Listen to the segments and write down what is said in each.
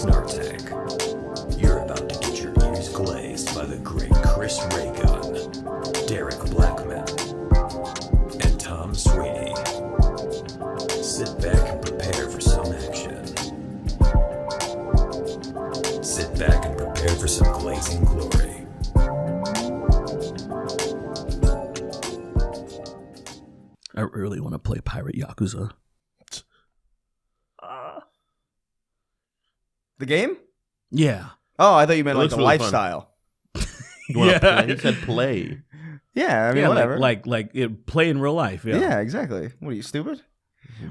Snark Tank. You're about to get your ears glazed by the great Chris Raygun, Derek Blackman, and Tom Sweeney. Sit back and prepare for some action. Sit back and prepare for some glazing glory. I really want to play Pirate Yakuza. The game? Yeah. Oh, I thought you meant It like looks the really lifestyle. You want to play? He said play. Yeah, I mean, Yeah, whatever. like play in real life. Yeah. yeah, exactly. What are you, stupid?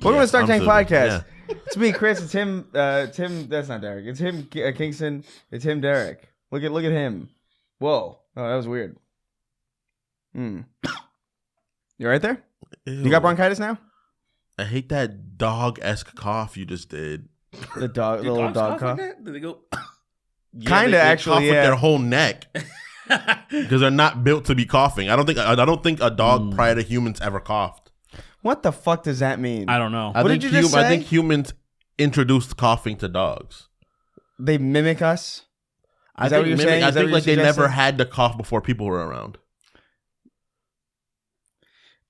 Welcome to Stark Tank stupid. Podcast. Yeah. It's me, Chris. It's him. Tim. That's not Derek. It's him, Kingston. It's him, Derek. Look at him. Whoa. Oh, that was weird. You right there? Ew. You got bronchitis now? I hate that dog-esque cough you just did. The dog, the little dog cough. Like that? Do they go? Yeah, Kinda, they actually, cough with yeah. their whole neck because they're not built to be coughing. I don't think a dog prior to humans ever coughed. What the fuck does that mean? I don't know. What did you just say? I think humans introduced coughing to dogs. They mimic us? I Is that think what you're mimic- saying? I Is that think what like you're they never suggesting? had to cough before people were around.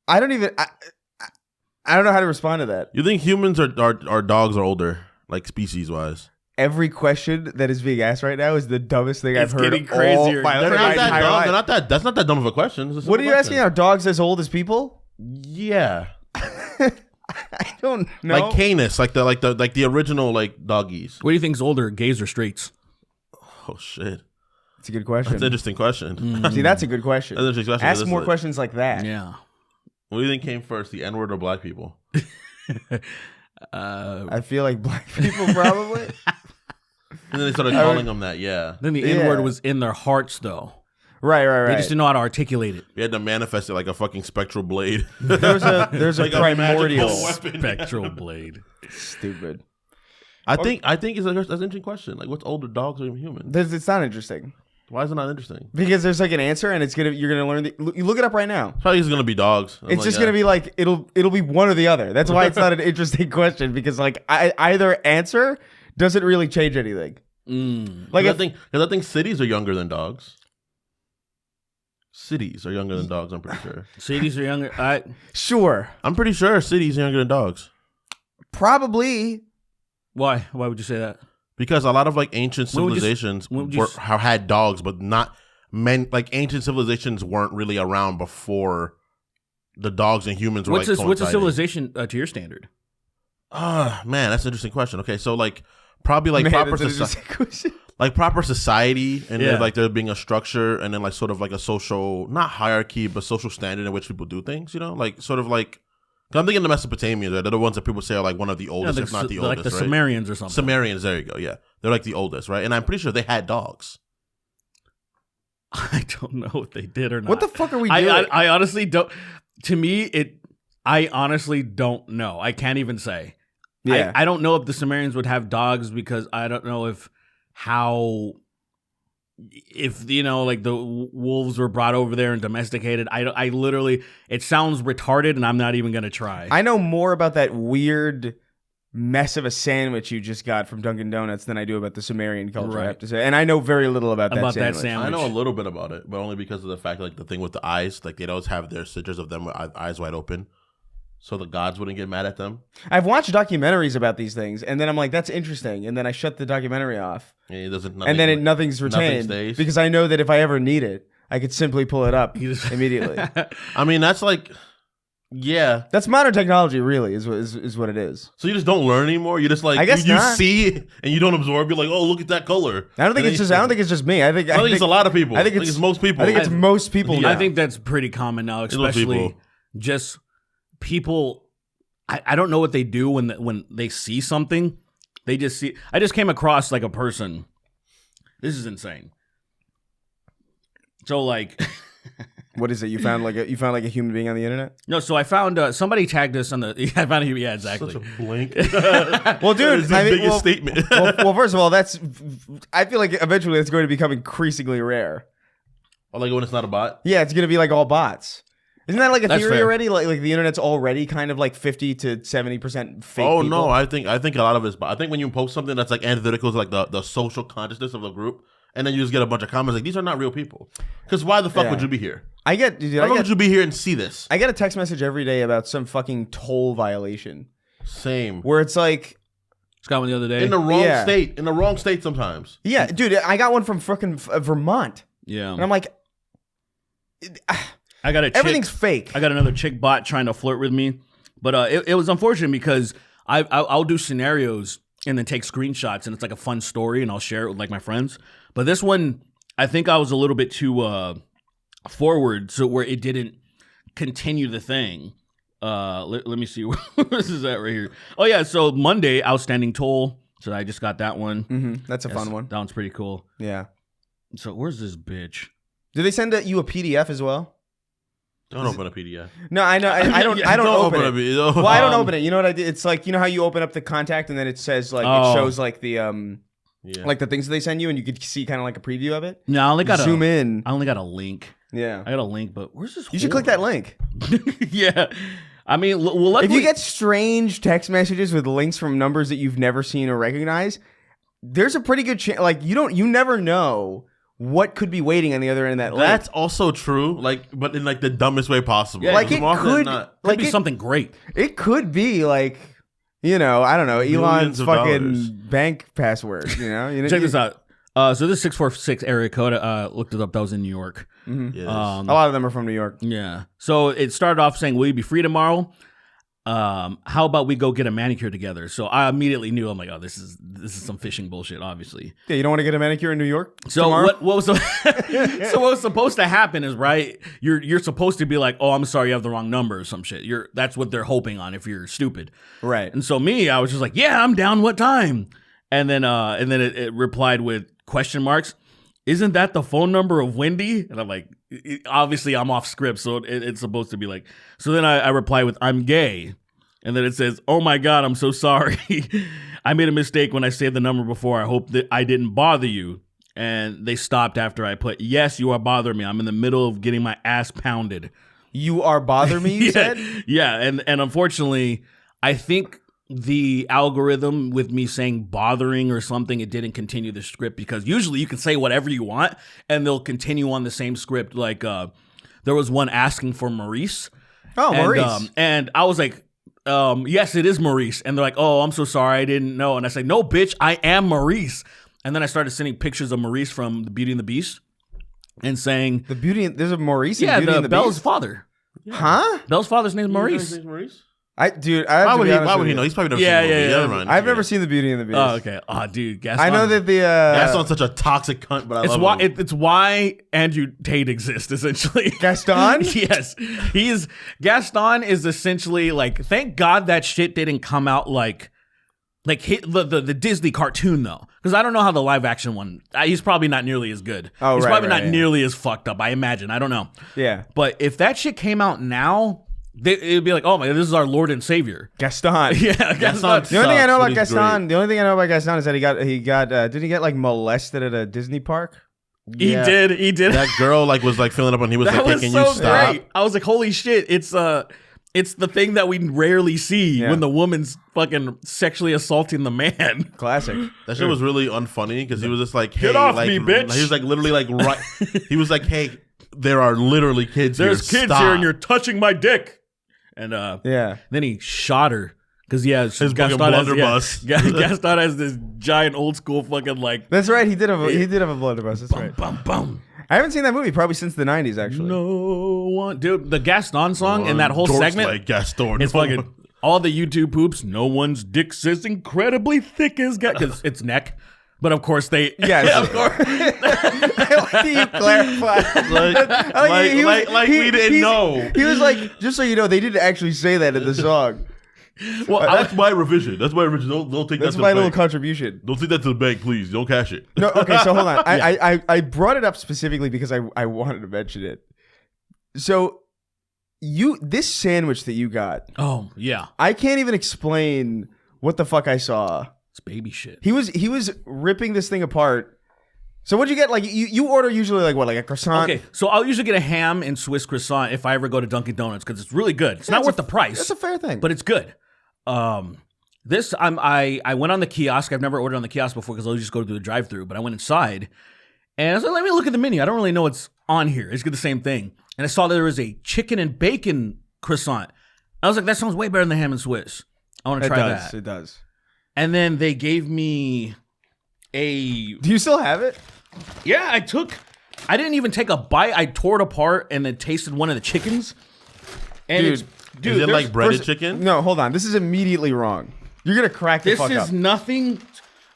I don't even. I don't know how to respond to that. You think humans or dogs are older, like species wise? Every question that is being asked right now is the dumbest thing It's I've heard. getting crazier. All my, They're my not that entire dumb. life. They're not that. That's not that dumb of a question. It's a What are simple you question. asking? Are dogs as old as people? Yeah, I don't know. like Canis, like the original like doggies. What do you think's older, gays or straights? Oh shit, That's a good question. that's an interesting question. See, that's a good question. That's an interesting question. Ask That's more like- questions like that. Yeah. What do you think came first, the N-word or black people? I feel like black people probably. And then they started calling them that. Yeah, Then the Yeah. N-word was in their hearts, though. right. They just didn't know how to articulate it. we had to manifest it like a fucking spectral blade. There's a Like a primordial. magical weapon. Spectral blade. Stupid. I think that's an interesting question. Like, what's older, dogs or humans? It's not interesting Why is it not interesting? because there's like an answer, and you're gonna learn. You look it up right now. Probably it's gonna be dogs. I'm It's like, just yeah. gonna be like it'll be one or the other. That's why it's not an interesting question because like either answer doesn't really change anything. Like Because I think cities are younger than dogs. Cities are younger than dogs. I'm pretty sure. Cities are younger. Sure, I'm pretty sure cities are younger than dogs probably. Why? Why would you say that? because a lot of like ancient When would you- civilizations when would you had dogs, but not men. Like ancient civilizations weren't really around before the dogs and humans were What's like a coinciding. civilization to your standard? Man, that's an interesting question. Okay, so like probably like Man, proper that's an society. interesting question. Like proper society, and Yeah. then like there being a structure, and then like sort of like a social, not hierarchy, but social standard in which people do things. You know, like sort of like 'cause I'm thinking the Mesopotamians. Right? They're the ones that people say are like one of the oldest, if not the like oldest. the right? Sumerians or something. Sumerians. There you go. Yeah, they're like the oldest, right? And I'm pretty sure they had dogs. I don't know if they did or not. What the fuck are we doing? I honestly don't. To me, I honestly don't know. I can't even say. Yeah. I don't know if the Sumerians would have dogs because I don't know if you know, like the wolves were brought over there and domesticated. I literally, it sounds retarded, and I'm not even gonna try. I know more about that weird mess of a sandwich you just got from Dunkin' Donuts than I do about the Sumerian culture. I Right. have to say, and I know very little about that About that sandwich. sandwich. I know a little bit about it, but only because of the fact like the thing with the eyes, like they'd always have their stitches of them with eyes wide open, so the gods wouldn't get mad at them. I've watched documentaries about these things, and then I'm like, "That's interesting," and then I shut the documentary off, And it doesn't. and then nothing's retained stays. because I know that if I ever need it, I could simply pull it up You just- immediately. I mean, that's like, yeah. That's modern technology, really, is what it is. So you just don't learn anymore. You just like I guess you not. see and you don't absorb. You're like, oh, look at that color. I don't think it's just. I don't think it's just me. I think it's a lot of people. I think it's most people. I think it's most people. Yeah. Now. I think that's pretty common now, most especially people. just people. I don't know what they do when they see something. They just see. I just came across like a person. This is insane. So like, What is it? You found like a human being on the internet? no. So I found somebody tagged us on the. I found it. Yeah, exactly. such a blank. Well, dude, It's the I mean, biggest well, statement. well, first of all, I feel like eventually it's going to become increasingly rare. Or like when it's not a bot. Yeah, it's going to be like all bots. Isn't that like a That's theory fair. already? Like the internet's already kind of like 50 to 70% fake. Oh people? no, I think a lot of it's. I think when you post something that's like antithetical to like the social consciousness of the group, and then you just get a bunch of comments like these are not real people. Because why the fuck would you be here? I get, Why would you be here and see this? I get a text message every day about some fucking toll violation Same. where it's like, Just got one the other day. In the wrong Yeah. state. In the wrong state sometimes. yeah, dude, I got one from fucking Vermont, yeah. and I'm like, I got a chick. everything's fake. I got another chick bot trying to flirt with me, but it was unfortunate because I'll do scenarios and then take screenshots and it's like a fun story and I'll share it with like my friends. But this one, I think I was a little bit too forward, so where it didn't continue the thing. Let me see where this is at right here. Oh yeah, so Monday outstanding toll. So I just got that one. That's a fun one. That one's pretty cool. Yeah. So where's this bitch? Do they send you a PDF as well? Don't open a PDF. No, I know. I don't. Yeah, I don't open it. PDF. Well, I don't open it. You know what I did? It's like, you know how you open up the contact and then it says like it shows like the like the things that they send you and you could see kind of like a preview of it. No, I only got Zoom in. I only got a link. Yeah. I got a link, but where's this? You should click that link. Yeah, I mean, well, luckily, If you get strange text messages with links from numbers that you've never seen or recognized, there's a pretty good chance. Like you never know what could be waiting on the other end of that link. That's also true, like, but in like the dumbest way possible. Yeah, like it More often than could, not. could like be it, something great. it could be like, you know, I don't know, Elon's Millions of fucking dollars. bank password. You know, Check this out. So this 646 area code, looked it up. That was in New York. Yes. A lot of them are from New York. Yeah. So it started off saying, "Will you be free tomorrow? How about we go get a manicure together?" So I immediately knew, I'm like, oh, this is some phishing bullshit, obviously. Yeah, you don't want to get a manicure in New York So tomorrow? what was so what was supposed to happen is, right, you're supposed to be like, oh, I'm sorry, you have the wrong number or some shit. That's what they're hoping on if you're stupid. Right. And so I was just like, yeah, I'm down. What time? And then it replied with question marks. Isn't that the phone number of Wendy? And I'm like, obviously I'm off script, so it's supposed to be like. So then I reply with, I'm gay. And then it says, oh my God, I'm so sorry. I made a mistake when I saved the number before. I hope that I didn't bother you. And they stopped after I put, yes, you are bothering me. I'm in the middle of getting my ass pounded. You are bother me, you said? Yeah, and unfortunately, I think the algorithm with me saying bothering or something, it didn't continue the script, because usually you can say whatever you want and they'll continue on the same script. Like there was one asking for Maurice. Oh, Maurice. And I was like, yes, it is Maurice. And they're like, oh, I'm so sorry, I didn't know. And I said, no, bitch, I am Maurice. And then I started sending pictures of Maurice from The Beauty and the Beast and saying, There's a Maurice in Beauty and the Belle's Beast? father. Huh? Belle's father's name is Maurice. Maurice. Maurice? I have Why to would be he? honest Why with would he you. know? He's probably never Yeah, seen the movie. yeah. Never mind. I've never seen the Beauty and the Beast. Oh, okay. Oh, dude, Gaston. I know that the Gaston's such a toxic cunt, but I It's love why him. it's why Andrew Tate exists, essentially. Gaston? Yes, Gaston is essentially like, thank God that shit didn't come out like the Disney cartoon though, because I don't know how the live action one. He's probably not nearly as good. Oh, he's right, probably right, not yeah. nearly as fucked up. I imagine. I don't know. Yeah. But if that shit came out now, it'd be like, oh my, this is our Lord and Savior. Gaston. Yeah, Gaston. The only thing I know But about he's Gaston, is that he got did he get like molested at a Disney park? He did. That girl was filling up and he was That like, was "Can so you stop?" great. I was like, holy shit, it's the thing that we rarely see Yeah. when the woman's fucking sexually assaulting the man. Classic. That shit was really unfunny because he was just like, "Hey, Get off like, me, bitch." He was like literally like right. He was like, "Hey, there are literally kids There's here. kids Stop." here and you're touching my dick. And Yeah. then he shot her. Because His fucking blunderbuss. Gaston has this giant old school fucking like That's right. He did have a blunderbuss. That's right. bum bum. I haven't seen that movie probably since the 90s, actually. No one, dude. The Gaston song and that whole Dorks segment, like Gaston. it's fucking all the YouTube poops. No one's dick is incredibly thick as because it's neck. But of course they, Yes. of course. I like that you clarified. like we didn't know. He was like, just so you know, they didn't actually say that in the song. Well, That's my revision. That's my revision. Don't take That's that to my the little bank. contribution. Don't take that to the bank, please. Don't cash it. No, okay, so hold on. I brought it up specifically because I wanted to mention it. So this sandwich that you got, oh yeah, I can't even explain what the fuck I saw. it's baby shit. He was ripping this thing apart, So what'd you get? Like you order usually like what, like a croissant? Okay, so I'll usually get a ham and Swiss croissant if I ever go to Dunkin' Donuts because it's really good. It's not worth the price. That's a fair thing. But it's good. This I went on the kiosk. I've never ordered on the kiosk before because I'll just go through the drive-through. But I went inside and I was like, let me look at the menu. I don't really know what's on here. It's the same thing. And I saw that there was a chicken and bacon croissant. I was like, that sounds way better than the ham and Swiss. I want to try that. It does. And then they gave me a... Do you still have it? Yeah, I didn't even take a bite. I tore it apart and then tasted one of the chickens. And Dude, is it like breaded chicken? No, hold on. This is immediately wrong. You're going to crack the fuck up. This is nothing...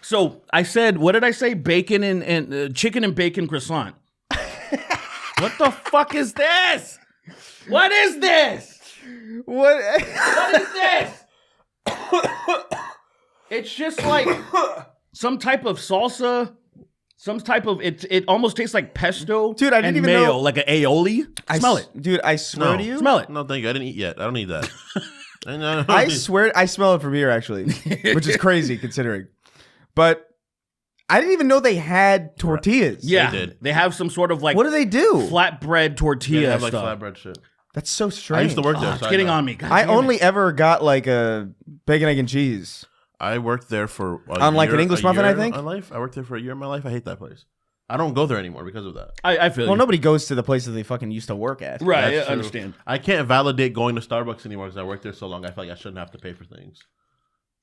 So I said, what did I say? Bacon and chicken and bacon croissant. What the fuck is this? What is this? What? What is this? It's just like some type of salsa, some type of it almost tastes like pesto. Dude, I didn't and even mayo, know- like an aioli. Smell it. Dude, I swear to you. Smell it. No, thank you. I didn't eat yet. I don't need that. I swear I smell it from here actually, which is crazy considering. But I didn't even know they had tortillas. Yeah, They did. They have some sort of like What do they do? flatbread tortilla They have like stuff. flatbread shit. That's so strange. I used to work there. It's so I getting know. on me. God I damn it. only ever got like a bacon, egg, and cheese. I worked there for On, like, an English muffin, I think? My life. I worked there for a year of my life. I hate that place. I don't go there anymore because of that. I feel Well, you. nobody goes to the places they fucking used to work at. Right, That's I true. understand. I can't validate going to Starbucks anymore because I worked there so long. I feel like I shouldn't have to pay for things.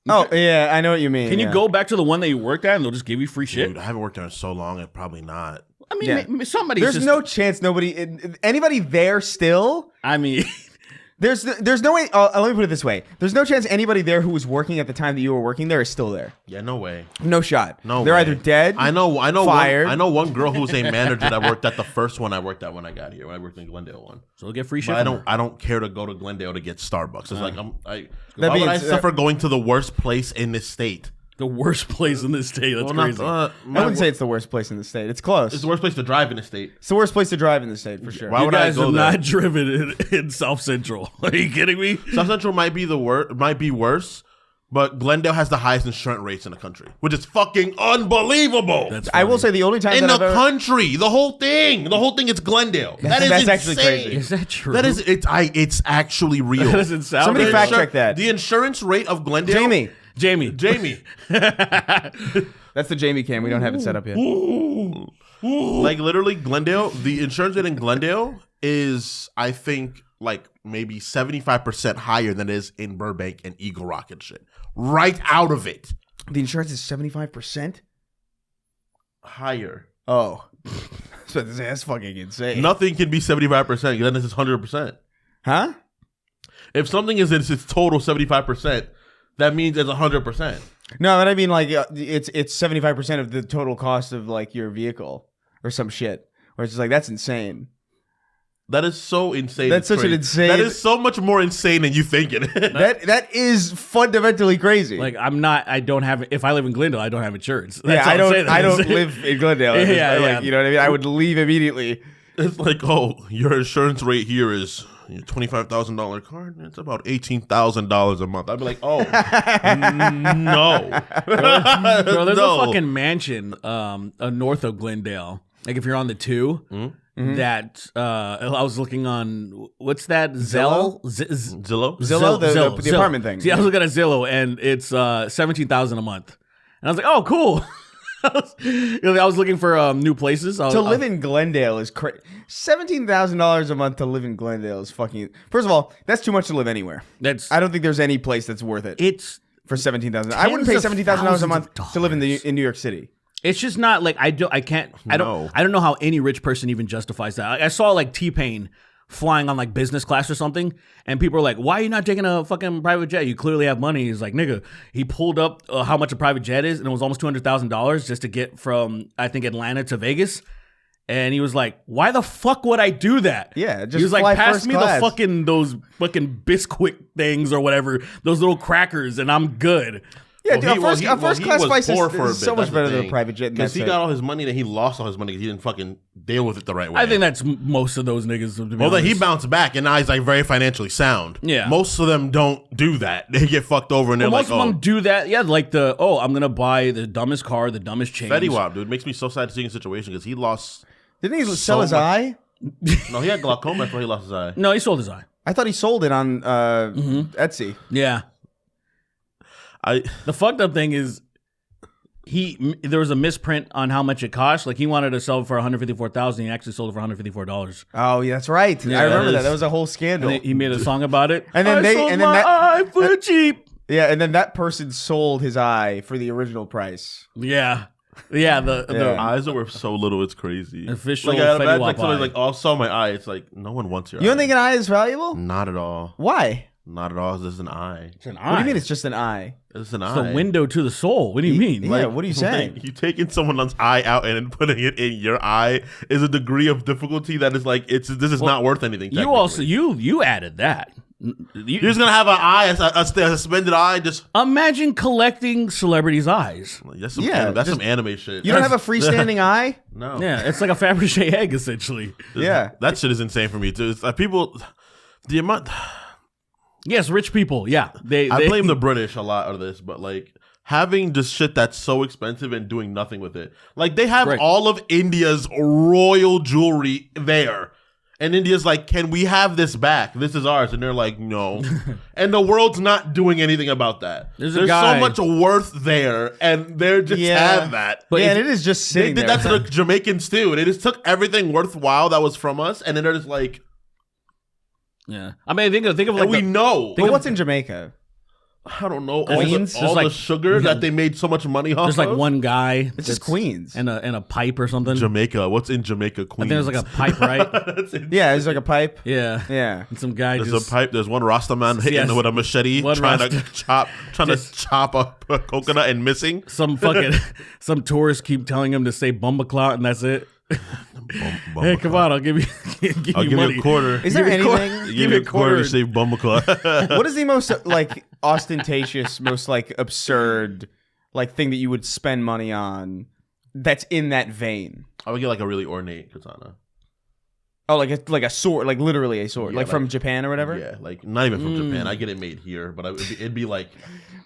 Oh, yeah, I know what you mean. Can you yeah. go back to the one that you worked at and they'll just give you free shit? Dude, I haven't worked there in so long. And probably not. I mean, Yeah. somebody's There's just, no chance anybody there still. I mean, There's no way. Let me put it this way. There's no chance anybody there who was working at the time that you were working there is still there. Yeah, no way. No shot. No, they're way. either dead. I know. fired. I know one girl who's a manager that worked at the first one I worked at when I got here. When I worked in Glendale one. so they'll get free shit. But from her. I don't care to go to Glendale to get Starbucks. It's like why That would I means- suffer going to the worst place in this state? The worst place in this state. That's Well, crazy. I wouldn't say it's the worst place in the state. It's close. it's the worst place to drive in the state. It's the worst place to drive in the state for sure. Why you would I guys go have there? not driven in South Central. Are you kidding me? South Central might be worse, but Glendale has the highest insurance rates in the country, which is fucking unbelievable. That's I will funny. say the only time in that the I've ever, country, the whole thing is Glendale. That's actually insane. crazy. Is that true? It's actually real. That doesn't sound Somebody very- fact check that. The insurance rate of Glendale. Jamie, Jamie. that's the Jamie cam. We don't have it set up yet. Like literally Glendale, the insurance rate in Glendale is, I think, like maybe 75% higher than it is in Burbank and Eagle Rock and shit. Right out of it. The insurance is 75%. Higher. Oh, so that's fucking insane. Nothing can be 75%. Then it's 100%. Huh? If something is its total 75%, that means it's 100%. No, but I mean like it's 75% of the total cost of like your vehicle or some shit. Where it's just like that's insane. That is so insane. That's It's such an crazy. insane- That is so much more insane than you think it is. That is fundamentally crazy. Like I don't have. If I live in Glendale, I don't have insurance. yeah, That's all I'm saying. I don't live in Glendale. Yeah, Like, yeah. you know what I mean? I would leave immediately. It's like, oh, your insurance rate here is $25,000 car. It's about $18,000 a month. I'd be like, oh, no. Bro, there's No. a fucking mansion north of Glendale. Like if you're on the 2, that I was looking on. What's that? Zillow? Zillow? Zillow, the apartment thing. See, I was looking at Zillow, and it's $17,000 a month, and I was like, oh, cool. I was looking for new places To live in Glendale is crazy. $17,000 a month to live in Glendale is fucking. First of all, that's too much to live anywhere. That's I don't think there's any place that's worth it it's for $17,000. I wouldn't pay tens of $17,000 a thousands month of to live in dollars. in New York City. It's just not like I don't know how any rich person even justifies that. I saw like T-Pain flying on like business class or something, and people are like, why are you not taking a fucking private jet? You clearly have money. He's like, nigga, he pulled up how much a private jet is, and it was almost $200,000 just to get from, I think, Atlanta to Vegas. And he was like, why the fuck would I do that? Yeah, just he was fly like, pass first me class. those fucking Bisquick things or whatever, those little crackers, and I'm good. Yeah, dude, a first class flight poor for a is bit. so much That's the better than a thing. private jet. Because he got all his money, then he lost all his money because he didn't fucking deal with it the right way. I think that's most of those niggas. To be Well, then he honest. bounced back, and now he's like very financially sound. Yeah. Most of them don't do that. They get fucked over, and they're Most like, of them do that. Yeah, like I'm gonna buy the dumbest car, the dumbest chain. Fetty Wap, dude. It makes me so sad to see a situation because he lost. Didn't he so sell his much- eye? No, he had glaucoma. That's why he lost his eye. No, he sold his eye. I thought he sold it on Etsy. Yeah. The fucked up thing is there was a misprint on how much it cost. Like he wanted to sell it for $154,000. He actually sold it for $154. Oh, yeah, that's right. Yeah, I remember that that. is- That was a whole scandal. And he made a song about it. And then I they- sold and then my that- eye for cheap. Yeah, and then that person sold his eye for the original price. Yeah. Yeah, the Yeah. Eyes are worth so little, it's crazy. Official like, I Fetty imagine Wap like somebody's eye. like, "Oh, sell my eye." It's like no one wants your. You don't eye. think an eye is valuable? Not at all. Why? Not at all. It's just an eye. It's an eye. What do you mean it's just an eye? It's an It's eye. the window to the soul. What do you mean? Yeah, what are you saying? Like, you taking someone's eye out and then putting it in your eye is a degree of difficulty that is like this is not worth anything. You also you added that. You're just gonna have an eye, a suspended eye, just Imagine collecting celebrities' eyes. that's some Yeah, that's just- some anime shit. You don't have a freestanding eye? no. Yeah, it's like a Fabergé egg essentially. Yeah. That shit is insane for me too. It's like people, the amount. Yes, rich people. Yeah, they I blame the British a lot of this, but like having just shit that's so expensive and doing nothing with it. Like they have Right. all of India's royal jewelry there. And India's like, can we have this back? This is ours. And they're like, no. And the world's not doing anything about that. There's a so guy- much worth there, and they're just have that. But yeah, if- and it is just They sitting did there. that to the Jamaicans too. They just took everything worthwhile that was from us, and then they're just like, Yeah, I mean, think of like and we know. But what's in Jamaica? I don't know. Queens? All Just the like- sugar that they made so much money off there's like of. one guy. It's just that's- Queens. and a pipe or something. Jamaica. What's in Jamaica, I Queens? think there's like a pipe, right? That's it. Yeah, it's like a pipe. Yeah, Yeah. and some guy There's just a pipe. There's one Rasta man hitting Yes. with a machete, One trying Rasta- to chop up a coconut and missing. some fucking some tourists keep telling him to say Bumbaclot and that's it. Hey, come on, I'll give you I'll give money. you a quarter. Is there Give me a anything? Give me a quarter to save Bumbleclaw. What is the most like ostentatious, most like absurd, like thing that you would spend money on that's in that vein? I would get like a really ornate katana. Oh, like a sword, like literally a sword, Yeah, like from like- Japan or whatever. Yeah, like not even from Japan. I get it made here, but it'd be like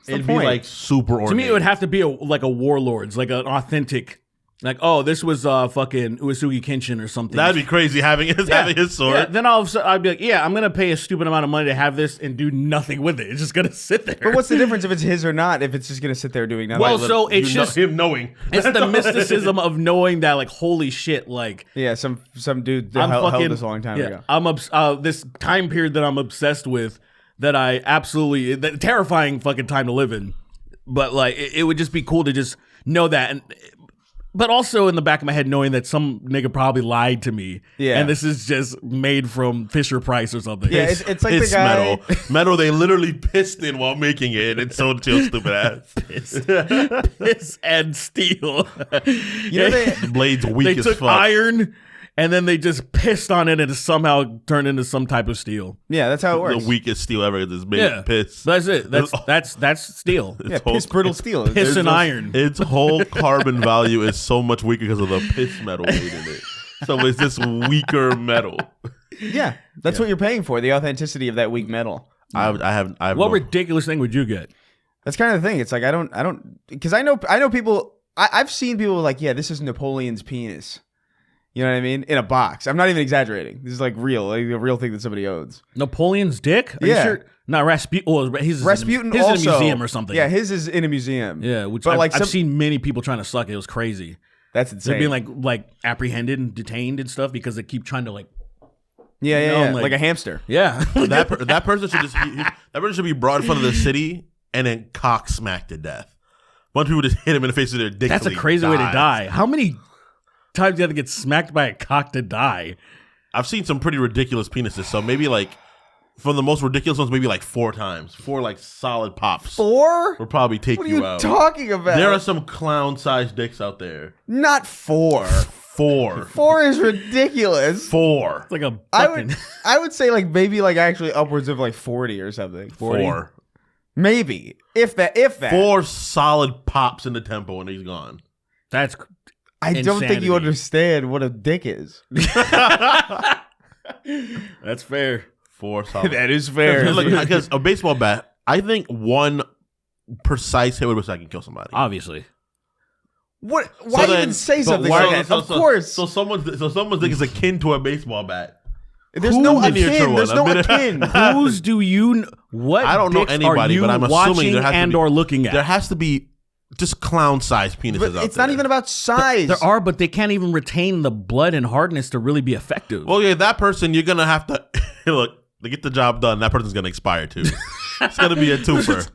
the it'd be point? like super ornate. To me, it would have to be like a warlord's, like an authentic. Like, oh, this was fucking Uesugi Kenshin or something. That'd be crazy having his sword. Yeah, then I'd be like, yeah, I'm gonna pay a stupid amount of money to have this and do nothing with it. It's just gonna sit there. But what's the difference if it's his or not? If it's just gonna sit there doing nothing? Well, so it's You know just him knowing. it's the mysticism of knowing that, like, holy shit, like yeah, some dude I'm held fucking this a long time yeah, ago. I'm this time period that I'm obsessed with, that I absolutely terrifying fucking time to live in. But like, it would just be cool to just know that, and but also in the back of my head knowing that some nigga probably lied to me. Yeah. And this is just made from Fisher Price or something. Yeah, it's like It's the guy. metal. Metal they literally pissed in while making it and sold it to your stupid ass. Piss and steel. You know The blade's weak they as took fuck. iron and then they just pissed on it and it somehow turned into some type of steel. Yeah, that's how it works. The weakest steel ever is made Yeah, of piss. That's it. That's steel. Yeah, whole- piss brittle steel. Piss and There's- iron. Its whole carbon value is so much weaker because of the piss metal made in it. So it's this weaker metal. Yeah, that's what you're paying for, the authenticity of that weak metal. I have What no- ridiculous thing would you get? That's kind of the thing. It's like I don't, because I know people. I've seen people like, yeah, this is Napoleon's penis. You know what I mean? In a box. I'm not even exaggerating. This is like real, like a real thing that somebody owns. Napoleon's dick? Are Yeah. you sure? Not Rasputin. Well, his Rasputin his also is in a museum or something. Yeah, his is in a museum. Yeah, which but I've seen many people trying to suck it. It was crazy. that's They're insane. being like apprehended and detained and stuff because they keep trying to like. yeah, you know, yeah, like- like a hamster. Yeah. that person should that person should be brought in front of the city and then cock smacked to death. A bunch of people just hit him in the face with their dick. That's a till he crazy way to dies. die. How many times do you have to get smacked by a cock to die? I've seen some pretty ridiculous penises, so maybe like from the most ridiculous ones, maybe like 4 times. 4 like solid pops 4? will probably take What are you you out. talking about? There are some clown-sized dicks out there. Not 4. 4. 4 is ridiculous. 4. It's like a I fucking. would say like maybe like actually upwards of like 40 or something. 40. 4. Maybe. If that. 4 solid pops in the tempo and he's gone. That's I don't think insanity. you understand what a dick is. That's fair. 4 solid. That is fair. Because a baseball bat, I think one precise hit with which I can kill somebody. Obviously. What? Why even say something like that? Of course. So someone's dick is akin to a baseball bat. There's no miniature akin. one? There's no akin. Whose do you? What? I don't know dicks anybody, are you but I'm assuming watching there has to and be- or looking at. There has to be just clown-sized penises But out it's there. not even about size. There are, but they can't even retain the blood and hardness to really be effective. Well, yeah, that person, you're going to have to... Look, to get the job done, that person's going to expire too. It's going to be a twofer.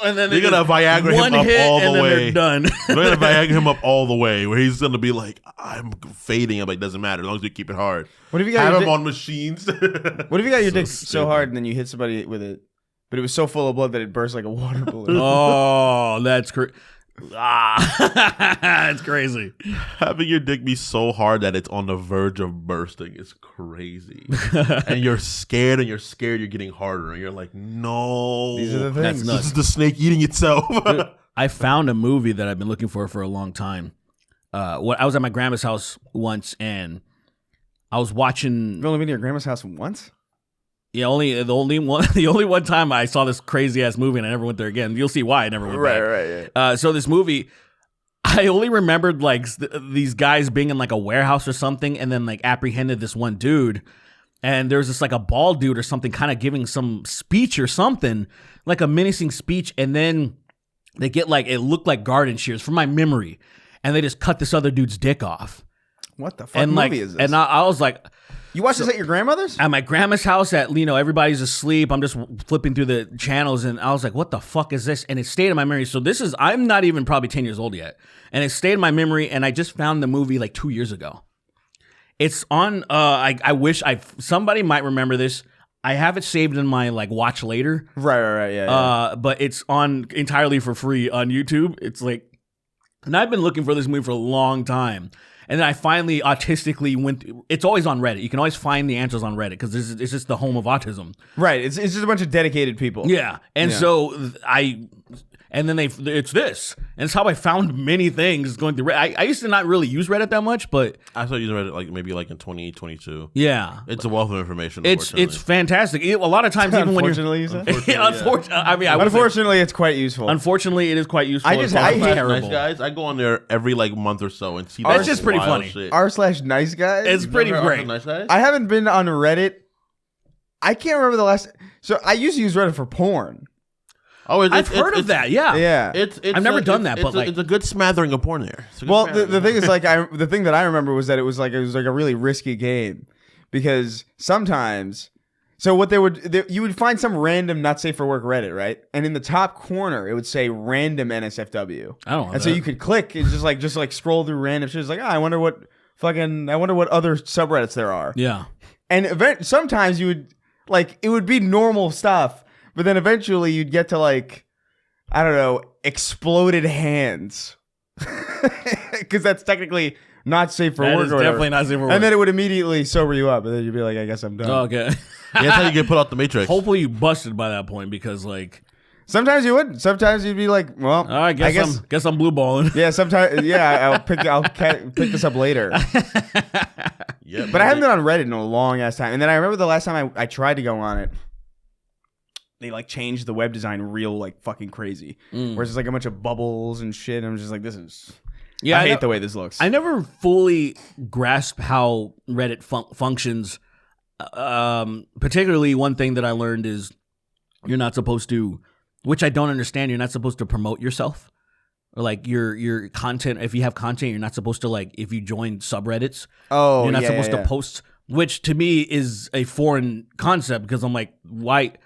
and then You're going to Viagra one him up hit, all and the then way. they're done. You're going to Viagra him up all the way, where he's going to be like, I'm fading. I'm like, doesn't matter, as long as you keep it hard. What if you got Have your him dick, on machines. What if you got your dick so stupid. hard and then you hit somebody with it, but it was so full of blood that it burst like a water balloon? Oh, that's crazy. That's crazy. Having your dick be so hard that it's on the verge of bursting is crazy. And you're scared you're getting harder. And you're like, no. These are the That's things. nuts. This is the snake eating itself. I found a movie that I've been looking for a long time. I was at my grandma's house once, and I was watching. You've only been to your grandma's house once? Yeah, the only one time I saw this crazy ass movie, and I never went there again. You'll see why I never went back. Right. So this movie, I only remembered like these guys being in like a warehouse or something, and then like apprehended this one dude, and there's this like a bald dude or something, kind of giving some speech or something, like a menacing speech, and then they get like it looked like garden shears from my memory, and they just cut this other dude's dick off. What the fuck And movie like, is this? and I was like. You watched this at your grandmother's? At my grandma's house, everybody's asleep. I'm just flipping through the channels, and I was like, "What the fuck is this?" And it stayed in my memory. So I'm not even probably 10 years old yet, and it stayed in my memory. And I just found the movie like 2 years ago. It's on. I wish somebody might remember this. I have it saved in my like watch later. Right. Yeah. But it's on entirely for free on YouTube. It's like, and I've been looking for this movie for a long time. And then I finally autistically went. It's always on Reddit. You can always find the answers on Reddit because it's just the home of autism. Right. It's just a bunch of dedicated people. Yeah. And so and then it's this. And it's how I found many things going through Reddit. I used to not really use Reddit that much, but I started using Reddit maybe in 2022. yeah. It's a wealth of information. It's fantastic. A lot of times, even when you're. Unfortunately, you said? Unfortunately, It's quite useful. Unfortunately, it is quite useful. I It's hate terrible. Nice guys. I go on there every month or so and see. That's this just pretty wild funny. shit. r/nice guys. It's pretty Remember great. Nice guys? I haven't been on Reddit. I can't remember the last. So I used to use Reddit for porn. Oh, I've heard of that. Yeah. Yeah. I've never done that, but it's a good smattering of porn there. It's a good Well, smattering. the thing is, the thing that I remember was that it was like a really risky game because sometimes, so what you would find some random not safe for work Reddit, right? And in the top corner, it would say random NSFW. I don't know. And so you could click and just scroll through random shit. It's like, I wonder what other subreddits there are. Yeah. And sometimes you would it would be normal stuff, but then eventually you'd get to I don't know, exploded hands. Because that's technically not safe for That work. is or whatever. definitely not safe for work. And then it would immediately sober you up, and then you'd be like, I guess I'm done. Okay. Yeah, that's how you get put out the Matrix. Hopefully you busted by that point because Sometimes you would. Sometimes you'd be like, well, I guess I'm blue balling. yeah. Sometimes, yeah. I'll pick this up later. Yeah, But I haven't been on Reddit in a long ass time. And then I remember the last time I tried to go on it, they changed the web design real fucking crazy. Where it's just a bunch of bubbles and shit. I'm just like, this is. Yeah, I hate the way this looks. I never fully grasped how Reddit functions. Particularly, one thing that I learned is you're not supposed to, which I don't understand. You're not supposed to promote yourself, or your content. If you have content, you're not supposed to if you join subreddits. Oh, you're not yeah, supposed yeah. to post, which to me is a foreign concept because I'm like, why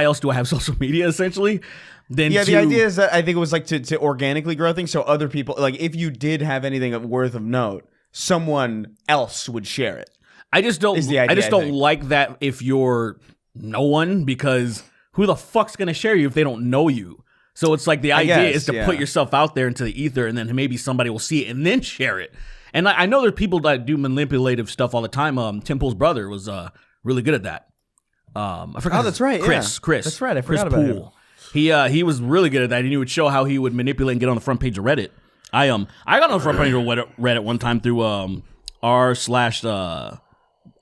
else do I have social media essentially? Then Yeah, the idea is that I think it was to organically grow things, so other people if you did have anything worth of note, someone else would share it. I just don't. is the idea, I just I don't think. like that if you're no one, because who the fuck's gonna share you if they don't know you? So it's the idea guess, is to yeah. put yourself out there into the ether, and then maybe somebody will see it and then share it. And I know there's people that do manipulative stuff all the time. Tim Pool's brother was really good at that. I forgot. Oh, that's right. Chris. That's right. I Chris forgot about him. Poole. He was really good at that, and he would show how he would manipulate and get on the front page of Reddit. I got on the front page of Reddit one time through r/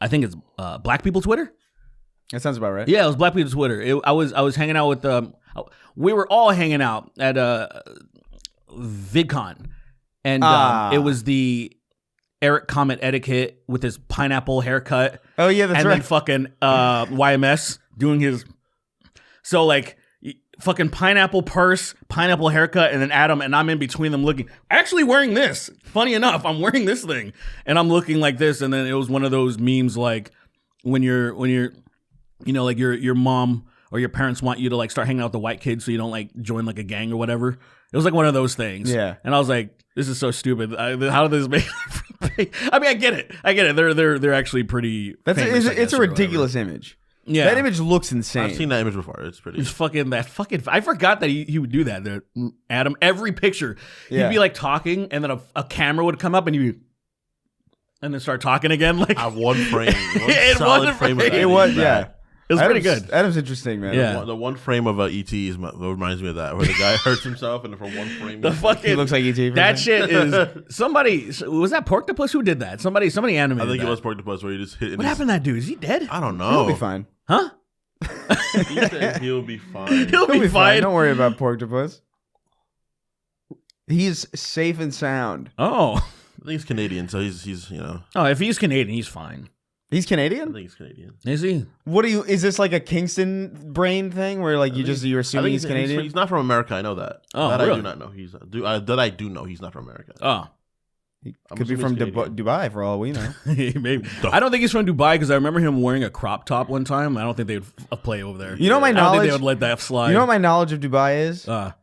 I think it's Black People Twitter. That sounds about right. Yeah, it was Black People Twitter. I was hanging out with we were all hanging out at VidCon, and it was the Eric Comet etiquette with his pineapple haircut. Oh yeah, that's and right. then fucking YMS doing his fucking pineapple purse, pineapple haircut, and then Adam, and I'm in between them looking, actually wearing this. Funny enough, I'm wearing this thing, and I'm looking like this, and then it was one of those memes like when you're like your mom or your parents want you to like start hanging out with the white kids so you don't like join like a gang or whatever. It was like one of those things. Yeah. And I was like, this is so stupid. How did this make? I mean, I get it. They're actually pretty. It's a ridiculous image. Yeah, that image looks insane. I've seen that image before. It's pretty. It's I forgot that he would do that. Adam, every picture, he'd be like talking, and then a camera would come up, and then start talking again. Like one frame, it was frame. It was It was pretty good. Adam's interesting, man. Yeah. The one frame of ET reminds me of that, where the guy hurts himself, and from one frame, he looks like ET. That shit is somebody. Was that Porktopus who did that? Somebody animated. I think it was Porktopus where he just hit. What happened to that dude? Is he dead? I don't know. He'll be fine. Huh? He said he'll be fine. He'll be fine. Don't worry about Porktopus. He's safe and sound. Oh, I think he's Canadian, so he's Oh, if he's Canadian, he's fine. He's Canadian? I think he's Canadian. Is he? Is this like a Kingston brain thing where like you're assuming he's Canadian? He's not from America. I know that. Oh, that really? I do not know. I do know he's not from America. Oh. He could be from Dubai for all we know. Maybe. I don't think he's from Dubai because I remember him wearing a crop top one time. I don't think they would play over there. You know my I knowledge. don't think they would let that slide. You know what my knowledge of Dubai is? There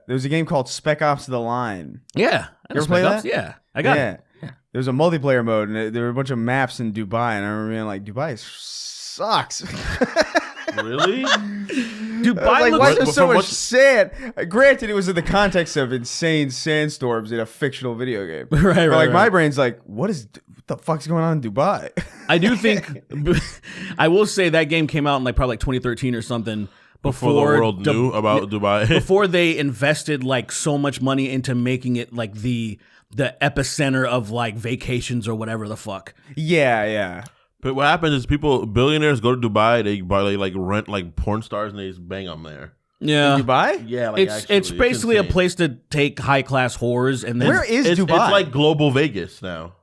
was a game called Spec Ops: The Line. Yeah. You ever play that? Yeah. I got it. Yeah. There was a multiplayer mode, and there were a bunch of maps in Dubai, and I remember being like, Dubai sucks. Really? Dubai looks why is there so much sand? Granted, it was in the context of insane sandstorms in a fictional video game. Right. My brain's like, what the fuck's going on in Dubai? I do think, I will say that game came out in probably 2013 or something. Before the world knew about Dubai. Before they invested so much money into making it the epicenter of vacations or whatever the fuck. Yeah. But what happens is billionaires go to Dubai, they rent porn stars and they just bang them there. Yeah. In Dubai? Yeah, it's basically a place to take high class whores and then where is Dubai? It's like global Vegas now.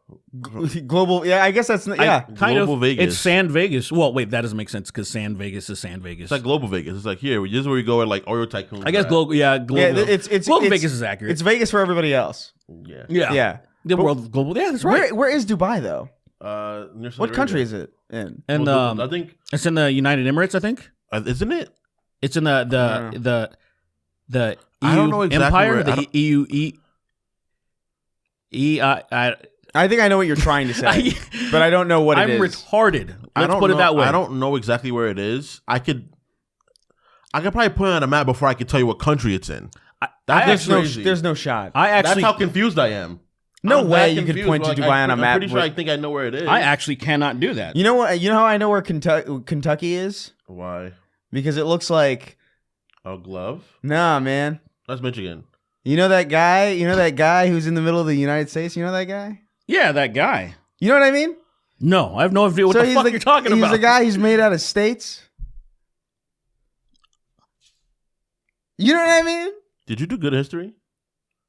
Global, yeah, I guess that's kind global of Vegas. It's Sand Vegas. Well, wait, that doesn't make sense because Sand Vegas is Sand Vegas. It's like global Vegas. It's like this is where you go at oil tycoons. I guess global. Global. It's global Vegas is accurate. It's Vegas for everybody else. Yeah. The world global. Yeah, that's right. Where is Dubai though? What country is it in? And I think it's in the United Emirates. I think isn't it? It's in the EU I don't know exactly Empire. Where, the EU. I think I know what you're trying to say, but I don't know what it is. I'm retarded. Let's put it that way. I don't know exactly where it is. I could probably put it on a map before I could tell you what country it's in. There's no shot. That's how confused I am. No way you could point to Dubai on a map. I'm pretty sure I think I know where it is. I actually cannot do that. You know what? You know how I know where Kentucky is? Why? Because it looks like a glove. Nah, man. That's Michigan. You know that guy? You know that guy who's in the middle of the United States? You know that guy? Yeah, that guy. You know what I mean? No, I have no idea what the fuck you're talking about. He's the guy who's made out of states. You know what I mean? Did you do good history?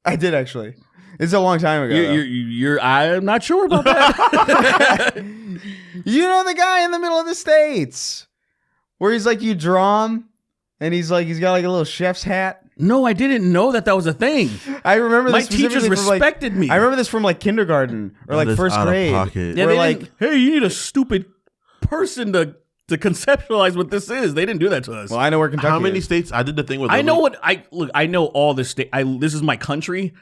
I did actually. It's a long time ago. I'm not sure about that. You know the guy in the middle of the states where he's like, you draw him and he's got like a little chef's hat. No, I didn't know that was a thing. I remember my teachers respected me. I remember this from kindergarten or first grade. Yeah, where hey, you need a stupid person to conceptualize what this is. They didn't do that to us. Well, I know where Kentucky. How many states? I did the thing with. I know what I know all the state. This is my country.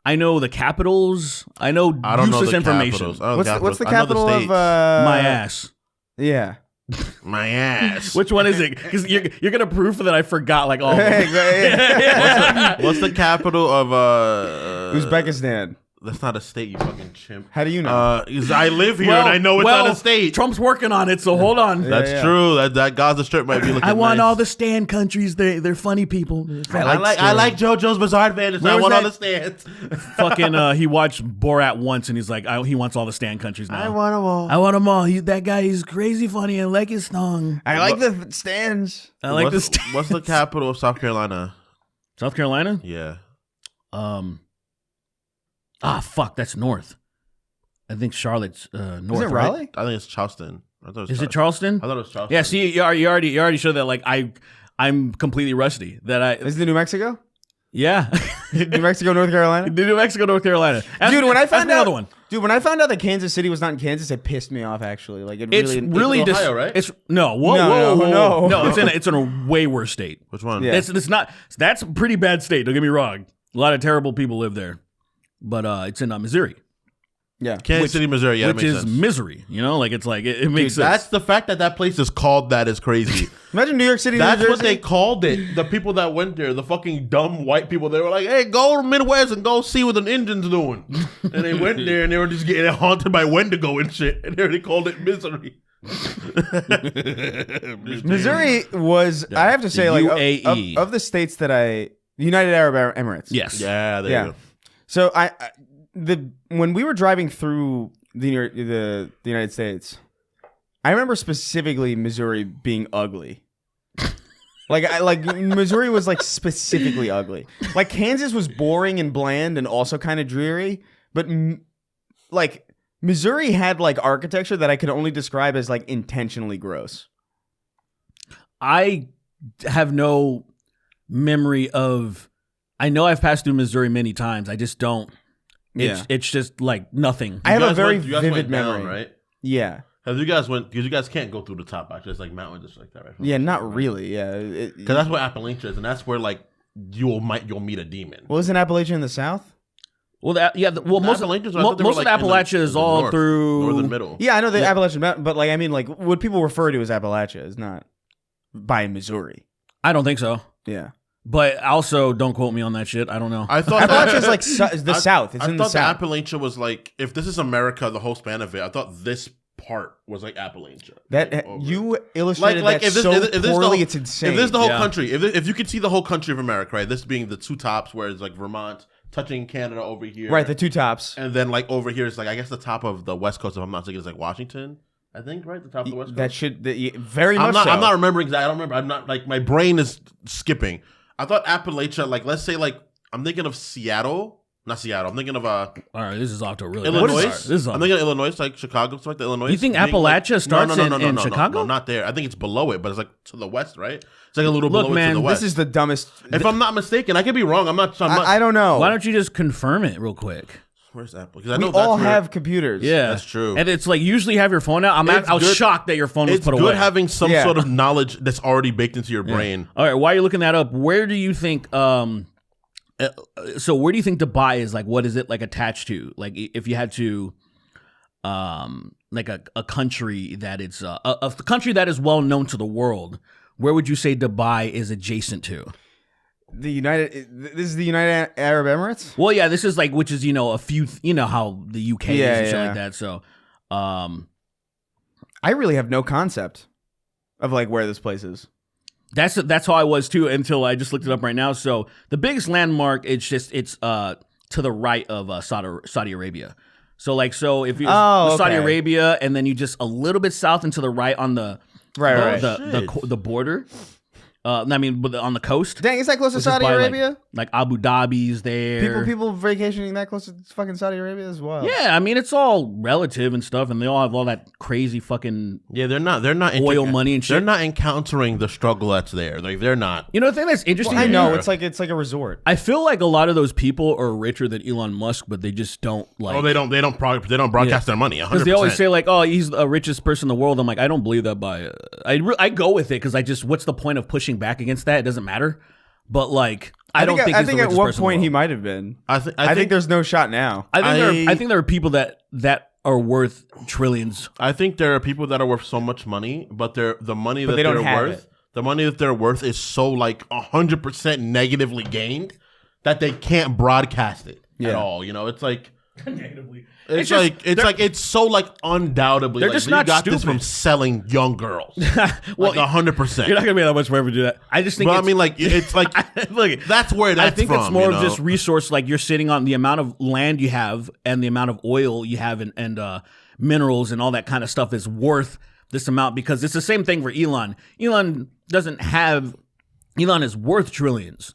I know the capitals. I know useless information. What's the capital of my ass? Yeah. My ass. Which one is it? Because you're gonna prove that I forgot all of them. What's the capital of Uzbekistan? That's not a state, you fucking chimp. How do you know? 'Cause I live here and I know it's not a state. Trump's working on it, so hold on. That's true. That Gaza Strip might be looking I want nice. all the stand countries. They're funny people. I like JoJo's Bizarre Adventure. I want all the stands. Fucking, he watched Borat once, and he's like, he wants all the stand countries now. I want them all. I want them all. That guy is crazy funny. I like his song. I like the stands. I like what's, this. What's the capital of South Carolina? South Carolina? Yeah. Fuck, that's north. I think Charlotte's north. Is it right? Raleigh? I think it's Charleston. I thought it was Is it Charleston? I thought it was Charleston. Yeah. See, you already showed that. Like I'm completely rusty. Is it New Mexico? Yeah. New Mexico, North Carolina? New Mexico, North Carolina. Dude, when I found out, another one. Dude, when I found out that Kansas City was not in Kansas, it pissed me off. Actually, like It's really It's Ohio, right? It's no, whoa, No, whoa, no, whoa. no. It's in a way worse state. Which one? Yeah. It's not. That's a pretty bad state. Don't get me wrong. A lot of terrible people live there, but it's in Missouri, Yeah. Kansas City, Missouri. Yeah, which that makes is sense. misery. You know, like it's like it makes Dude, that's sense. the fact that place is called that is crazy. Imagine New York City. That's New what Jersey. they called it. The people that went there, the fucking dumb white people, they were like, "Hey, go to Midwest and go see what an Indian's doing." And they went there and they were just getting haunted by Wendigo and shit. And they called it misery. Missouri was. I have to say, like UAE. of the states that United Arab Emirates. Yes. Yeah, there Yeah. you go. So when we were driving through the United States, I remember specifically Missouri being ugly. like Missouri was like specifically ugly. Like Kansas was boring and bland and also kind of dreary, but like Missouri had like architecture that I could only describe as like intentionally gross. I have no memory of. I know I've passed through Missouri many times. I just don't. It's just like nothing. I have a very You guys vivid went down, memory. right? Yeah. Have you guys went? Because you guys can't go through the top. Actually, it's like mountains, just like that, right? Yeah, not really. Yeah. Because that's where Appalachia is, and that's where like you'll meet a demon. Well, isn't Appalachia in the south? Well, most of Appalachians, I thought they were, most of like, in Appalachia the is all north, through northern middle. Yeah, I know the Appalachian Mountain, but like I mean, like what people refer to as Appalachia is not by Missouri. I don't think so. Yeah, But also, don't quote me on that shit. I don't know. I thought Appalachia is like the south. It's I in the thought south. the Appalachia was like, if this is America, the whole span of it. I thought this part was like Appalachia. That like, over. you illustrated that if this, so if this poorly, the, it's insane. If this is the whole Yeah. country, if you could see the whole country of America, right? This being the two tops, where it's like Vermont touching Canada over here, right, the two tops. and then like over here is like I guess the top of the West Coast. If I'm not mistaken, is like Washington. I think right, the top of the West Coast. That should very I'm much. not. so. I'm not remembering exactly. I don't remember. I'm not like my brain is skipping. I thought Appalachia, like let's say, like I'm thinking of Seattle. Not Seattle. I'm thinking of All right, this is off to a really Illinois. bad start. This is I'm off. thinking of Illinois, like Chicago, stuff like that. Illinois. You think being, Appalachia like, starts in no, Chicago? No, not there. I think it's below it, but it's like to the west, right? It's like a little Look, below it man, to the west. This is the dumbest. If I'm not mistaken, I could be wrong. I'm not. I don't know. Why don't you just confirm it real quick? Where's Apple? Because I we know all that's where- have computers? Yeah, That's true. And it's like usually have your phone out. It's I was good- shocked that your phone was It's put good away. having some Yeah. sort of knowledge that's already baked into your brain. All right, while you're looking that up, where do you think? So where do you think Dubai is? Like, what is it like attached to? Like, if you had to, like a country that it's a country that is well known to the world, where would you say Dubai is adjacent to? This is the United Arab Emirates. Well, yeah, this is like, which is a few, how the UK is and shit like that. So, I really have no concept of like where this place is. that's how I was too until I just looked it up right now. So the biggest landmark, it's to the right of Saudi Arabia. So if you Saudi okay. Arabia and then you just a little bit south and to the right on the Right. the border. I mean, on the coast. Dang, is that close to Which is Saudi by, Arabia? Like Abu Dhabi's there. People vacationing that close to fucking Saudi Arabia as well. Yeah, I mean it's all relative and stuff, and they all have all that crazy fucking. Yeah, they're not oil money and shit. They're not encountering the struggle that's there. Like they're not. The thing that's interesting. I to me- know it's like a resort. I feel like a lot of those people are richer than Elon Musk, but they just don't like. Oh, they don't broadcast their money. 100%. Because they always say like, "Oh, he's the richest person in the world." I'm like, I don't believe that. I go with it because what's the point of pushing back against that? It doesn't matter. But like, I don't think. I he's think the at richest what person in the point he world. might have been. I think there's no shot now. I think there are people that are worth trillions. I think there are people that are worth so much money, but the money that they don't they're have worth, it. the money that they're worth is so like 100% negatively gained that they can't broadcast it at Yeah. all. It's like Negatively. It's so like undoubtedly. They're like, just you not got this stupid. from selling young girls. Well, like 100%. You're not gonna be that much forever to do that. I just think. But I mean, like it's like look, that's where that's I think from, it's more you of know? just resource. Like you're sitting on the amount of land you have and the amount of oil you have and minerals and all that kind of stuff is worth this amount because it's the same thing for Elon. Elon is worth trillions.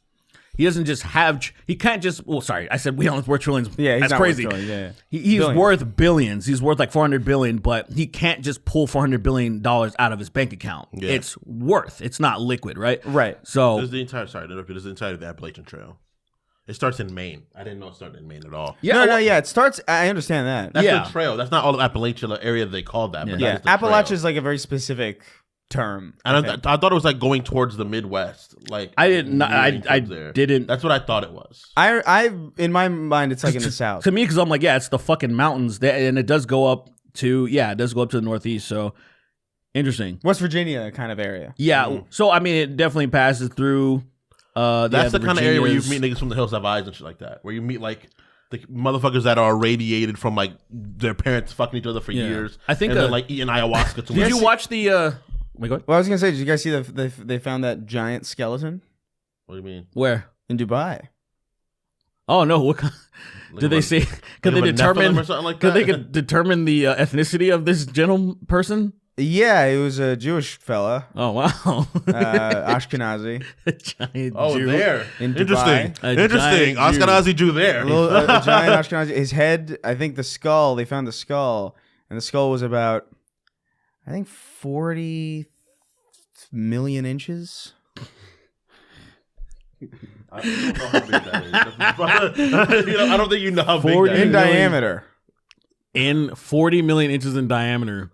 He doesn't just have. He can't just. Well, sorry, I said Elon's worth trillions. Yeah, he's that's not crazy. worth trillions, yeah. He's Billions. worth billions. He's worth like $400 billion, but he can't just pull $400 billion out of his bank account. Yeah. It's worth. It's not liquid, right? Right. So This is the entire. Sorry, to interrupt you. This is the entire of the Appalachian Trail. It starts in Maine. I didn't know it started in Maine at all. yeah, no, well, yeah. It starts. I understand that. That's Yeah. the trail. That's not all of Appalachia area they call that. But Yeah, that is the Appalachia trail. is like a very specific term. And think. I thought it was like going towards the Midwest. Like I didn't. I there. didn't. That's what I thought it was. I in my mind, it's like in the south. To me, because I'm like, yeah, it's the fucking mountains, and it does go up to the northeast. So interesting. West Virginia kind of area. Yeah. So I mean, it definitely passes through. That's the kind of area where you Virginias. meet niggas from the hills have eyes and shit like that. Where you meet like the motherfuckers that are radiated from like their parents fucking each other for Yeah. years. I think, and then like eating ayahuasca. To Did you watch the? Wait, go ahead. Well, I was gonna say, did you guys see they found that giant skeleton What do you mean? Where? in Dubai? Oh no! What? Like Did they a- see? Could like they a Nephilim determine? or something like Could they that? determine the ethnicity of this gentle person? Yeah, it was a Jewish fella, Oh wow! Ashkenazi. A giant Oh, Jew. there. In Interesting. Dubai. A Interesting. giant Jew. Ashkenazi Jew there. A giant Ashkenazi. His head, I think the skull. They found the skull, and the skull was about, I think, 40 million inches. I don't know how big that is. You know, I don't think you know how big 40 that In is. million. diameter. In 40 million inches in diameter.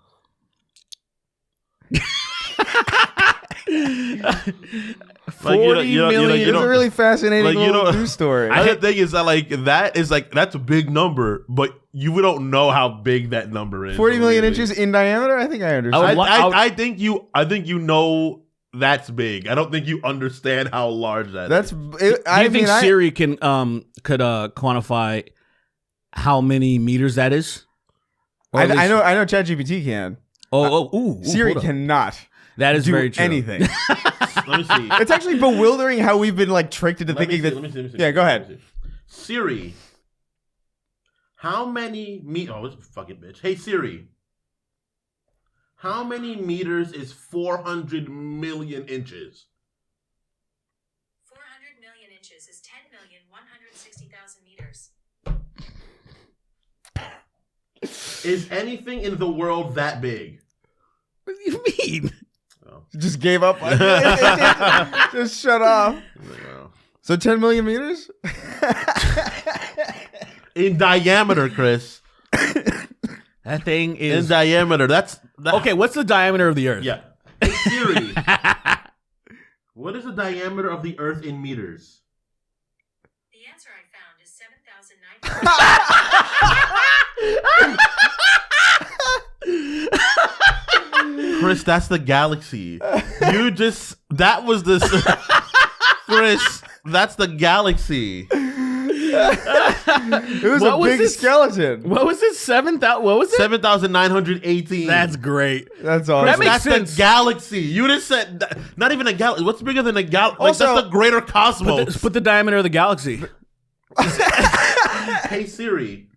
40 you know, million. It's a really fascinating like, you little know- news story. The thing is that that's a big number, but you don't know how big that number is. 40 million really. inches in diameter? I think I understand. I think you know that's big. I don't think you understand how large that That's. is. It, Do you think Siri can could quantify how many meters that is? Or at least- I know ChatGPT can. Ooh, Siri hold up. cannot That is do very true. anything. Let me see. It's actually bewildering how we've been like tricked into Let me thinking see, that. let me see. Yeah, go ahead. Let me see. Siri, how many oh, this fucking bitch. Hey Siri, how many meters is 400 million inches? 400 million inches is 10,160,000 meters. Is anything in the world that big? What do you mean? Just gave up. Just shut off. So 10 million meters? In diameter, Chris. That thing In is diameter. That's okay. What's the diameter of the Earth? Yeah. Hey Siri, what is the diameter of the Earth in meters? The answer I found is 7,900. Chris, that's the galaxy. That was the Chris, that's the galaxy. It was What a was big this? skeleton. What was it? 7,000. What was it? 7,918. That's great. That's awesome. That makes That's sense. the galaxy. You just said not even a galaxy. What's bigger than a galaxy? Like, Also- that's the greater cosmos. Put the diameter of the galaxy. Hey Siri,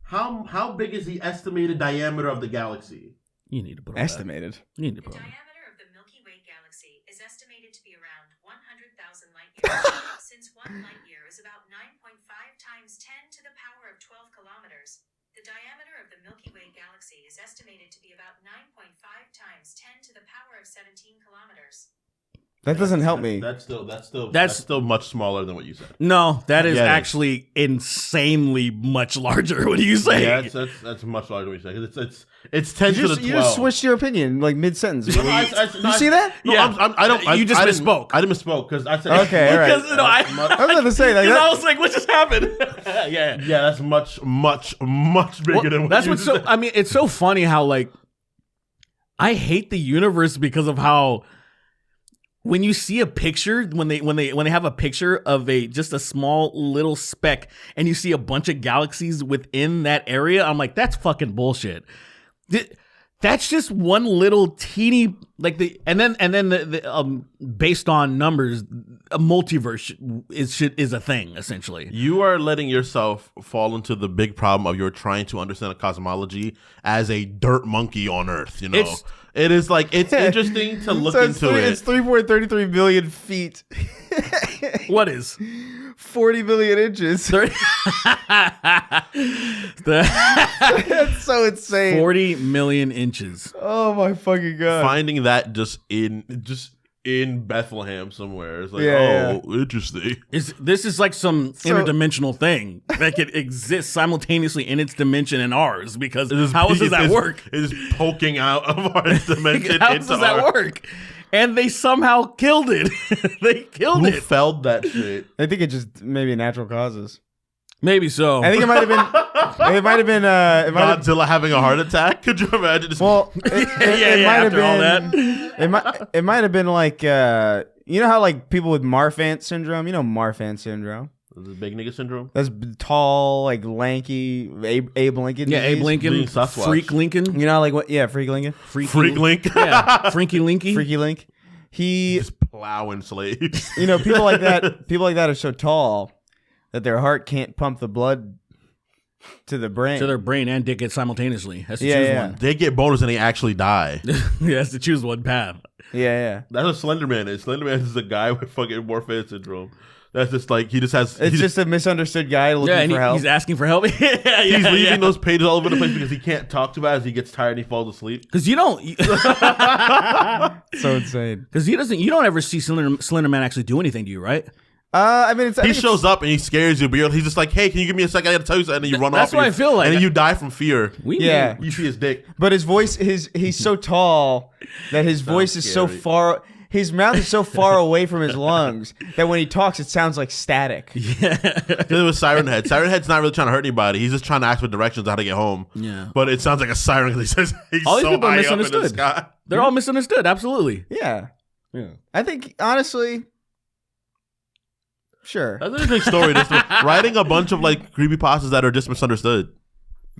how big is the estimated diameter of the galaxy? You need to put on Estimated. That. You need to The put on. diameter of the Milky Way galaxy is estimated to be around 100,000 light years, since 1 light year is about 9.5 times 10 to the power of 12 kilometers. The diameter of the Milky Way galaxy is estimated to be about 9.5 times 10 to the power of 17 kilometers. That doesn't help me. That's still much smaller than what you said. No, that is Yeah, it is. actually insanely much larger. What do you say? Yeah, that's much larger than what you said. It's 10 You to the 12. just switched your opinion like mid sentence. No, You see that? No, Yeah. I don't. You just misspoke. I didn't misspoke because I said Okay, all right. Because no, I was about to say like because I that. was like, what just happened? Yeah. Yeah, that's much bigger than what That's you what's so. said. I mean, it's so funny how like I hate the universe because of how when you see a picture, when they have a picture of just a small little speck, and you see a bunch of galaxies within that area, I'm like, that's fucking bullshit. That's just one little teeny and then the based on numbers, a multiverse is a thing essentially. You are letting yourself fall into the big problem of you're trying to understand a cosmology as a dirt monkey on Earth. You know, it is like it's interesting to look into it. It's 3.33 billion feet. What is 40 billion inches? That's so insane. 40 million inches. Oh my fucking god! Finding that just in Bethlehem somewhere. It's like, interesting. This is like some interdimensional thing that could exist simultaneously in its dimension and ours, because how does that work? It is poking out of our dimension. How does that work? And they somehow killed it. They killed Who it. felled that shit? I think it just maybe natural causes. Maybe so. I think it might have been. It might have been. Godzilla having a heart attack. Could you imagine? Well, it might have after been. all that. It might have been like you know how like people with Marfan syndrome. You know Marfan syndrome. This is big nigga syndrome. That's tall, like lanky Abe Lincoln. Yeah, Abe disease. Lincoln, Being Sasquatch. Freak Lincoln, You know like what? Yeah, Freak Lincoln. Freak Link. yeah, Freaky Linky. Freaky Link. He, Just plowing slaves. you know, people like that. People like that are so tall that their heart can't pump the blood to the brain. To their brain and dick it simultaneously. Has to Yeah, choose yeah. one. They get bonus and they actually die. He has to choose one path. Yeah. That's what Slender Man is. Slender Man is the guy with fucking Morpheus syndrome. That's just like he just has. It's just a misunderstood guy looking Yeah, and for help. he's asking for help. yeah, He's leaving those pages all over the place because he can't talk too bad as he gets tired and he falls asleep. Because you don't. So insane. Because he doesn't. You don't ever see Slender Man actually do anything to you, right? I mean, He shows up and he scares you, but he's just like, "Hey, can you give me a second? I gotta tell you something." And then you run That's off. what I feel like. And then you die from fear. Yeah. You see his dick. But his voice, he's so tall that his voice is so scary. far. His mouth is so far away from his lungs that when he talks, it sounds like static. It was Siren Head. Siren Head's not really trying to hurt anybody. He's just trying to ask for directions on how to get home. Yeah. But it sounds like a siren because he says he's All these so people are high up in the misunderstood. sky. They're all misunderstood. Absolutely. Yeah. Yeah. I think, honestly, sure. That's an interesting story. Just writing a bunch of like creepypastas that are just misunderstood.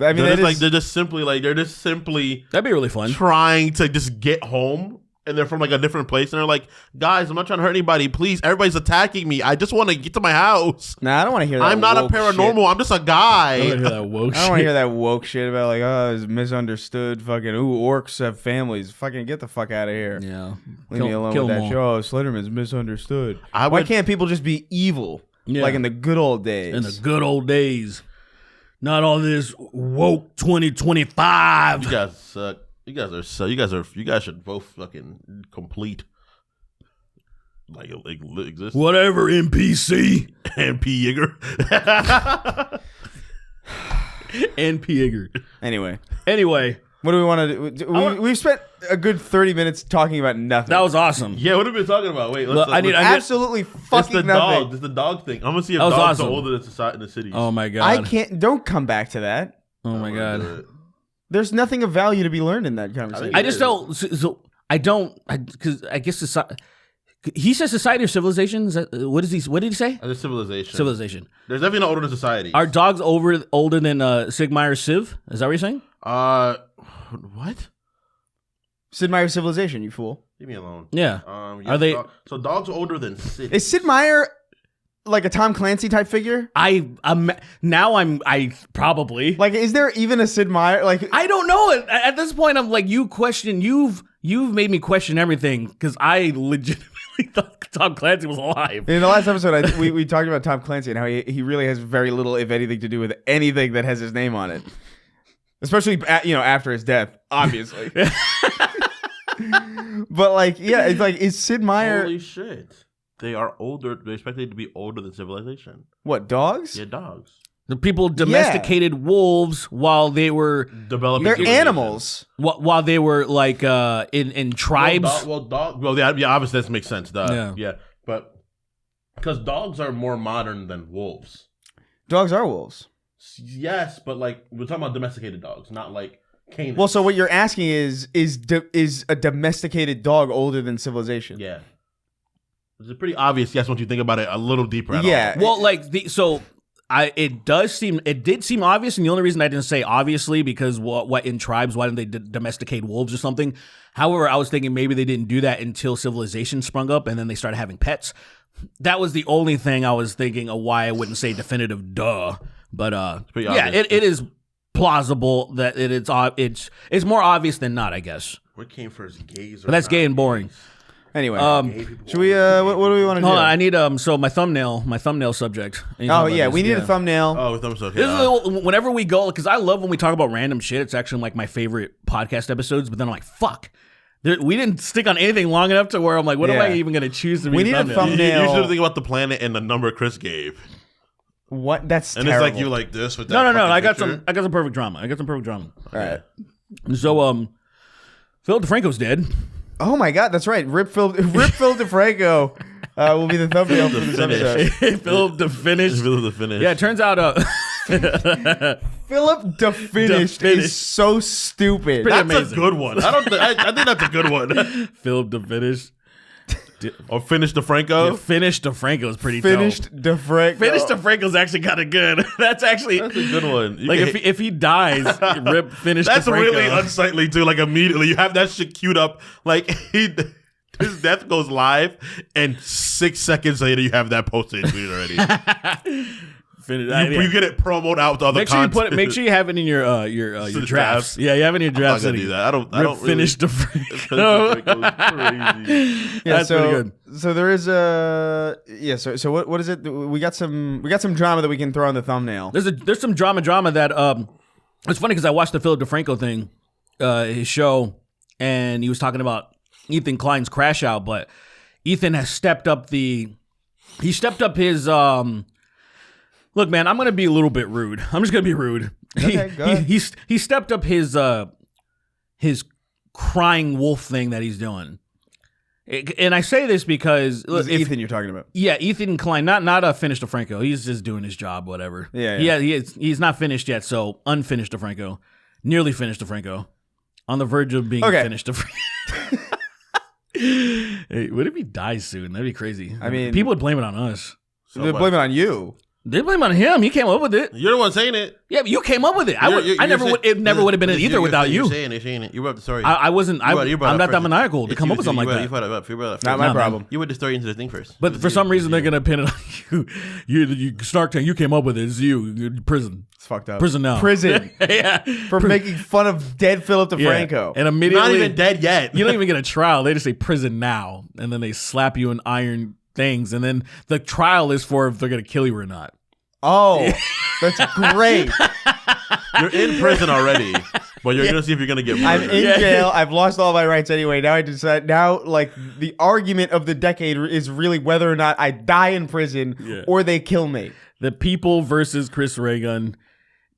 I mean, They're just simply That'd be really fun. trying to just get home. And they're from like a different place, and they're like, "Guys, I'm not trying to hurt anybody. Please, everybody's attacking me. I just want to get to my house. Nah, I don't want to hear that. I'm not a woke paranormal. shit. I'm just a I don't guy." hear that woke I don't want to shit. hear that woke shit about like, oh, it's misunderstood. Fucking, orcs have families. Fucking get the fuck out of here. Yeah. Leave me alone with that show. Oh, Slenderman's misunderstood. Why can't people just be evil? Yeah. Like in the good old days. In the good old days. Not all this woke 2025. You guys suck. You guys should both fucking complete. Like exist. Whatever, NPC. And P. Yeager. And Pigger. Anyway, what do we want to do? We've spent a good 30 minutes talking about nothing. That was awesome. Yeah, what have we been talking about? Wait, Look, I need- absolutely It's the fucking nothing. dog. It's the dog thing. I'm gonna see if That was dogs awesome. are older than society in the cities. Oh my god. I can't. Don't come back to that. Oh my god. There's nothing of value to be learned in that conversation. I just don't. So I don't. Because I guess he says society or civilization. Is that, what did he say? There's civilization. Civilization. There's definitely not older than society. Are dogs older than Sid Meier's Civ? Is that what you're saying? What? Sid Meier's Civilization, you fool. Leave me alone. Yeah. Yeah, Are they? So dogs are older than cities. Is Sid Meier like a Tom Clancy type figure? I probably Like, is there even a Sid Meier? Like, I don't know. At this point, I'm like, you've made me question everything because I legitimately thought Tom Clancy was alive. in the last episode, we talked about Tom Clancy and how he really has very little, if anything, to do with anything that has his name on it. Especially, after his death, obviously. But like, yeah, it's like, is Sid Meier Holy shit. They are older. They're expected to be older than civilization. what? Dogs? Yeah, dogs. The people domesticated wolves while they were Developing. They're civilization. animals. while they were like in tribes. Well, obviously that makes sense. Yeah. But because dogs are more modern than wolves. Dogs are wolves. Yes, but like we're talking about domesticated dogs, not like canines. Well, so what you're asking is a domesticated dog older than civilization? yeah. It's pretty obvious, yes, once you think about it a little deeper. Yeah. Well, like it did seem obvious, and the only reason I didn't say obviously because what in tribes, why didn't they domesticate wolves or something? However, I was thinking maybe they didn't do that until civilization sprung up and then they started having pets. That was the only thing I was thinking of why I wouldn't say definitive duh. But yeah, it is plausible that it's more obvious than not, I guess. What came first, gays or But that's gay and boring. Anyway, should we? What do we want to do? Hold on, I need so my thumbnail subject. Oh yeah, we need a thumbnail. Oh, thumbs up. This is whenever we go, because I love when we talk about random shit. It's actually like my favorite podcast episodes. But then I'm like, fuck, we didn't stick on anything long enough to where I'm like, what am I even going to choose to be? We need a thumbnail. You should think about the planet and the number Chris gave. What? That's and terrible. it's like you like this with that. No. I got picture. some perfect drama. All right. So Phil DeFranco's dead. Oh my God, that's right. Rip Phil DeFranco will be the thumbnail for this episode. Philip the Finish. Yeah, it turns out Philip the Finished is so stupid. That's amazing. a good one. I think that's a good one. Philip the Finish. Or Finish DeFranco. Yeah, Finish DeFranco is pretty Finished dope. DeFranco. Finish DeFranco's actually kind of good. That's a good one. Like if he dies, rip Finish That's DeFranco. really unsightly too. Like immediately you have that shit queued up. Like his death goes live, and 6 seconds later you have that posted and tweeted already. You get it promoted out to other content. Make sure you have it in your drafts. Yeah, you have it in your drafts. I'm not gonna do that. I don't Finish DeFranco. Yeah, That's pretty good. So there is So what is it? We got some drama that we can throw on the thumbnail. There's some drama that it's funny because I watched the Philip DeFranco thing, his show, and he was talking about Ethan Klein's Crash Out, but Ethan has stepped up his look, man, I'm gonna be a little bit rude. I'm just gonna be rude. Okay, go ahead. He stepped up his crying wolf thing that he's doing. And I say this because Ethan you're talking about. Yeah, Ethan Klein, not a finished DeFranco. He's just doing his job, whatever. Yeah. He's not finished yet, so unfinished DeFranco, nearly finished DeFranco, on the verge of being finished DeFranco. Hey, what if he dies soon? That'd be crazy. I mean, people would blame it on us. They blame it on you. They blame it on him. He came up with it. You're the one saying it. Yeah, but you came up with it. It never would have been either without you. You're saying it. You wrote the story. I wasn't. I'm not that maniacal to come up with something like that. Not my problem. You went the story into the thing first. But for some reason, they're gonna pin it on you. You Snark Tank. You came up with it. It's you. You're in prison. It's fucked up. Prison now. Prison. Yeah. For making fun of dead Philip DeFranco. And immediately, not even dead yet. You don't even get a trial. They just say prison now, and then they slap you in iron things, and then the trial is for if they're gonna kill you or not. Oh, that's great. You're in prison already, but you're going to see if you're going to get murdered. I'm in jail. I've lost all my rights anyway. Now I decide. Now, like, the argument of the decade is really whether or not I die in prison or they kill me. The people versus Chris Reagan.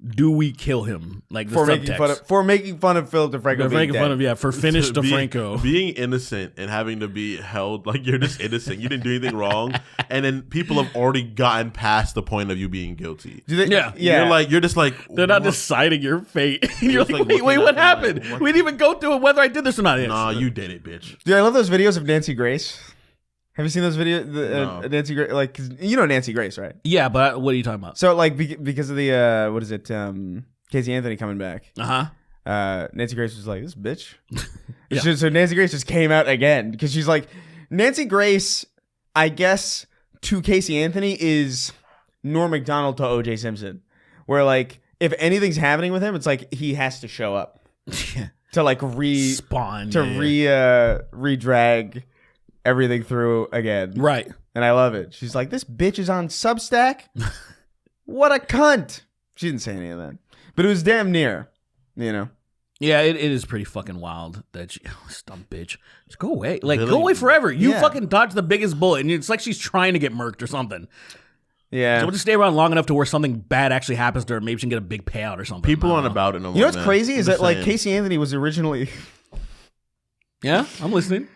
Do we kill him? Like the subtext. For making fun of Philip DeFranco. For finished DeFranco. Being innocent and having to be held like you're just innocent. You didn't do anything wrong. And then people have already gotten past the point of you being guilty. Yeah. You're just like they're not deciding your fate. You're like, wait, what happened? We didn't even go through it whether I did this or not. Nah, you did it, bitch. Dude, I love those videos of Nancy Grace. Have you seen those videos? No. Nancy Grace, like, 'cause you know Nancy Grace, right? Yeah, but what are you talking about? So, like, because of the what is it? Casey Anthony coming back. Nancy Grace was like, this bitch. Yeah. So Nancy Grace just came out again because she's like, Nancy Grace, I guess, to Casey Anthony is Norm Macdonald to O.J. Simpson, where like if anything's happening with him, it's like he has to show up to like redrag everything through again. Right. And I love it. She's like, this bitch is on Substack? What a cunt. She didn't say any of that. But it was damn near, you know. Yeah, it is pretty fucking wild that she, dumb bitch. Just go away. Like, go away forever. You fucking dodged the biggest bullet, and it's like she's trying to get murked or something. Yeah. So we'll just stay around long enough to where something bad actually happens to her. Maybe she can get a big payout or something. People aren't about it no more. You know what's crazy is that, like, Casey Anthony was originally... Yeah, I'm listening.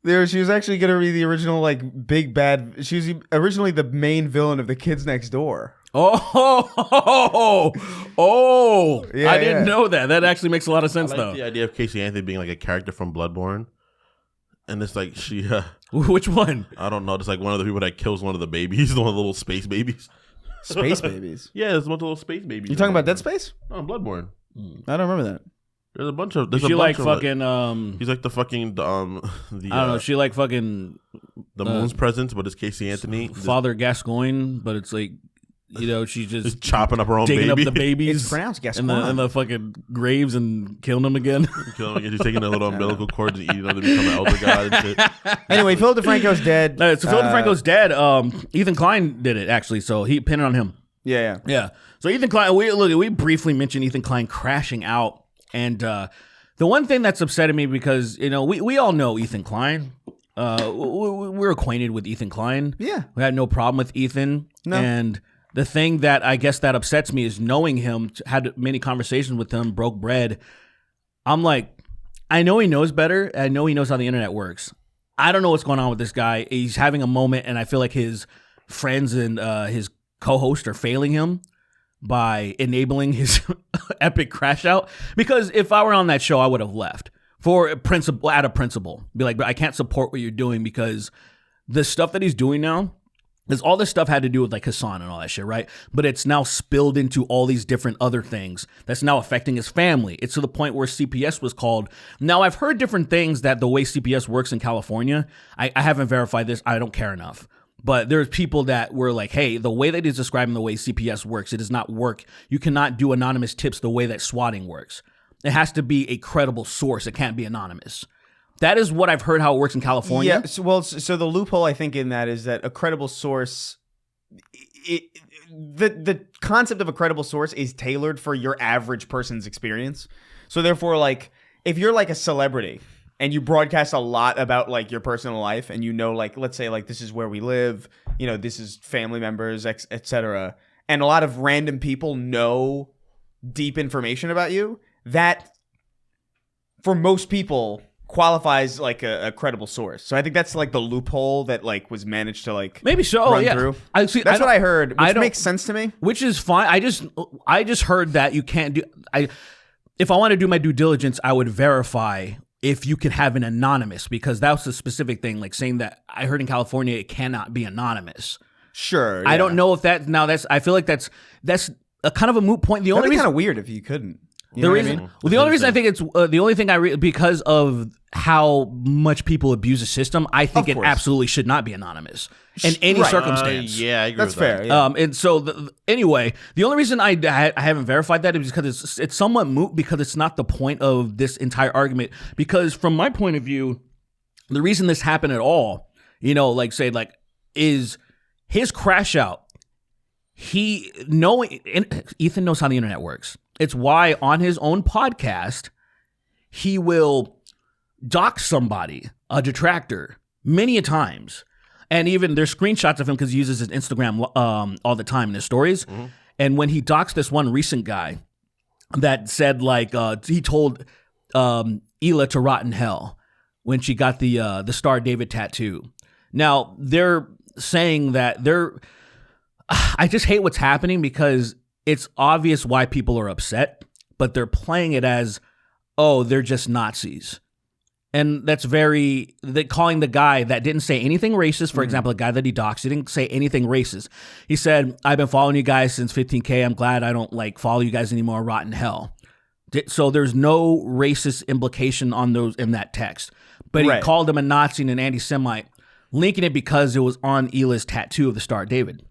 She was actually going to be the original, like, big bad... She was originally the main villain of The Kids Next Door. Oh, yeah, I didn't know that. That actually makes a lot of sense, I like though. the idea of Casey Anthony being like a character from Bloodborne. and it's like she. Which one? I don't know. It's like one of the people that kills one of the babies, one of the little space babies. Space babies. Yeah, there's a bunch of little space babies. You talking about Dead Space? Oh, Bloodborne. I don't remember that. There's a bunch of. There's She a like bunch of fucking. He's like the fucking the I don't know. She like fucking the moon's presence, but it's Casey Anthony. Father Gascoigne, but it's like, she's just chopping up her own digging baby. up the babies. It's pronounced in Gascoigne. the fucking graves and killing them again. Killing him, she's taking the little umbilical cords and eating them to become an elder god and shit. Anyway, Philip DeFranco's dead. So Philip DeFranco's dead. Ethan Klein did it actually, so he pinned it on him. Yeah. Yeah. So Ethan Klein, we briefly mentioned Ethan Klein crashing out, and the one thing that's upsetting me because we all know Ethan Klein. We're acquainted with Ethan Klein. Yeah. We had no problem with Ethan. No. And the thing that I guess that upsets me is knowing him, had many conversations with him, broke bread. I'm like, I know he knows better. I know he knows how the internet works. I don't know what's going on with this guy. He's having a moment, and I feel like his friends and his co-host are failing him by enabling his epic crash out. Because if I were on that show, I would have left for principle, out of principle. Be like, but I can't support what you're doing because the stuff that he's doing now, because all this stuff had to do with like Hasan and all that shit, right? But it's now spilled into all these different other things that's now affecting his family. It's to the point where CPS was called. Now, I've heard different things that the way CPS works in California, I haven't verified this. I don't care enough. But there's people that were like, hey, the way that he's describing the way CPS works, it does not work. You cannot do anonymous tips the way that swatting works. It has to be a credible source. It can't be anonymous. That is what I've heard how it works in California. Yeah, so the loophole I think in that is that a credible source, the concept of a credible source is tailored for your average person's experience. So therefore, like, if you're like a celebrity and you broadcast a lot about like your personal life and like, let's say like this is where we live, this is family members, etc. And a lot of random people know deep information about you, that for most people qualifies like a credible source. So I think that's like the loophole that like was managed to like maybe so. run Yeah, through. that's what I heard, which makes sense to me. Which is fine. I just heard that you can't do. If I want to do my due diligence, I would verify if you could have an anonymous, because that was a specific thing, like saying that I heard in California it cannot be anonymous. Sure. I don't know if that now. I feel like that's a kind of a moot point. The only That'd be reason kind of weird if you couldn't. The reason, well, the only reason I think it's the only thing because of how much people abuse the system, I think it absolutely should not be anonymous in any circumstance. Yeah, I agree. That's with that. fair. Yeah. And so anyway, the only reason I haven't verified that is because it's somewhat moot, because it's not the point of this entire argument. Because from my point of view, the reason this happened at all, is his crash out. Ethan knows how the internet works. It's why on his own podcast, he will dox somebody, a detractor, many a times. And even there's screenshots of him because he uses his Instagram all the time in his stories. Mm-hmm. And when he doxed this one recent guy that said he told Hila to rot in hell when she got the Star David tattoo. Now they're saying that I just hate what's happening because it's obvious why people are upset, but they're playing it as, oh, they're just Nazis. And that's calling the guy that didn't say anything racist, for example, a guy that he doxed, he didn't say anything racist. He said, I've been following you guys since 15K. I'm glad I don't follow you guys anymore. Rot in hell. So there's no racist implication on those in that text. But he called him a Nazi and an anti-Semite, linking it because it was on Hila's tattoo of the Star David.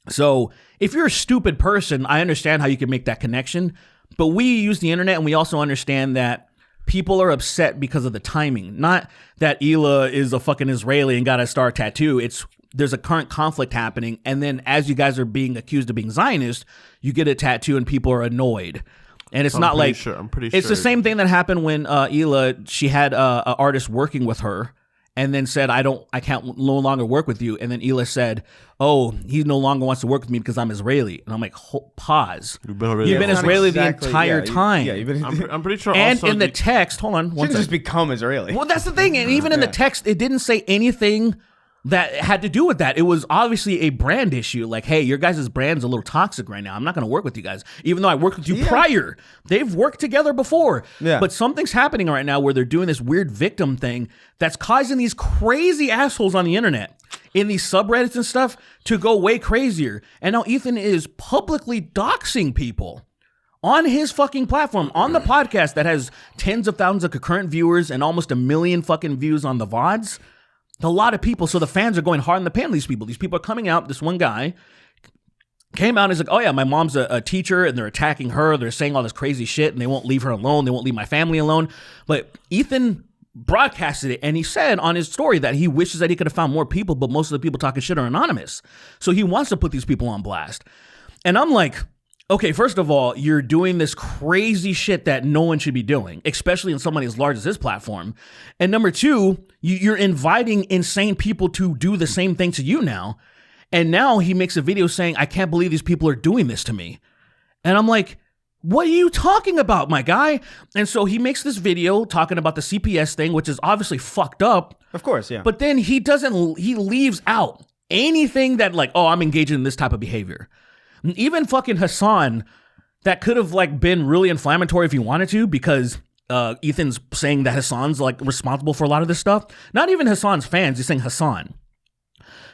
So if you're a stupid person, I understand how you can make that connection. But we use the internet, and we also understand that people are upset because of the timing. Not that Hila is a fucking Israeli and got a star tattoo. There's a current conflict happening, and then as you guys are being accused of being Zionist, you get a tattoo and people are annoyed. And it's I'm pretty sure. It's the same thing that happened when Hila, she had an artist working with her, and then said, I can't no longer work with you. And then Hila said, oh, he no longer wants to work with me because I'm Israeli. And I'm like, pause. You've been Israeli the entire time. Yeah, I'm pretty sure. And also in the text, hold on. You didn't just become Israeli. Well, that's the thing. And even in the text, it didn't say anything that had to do with that. It was obviously a brand issue. Like, hey, your guys' brand's a little toxic right now. I'm not going to work with you guys. Even though I worked with you prior. They've worked together before. Yeah. But something's happening right now where they're doing this weird victim thing that's causing these crazy assholes on the internet, in these subreddits and stuff, to go way crazier. And now Ethan is publicly doxing people on his fucking platform, on the podcast that has tens of thousands of concurrent viewers and almost 1 million fucking views on the VODs. A lot of people. So the fans are going hard in the pan on these people. These people are coming out. This one guy came out and is like, oh yeah, my mom's a teacher, and they're attacking her. They're saying all this crazy shit, and they won't leave her alone. They won't leave my family alone. But Ethan broadcasted it, and he said on his story that he wishes that he could have found more people, but most of the people talking shit are anonymous. So he wants to put these people on blast. And I'm like, okay, first of all, you're doing this crazy shit that no one should be doing, especially in somebody as large as his platform. And number two, you're inviting insane people to do the same thing to you now. And now he makes a video saying, I can't believe these people are doing this to me. And I'm like, what are you talking about, my guy? And so he makes this video talking about the CPS thing, which is obviously fucked up. Of course, yeah. But then he leaves out anything that like, oh, I'm engaging in this type of behavior. Even fucking Hasan, that could have like been really inflammatory if he wanted to, because Ethan's saying that Hasan's like responsible for a lot of this stuff. Not even Hasan's fans, he's saying Hasan.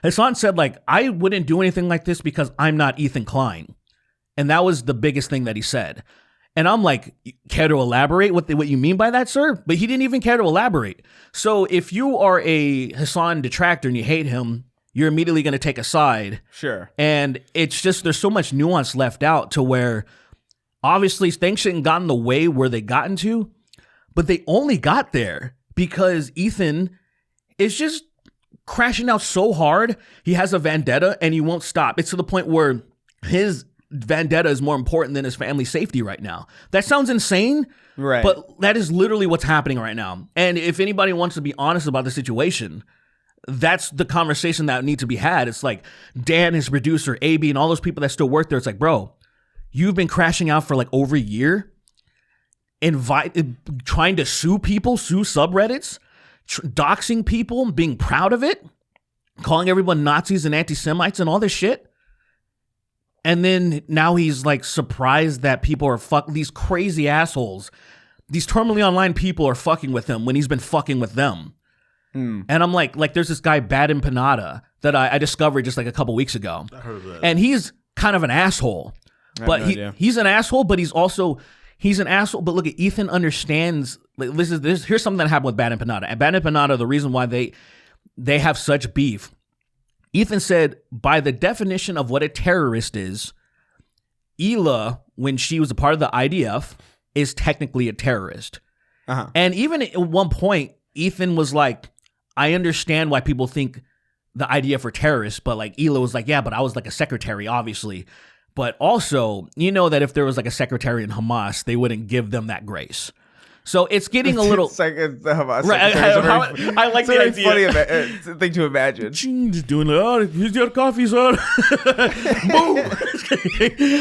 Hasan said like, I wouldn't do anything like this because I'm not Ethan Klein. And that was the biggest thing that he said. And I'm like, care to elaborate what you mean by that, sir? But he didn't even care to elaborate. So if you are a Hasan detractor and you hate him, you're immediately going to take a side. Sure. And it's just, there's so much nuance left out to where obviously things shouldn't gotten the way where they gotten to, but they only got there because Ethan is just crashing out so hard. He has a vendetta and he won't stop. It's to the point where his vendetta is more important than his family's safety right now. That sounds insane, Right. but that is literally what's happening right now. And if anybody wants to be honest about the situation, that's the conversation that needs to be had. It's like Dan, his producer, AB, and all those people that still work there. It's like, bro, you've been crashing out for like over a year, trying to sue people, sue subreddits, doxing people, being proud of it, calling everyone Nazis and anti-Semites and all this shit. And then now he's like surprised that people are these crazy assholes, these terminally online people are fucking with him when he's been fucking with them. And I'm like there's this guy, Bad Empanada, that I discovered just like a couple weeks ago. I heard of that. And he's kind of an asshole. But he's an asshole, but he's an asshole. But look, Ethan understands. Like, here's something that happened with Bad Empanada. And Bad Empanada, the reason why they have such beef. Ethan said, by the definition of what a terrorist is, Hila, when she was a part of the IDF, is technically a terrorist. Uh-huh. And even at one point, Ethan was like, I understand why people think the IDF are terrorists, but like Hila was like, yeah, but I was like a secretary, obviously. But also, you know that if there was like a secretary in Hamas, they wouldn't give them that grace. So it's getting a little it's like the Hamas. Right, I like the idea. Funny thing to imagine. Just doing it. Oh, here's your coffee, son. Boom.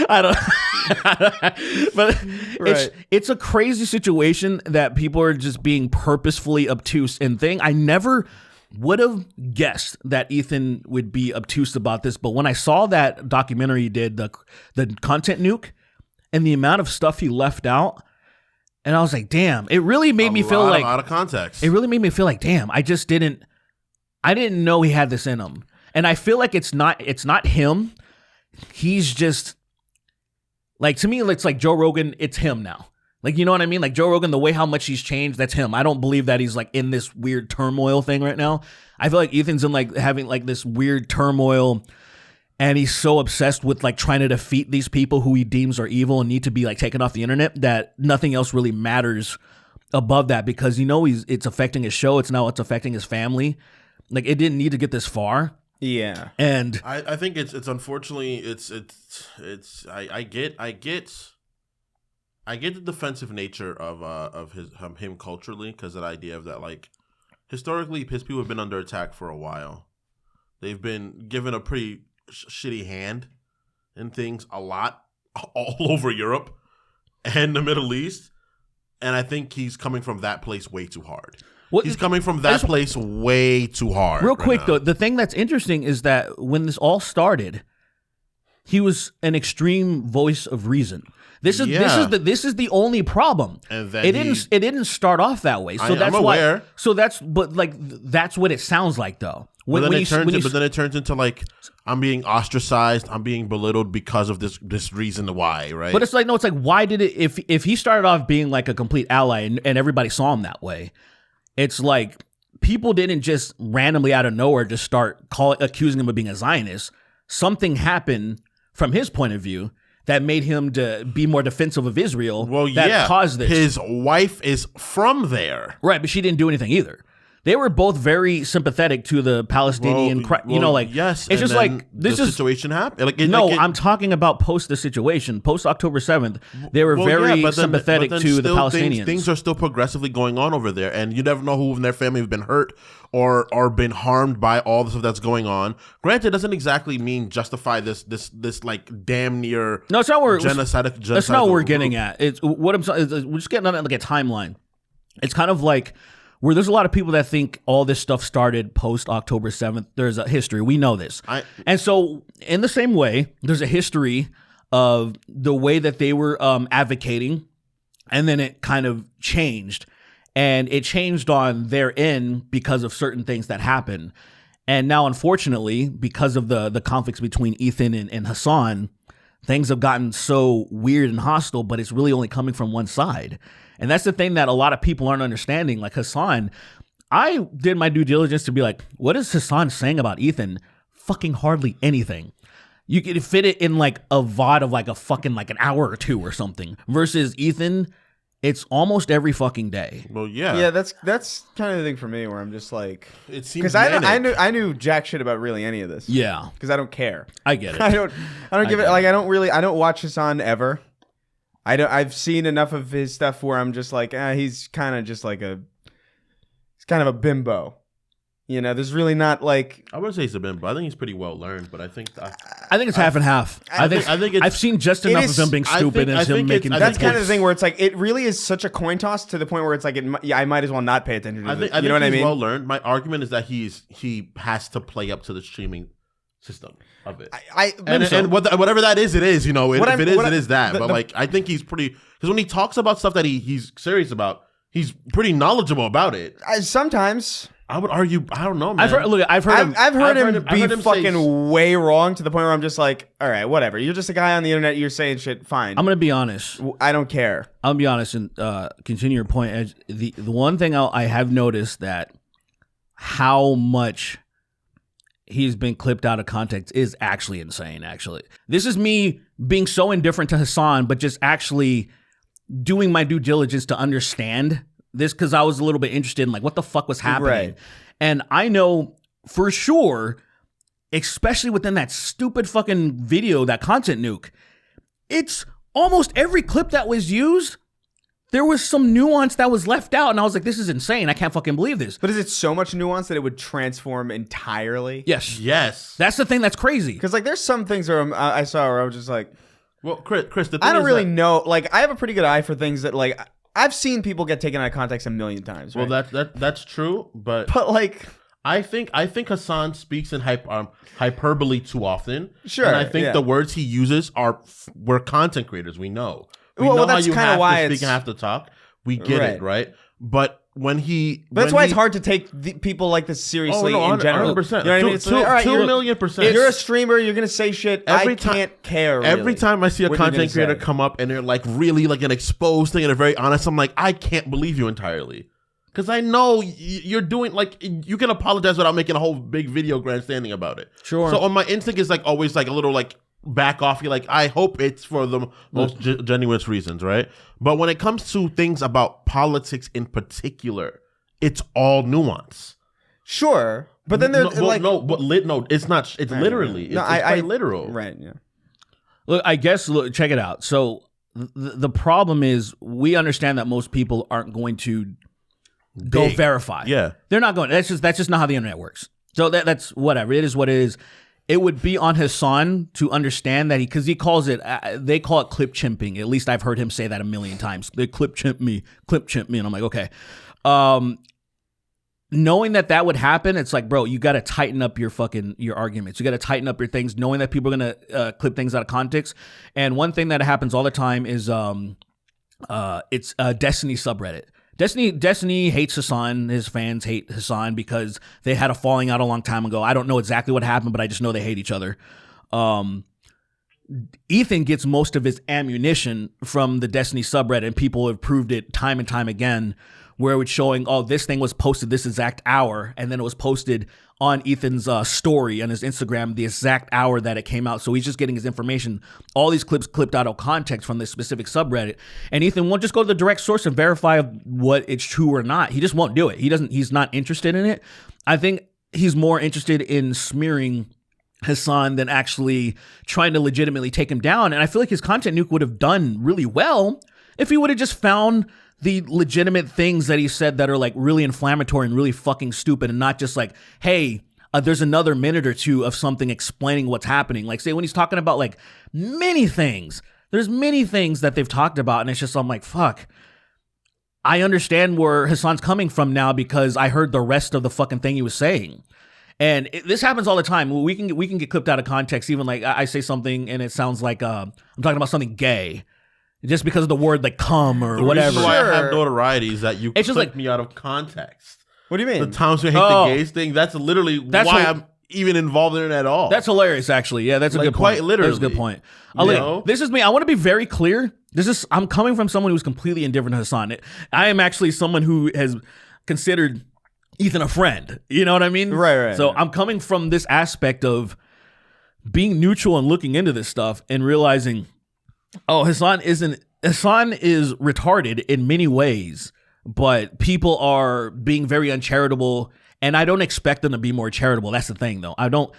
I don't. But it's a crazy situation that people are just being purposefully obtuse and thing. I never would have guessed that Ethan would be obtuse about this, but when I saw that documentary he did, the content nuke, and the amount of stuff he left out. And I was like, damn, it really made me feel like out of context. It really made me feel like, damn, I didn't know he had this in him. And I feel like it's not him. He's just like, to me, it's like Joe Rogan, it's him now. Like, you know what I mean? Like Joe Rogan, the way how much he's changed, that's him. I don't believe that he's like in this weird turmoil thing right now. I feel like Ethan's in like having like this weird turmoil. And he's so obsessed with like trying to defeat these people who he deems are evil and need to be like taken off the internet that nothing else really matters above that, because it's affecting his show. It's affecting his family. Like it didn't need to get this far. Yeah. And I think it's unfortunately I get the defensive nature of him culturally, because that idea of that, like, historically his people have been under attack for a while. They've been given a pretty shitty hand in things a lot all over Europe and the Middle East, and I think he's coming from that place way too hard. He's coming from that place way too hard. Real quick, though, the thing that's interesting is that when this all started, he was an extreme voice of reason. This is the only problem. And then it didn't start off that way. So I'm aware. That's what it sounds like though. But then it turns into like I'm being ostracized, I'm being belittled because of this reason why, right? But it's like why did it if he started off being like a complete ally and everybody saw him that way, it's like people didn't just randomly out of nowhere just start accusing him of being a Zionist. Something happened from his point of view that made him to be more defensive of Israel. Well, that caused this. His wife is from there, right? But she didn't do anything either. They were both very sympathetic to the Palestinian, yes. It's just like this situation happened. I'm talking about post the situation, post October 7th. They were very sympathetic to the Palestinians. Things are still progressively going on over there, and you never know who in their family have been hurt or been harmed by all the stuff that's going on. Granted, it doesn't exactly mean justify this like damn near it's not where genocidal. That's not what we're getting at. It's what I'm saying. We're just getting on like a timeline. It's kind of like where there's a lot of people that think all this stuff started post October 7th. There's a history. We know this. And so in the same way, there's a history of the way that they were advocating, and then it kind of changed. And it changed on their end because of certain things that happened. And now, unfortunately, because of the conflicts between Ethan and Hasan, things have gotten so weird and hostile, but it's really only coming from one side. And that's the thing that a lot of people aren't understanding. Like Hasan, I did my due diligence to be like, what is Hasan saying about Ethan? Fucking hardly anything. You could fit it in like a VOD of like a fucking like an hour or two or something. Versus Ethan, it's almost every fucking day. Well, yeah. Yeah, that's kind of the thing for me where I'm just like, it seems because I knew jack shit about really any of this. Yeah. Because I don't care. I get it. I don't give it, like, I don't watch Hasan ever. I've seen enough of his stuff where I'm just like, he's kind of just like he's kind of a bimbo. You know, there's really not like. I wouldn't say he's a bimbo. I think he's pretty well learned, but I think it's half and half. I think I've seen just enough of him being stupid and him making. That's kind of the thing where it's like it really is such a coin toss to the point where it's like I might as well not pay attention to this. I think what I mean? Well learned. My argument is that he has to play up to the streaming system of it. And whatever that is, it is. You know, it is that. But like, I think he's pretty, because when he talks about stuff that he's serious about, he's pretty knowledgeable about it. Sometimes. I would argue, I don't know, man. I've heard him be fucking way wrong to the point where I'm just like, all right, whatever. You're just a guy on the internet. You're saying shit. Fine. I'm gonna be honest. I don't care. I'll be honest and continue your point. The one thing I have noticed that how much he's been clipped out of context is actually insane. Actually, this is me being so indifferent to Hasan, but just actually doing my due diligence to understand this, because I was a little bit interested in like what the fuck was happening. Right. And I know for sure, especially within that stupid fucking video, that content nuke, it's almost every clip that was used, there was some nuance that was left out. And I was like, this is insane. I can't fucking believe this. But is it so much nuance that it would transform entirely? Yes. That's the thing that's crazy. Because like there's some things where I saw where I was just like, well, Chris, the thing I don't really know. Like I have a pretty good eye for things that like I've seen people get taken out of context a million times. Right? Well, that's true, but like I think Hasan speaks in hyperbole too often. Sure, and I think the words he uses we're content creators. We know. We know that's how you have to why speak and have to talk. We get it, right? But that's why it's hard to take people like this seriously in general. 100%. You know what I mean? It's like, all right, 2,000,000%. You're a streamer. You're gonna say shit. I can't care. Really, every time I see a content creator come up and they're like really like an exposed thing and they're very honest, I'm like, I can't believe you entirely, because I know you're doing like you can apologize without making a whole big video grandstanding about it. Sure. So on my instinct is like always like a little like back off. You're like, I hope it's for the most genuine reasons, right? But when it comes to things about politics in particular, it's all nuance. Sure, but then there's it's not. It's literally. It's quite literal. Right. Yeah. Look, I guess. Look, check it out. So the problem is we understand that most people aren't going to go verify. Yeah, they're not going. That's just not how the internet works. So that's whatever. It is what it is. It would be on Hasan to understand that because he calls it, they call it clip chimping. At least I've heard him say that a million times. They clip chimp me, and I'm like, okay. knowing that would happen, it's like, bro, you got to tighten up your arguments. You got to tighten up your things, knowing that people are going to clip things out of context. And one thing that happens all the time is it's a Destiny subreddit. Destiny hates Hasan. His fans hate Hasan because they had a falling out a long time ago. I don't know exactly what happened, but I just know they hate each other. Ethan gets most of his ammunition from the Destiny subreddit, and people have proved it time and time again, where it's showing, oh, this thing was posted this exact hour, and then it was posted on Ethan's story on his Instagram the exact hour that it came out. So he's just getting his information, all these clips clipped out of context from this specific subreddit. And Ethan won't just go to the direct source and verify what it's true or not. He just won't do it. He's not interested in it. I think he's more interested in smearing Hasan than actually trying to legitimately take him down. And I feel like his content nuke would have done really well if he would have just found the legitimate things that he said that are like really inflammatory and really fucking stupid, and not just like, hey, there's another minute or two of something explaining what's happening. Like, say when he's talking about like many things, there's many things that they've talked about, and it's just, I'm like, fuck. I understand where Hasan's coming from now because I heard the rest of the fucking thing he was saying. And this happens all the time. We can get clipped out of context. Even like I say something and it sounds like I'm talking about something gay, just because of the word like "cum" or whatever. The reason why I have notoriety is that you it's just clipped like me out of context. What do you mean? The times we hate the gays thing. That's literally why I'm even involved in it at all. That's hilarious, actually. Yeah, that's a good point. Quite literally. That's a good point. This is me. I want to be very clear. I'm coming from someone who's completely indifferent to Hasan. I am actually someone who has considered Ethan a friend. You know what I mean? Right. So I'm coming from this aspect of being neutral and looking into this stuff and realizing, oh, Hasan is retarded in many ways, but people are being very uncharitable, and I don't expect them to be more charitable. That's the thing, though. I don't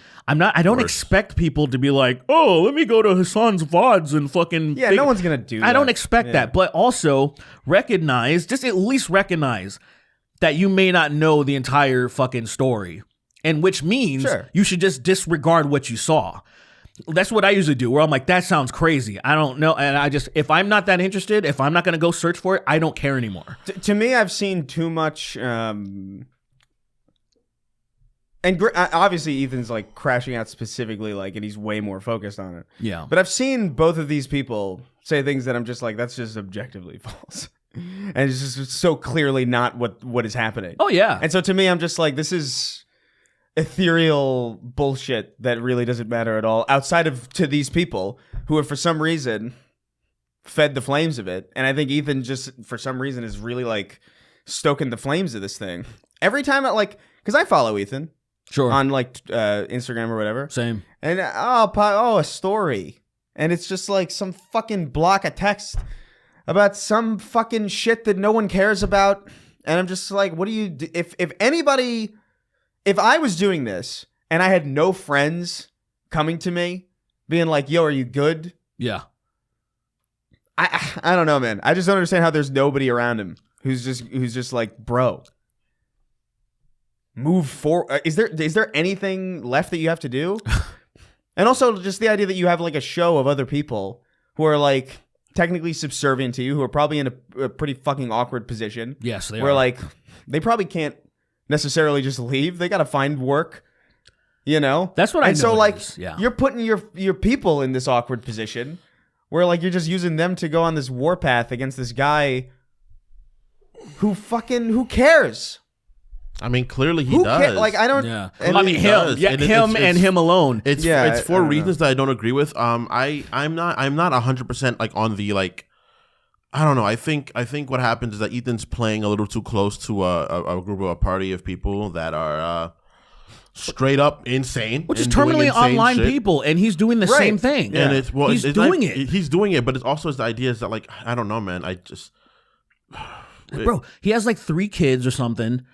expect people to be like, oh, let me go to Hasan's VODs and fucking no one's gonna do that. I don't expect that, but also at least recognize that you may not know the entire fucking story, and which means you should just disregard what you saw. That's what I usually do, where I'm like, that sounds crazy. I don't know. And if I'm not that interested, if I'm not going to go search for it, I don't care anymore. To me, I've seen too much. And obviously, Ethan's like crashing out specifically, like, and he's way more focused on it. Yeah. But I've seen both of these people say things that I'm just like, that's just objectively false. And it's just so clearly not what is happening. Oh, yeah. And so to me, I'm just like, this is ethereal bullshit that really doesn't matter at all outside of to these people who have for some reason fed the flames of it. And I think Ethan just for some reason is really like stoking the flames of this thing every time. Because I follow Ethan on like Instagram or whatever, same, and a story, and it's just like some fucking block of text about some fucking shit that no one cares about. And I'm just like, what do you do? If I was doing this and I had no friends coming to me being like, yo, are you good? Yeah. I don't know, man. I just don't understand how there's nobody around him who's just like, bro, move forward. Is there anything left that you have to do? And also just the idea that you have like a show of other people who are like technically subservient to you, who are probably in a pretty fucking awkward position. Yes, they where are. Like they probably can't necessarily just leave. They got to find work, you know? That's what I know. And so like you're putting your people in this awkward position where like you're just using them to go on this warpath against this guy who cares? I mean, clearly he does. Like I don't. Yeah. And I mean, him and him alone. It's for reasons that I don't agree with. I'm not 100% like on the like. I don't know. I think what happens is that Ethan's playing a little too close to a party of people that are straight up insane, which is terminally online people, and he's doing the same thing. Yeah. And he's doing it. He's doing it, but it's also the idea is that like I don't know, man. Bro, he has like 3 kids or something.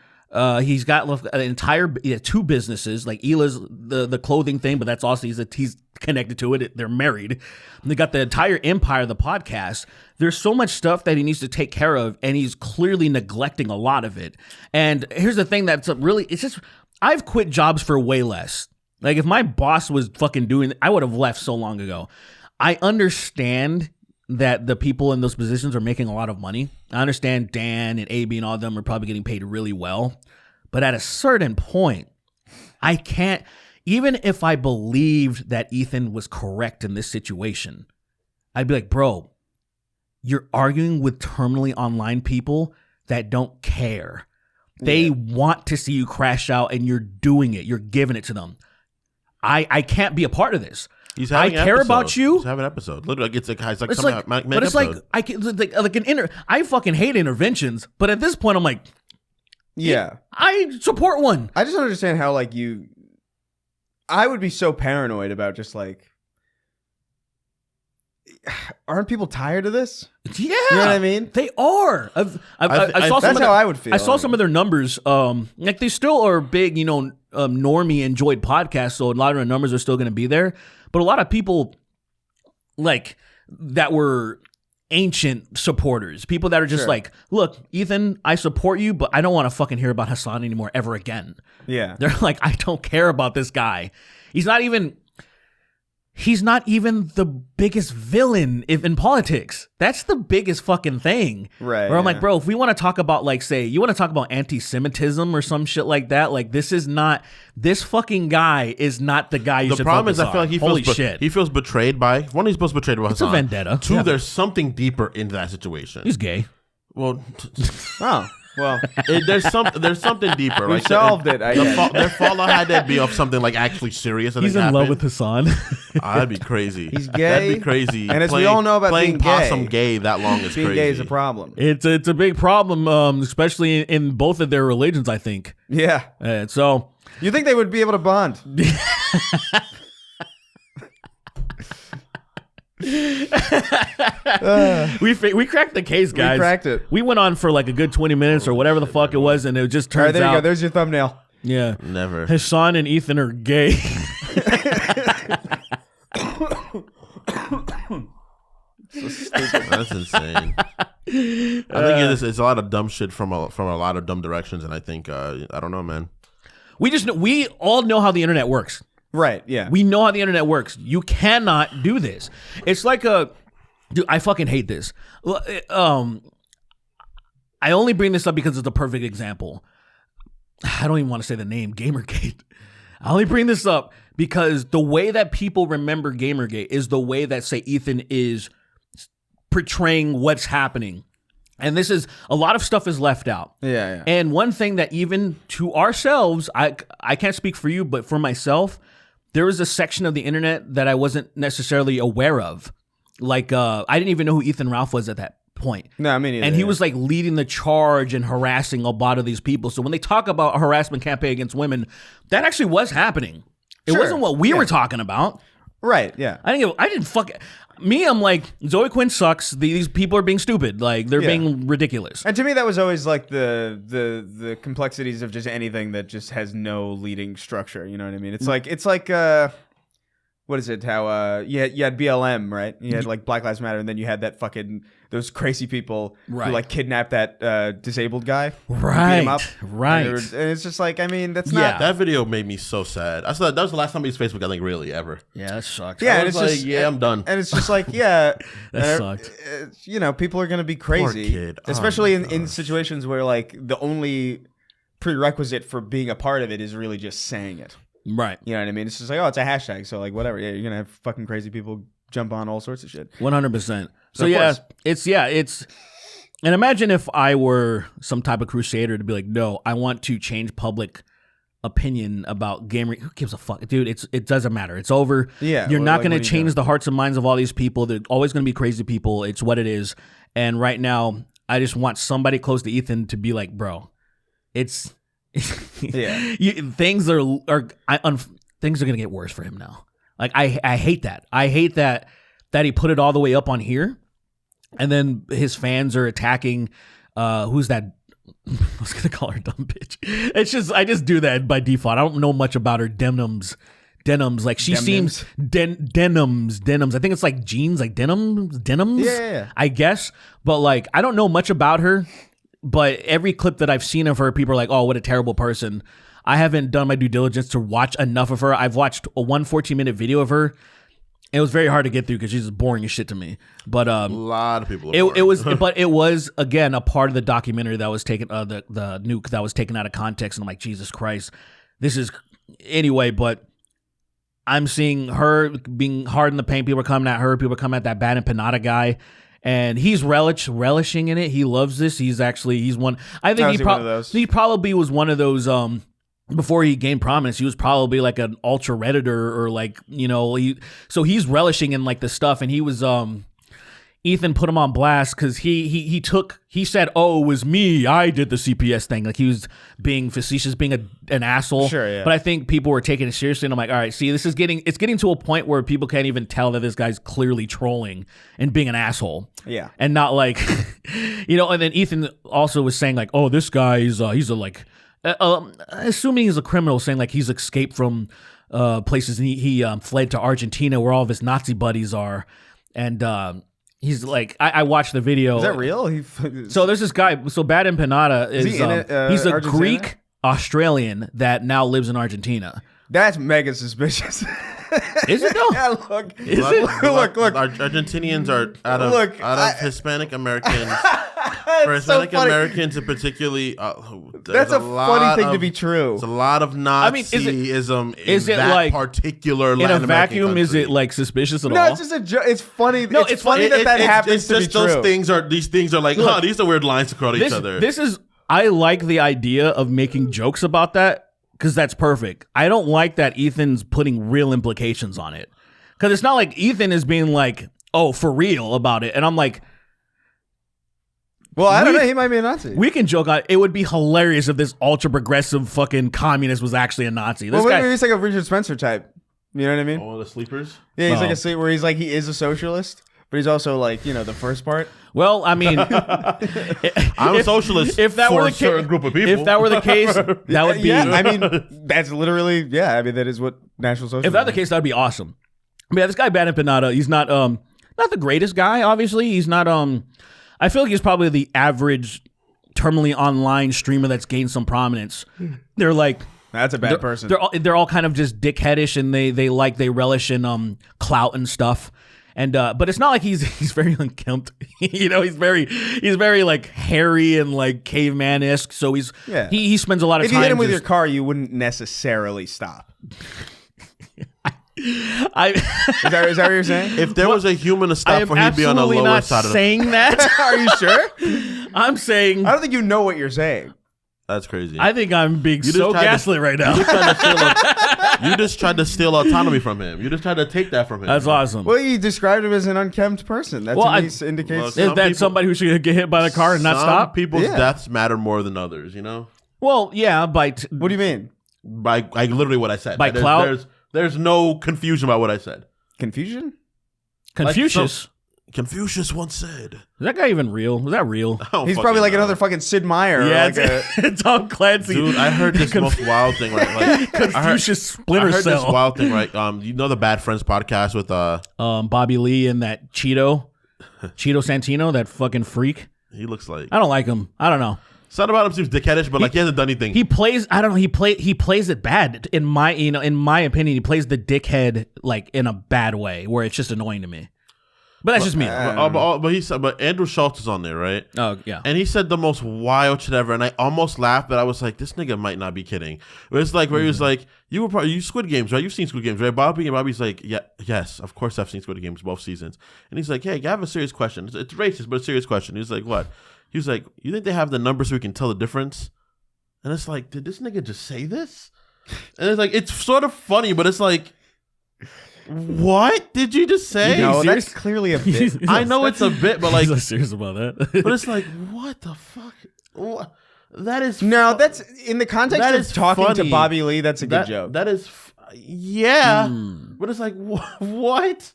He's got an entire 2 businesses, like Ela's the clothing thing, but that's also he's connected to it. They're married. And they got the entire empire of the podcast. There's so much stuff that he needs to take care of, and he's clearly neglecting a lot of it. And here's the thing that's really, it's just, I've quit jobs for way less. Like if my boss was fucking doing it, I would have left so long ago. I understand that the people in those positions are making a lot of money. I understand Dan and AB and all of them are probably getting paid really well. But at a certain point, I can't, even if I believed that Ethan was correct in this situation, I'd be like, bro, you're arguing with terminally online people that don't care. They want to see you crash out and you're doing it. You're giving it to them. I can't be a part of this. I care about you. He's having an episode. Literally, it's like but it's like I can I fucking hate interventions, but at this point I'm like, yeah, I support one. I just don't understand how like I would be so paranoid about just like, aren't people tired of this? Yeah, you know what I mean. They are. I saw that's how I would feel. I saw some of their numbers. Like they still are big, normie enjoyed podcasts, so a lot of their numbers are still going to be there. But a lot of people like that were ancient supporters, people that are just like, look, Ethan, I support you, but I don't want to fucking hear about Hasan anymore ever again. Yeah, they're like, I don't care about this guy. He's not even the biggest villain in politics. That's the biggest fucking thing. Right. Where I'm like, bro, if we want to talk about, like, say, you want to talk about anti-Semitism or some shit like that, like, this fucking guy is not the guy you should focus on. The problem is I feel like he feels betrayed by, one, he's supposed betrayed by Hasan. It's a vendetta. Two, there's something deeper into that situation. He's gay. Well, well, there's something deeper. We solved it. Their fallout had to be of something like actually serious. He's in love with Hasan. That'd be crazy. He's gay. That'd be crazy. And as we all know about playing being possum gay that long is being crazy. Gay is a problem. It's a big problem, especially in both of their religions, I think. Yeah. So you think they would be able to bond? We cracked the case, guys. We cracked it. We went on for like a good 20 minutes or whatever the fuck it was, and it just turns out. There you go. There's your thumbnail. Yeah. Never. Hasan and Ethan are gay. So stupid. That's insane. I think it's a lot of dumb shit from a lot of dumb directions, and I think I don't know, man. We all know how the internet works. Right, yeah. We know how the internet works. You cannot do this. It's like dude, I fucking hate this. I only bring this up because it's a perfect example. I don't even want to say the name, Gamergate. I only bring this up because the way that people remember Gamergate is the way that, say, Ethan is portraying what's happening. And this is, a lot of stuff is left out. Yeah. And one thing that even to ourselves, I can't speak for you, but for myself, there was a section of the internet that I wasn't necessarily aware of. Like, I didn't even know who Ethan Ralph was at that point. No, I mean, and he was like leading the charge and harassing a lot of these people. So when they talk about a harassment campaign against women, that actually was happening. It wasn't what we were talking about. Right, yeah. I didn't fuck it. Me, I'm like, Zoe Quinn sucks. These people are being stupid. Like, they're being ridiculous. And to me, that was always like the complexities of just anything that just has no leading structure. You know what I mean? It's like what is it? How you had BLM, right? You had like Black Lives Matter, and then you had that fucking those crazy people who like kidnapped that disabled guy, right? Beat him up, right. And it's just like, I mean, that's not. That video made me so sad. I saw that was the last time I used Facebook, I think, really ever. Yeah, that sucks. Yeah, and it's like, I'm done. And it's just like, yeah, that sucked. You know, people are gonna be crazy, Poor kid. Especially in situations where like the only prerequisite for being a part of it is really just saying it. Right. You know what I mean? It's just like, oh, it's a hashtag. So like, whatever. Yeah, you're going to have fucking crazy people jump on all sorts of shit. 100%. So it's, and imagine if I were some type of crusader to be like, no, I want to change public opinion about gaming. Who gives a fuck? Dude, it doesn't matter. It's over. Yeah. You're not going to change the hearts and minds of all these people. They're always going to be crazy people. It's what it is. And right now, I just want somebody close to Ethan to be like, bro, it's... things are gonna get worse for him now. Like I hate that. I hate that he put it all the way up on here, and then his fans are attacking. Who's that? I was gonna call her dumb bitch. It's just I just do that by default. I don't know much about her denims. Like she seems denims. I think it's like jeans, like denims. Yeah. I guess, but like I don't know much about her. But every clip that I've seen of her, people are like, oh, what a terrible person. I haven't done my due diligence to watch enough of her. I've watched a 14-minute video of her. It was very hard to get through because she's just boring as shit to me. But A lot of people. it was again a part of the documentary that was taken the nuke that was taken out of context, and I'm like, Jesus Christ, this is anyway. But I'm seeing her being hard in the paint. People are coming at her. People are coming at that bad empanada guy, and he's relishing in it. He loves this. He's one. I think he probably was one of those. Before he gained prominence, he was probably like an ultra redditor or like, you know, so he's relishing in like the stuff. And he was Ethan put him on blast because he said, oh, it was me, I did the CPS thing. Like he was being facetious, being an asshole. Sure, yeah. But I think people were taking it seriously, and I'm like, all right, see, it's getting to a point where people can't even tell that this guy's clearly trolling and being an asshole. Yeah. And not like, you know. And then Ethan also was saying like, oh, this guy he's a like. Assuming he's a criminal, saying like he's escaped from places, and he fled to Argentina where all of his Nazi buddies are, and he's like, I watched the video. Is that real? So there's this guy. So Bad Empanada is he in he's a Argentina? Greek Australian that now lives in Argentina. That's mega suspicious. Is it though? Yeah, look. Is it? Look. Argentinians are out of Hispanic Americans. For Hispanic so funny. Americans, and particularly, That's a funny thing to be true. There's a lot of Nazism is it in that like particular in Latin a vacuum? American is country. it like suspicious at No, all? it's just a joke. It's funny. No, it's funny that happens It's to be just true. these things are like, Look, these are weird lines to cross each other. This is I like the idea of making jokes about that because that's perfect. I don't like that Ethan's putting real implications on it because it's not like Ethan is being like, oh, for real about it, and I'm like. Well, I don't know. He might be a Nazi. We can joke on it. Would be hilarious if this ultra progressive fucking communist was actually a Nazi. This guy, maybe he's like a Richard Spencer type. You know what I mean? Oh, the sleepers. Yeah, he's like a sleep where he's like he is a socialist, but he's also like, you know, the first part. well, I mean, I'm a socialist. If that for were a the certain group of people. if that were the case, that would be. Yeah, I mean, that's literally that is what National Socialism. If that's the case, that'd be awesome. But yeah, this guy Bad Empanada, he's not the greatest guy. Obviously, he's not I feel like he's probably the average terminally online streamer that's gained some prominence. They're like That's a bad person. They're all kind of just dickheadish, and they relish in clout and stuff. And but it's not like he's very unkempt. You know, he's very like hairy and like caveman-esque. So he spends a lot of if time. you hit him with your car, you wouldn't necessarily stop. Is that what you're saying? If there was a human to I stop am for, he'd be on the absolutely lower not side of the. saying that. Are you sure? I'm saying I don't think you know what you're saying. That's crazy. I think I'm being You so just tried to- gaslit right now. You just tried to steal autonomy from him. You just tried to take that from him. That's awesome. Well, you described him as an unkempt person. That Well, to me I- indicates. Well, Is some that people- somebody who should get hit by the car and not Some stop? people's Yeah. deaths matter more than others. You know, Well, yeah, but What do you mean? by literally what I said. By clout? There's no confusion about what I said. Confusion? Confucius. Confucius once said, Is that guy even real? Was that real? I don't He's fucking probably like know. another fucking Sid Meier. or Yeah, like a, it's Tom Clancy. Dude, I heard this most wild thing. Right, like, Confucius I Splinter heard Cell. this wild thing. Right, you know the Bad Friends podcast with Bobby Lee and that Cheeto Santino, that fucking freak. he looks like I don't like him. I don't know. something about him seems dickheadish, but like he hasn't done anything. He plays. I don't know. He plays it bad. In my opinion, he plays the dickhead like in a bad way, where it's just annoying to me. But that's just me. But Andrew Schultz is on there, right? Oh yeah. And he said the most wild shit ever, and I almost laughed, but I was like, this nigga might not be kidding. But it's like where he was like, you Squid Games, right? You've seen Squid Games, right? Bobby's like, yeah, yes, of course I've seen Squid Games both seasons. And he's like, hey, I have a serious question. It's racist, but a serious question. He's like, what? He was like, you think they have the numbers so we can tell the difference? And it's like, did this nigga just say this? And it's like, it's sort of funny, but it's like, what did you just say? no, serious? that's clearly a bit. I know it's a bit, but like, He's not serious about that. but it's like, what the fuck? What? That is No, that's in the context That of is talking to funny. Bobby Lee. That's a good joke. That is, yeah. But it's like, what?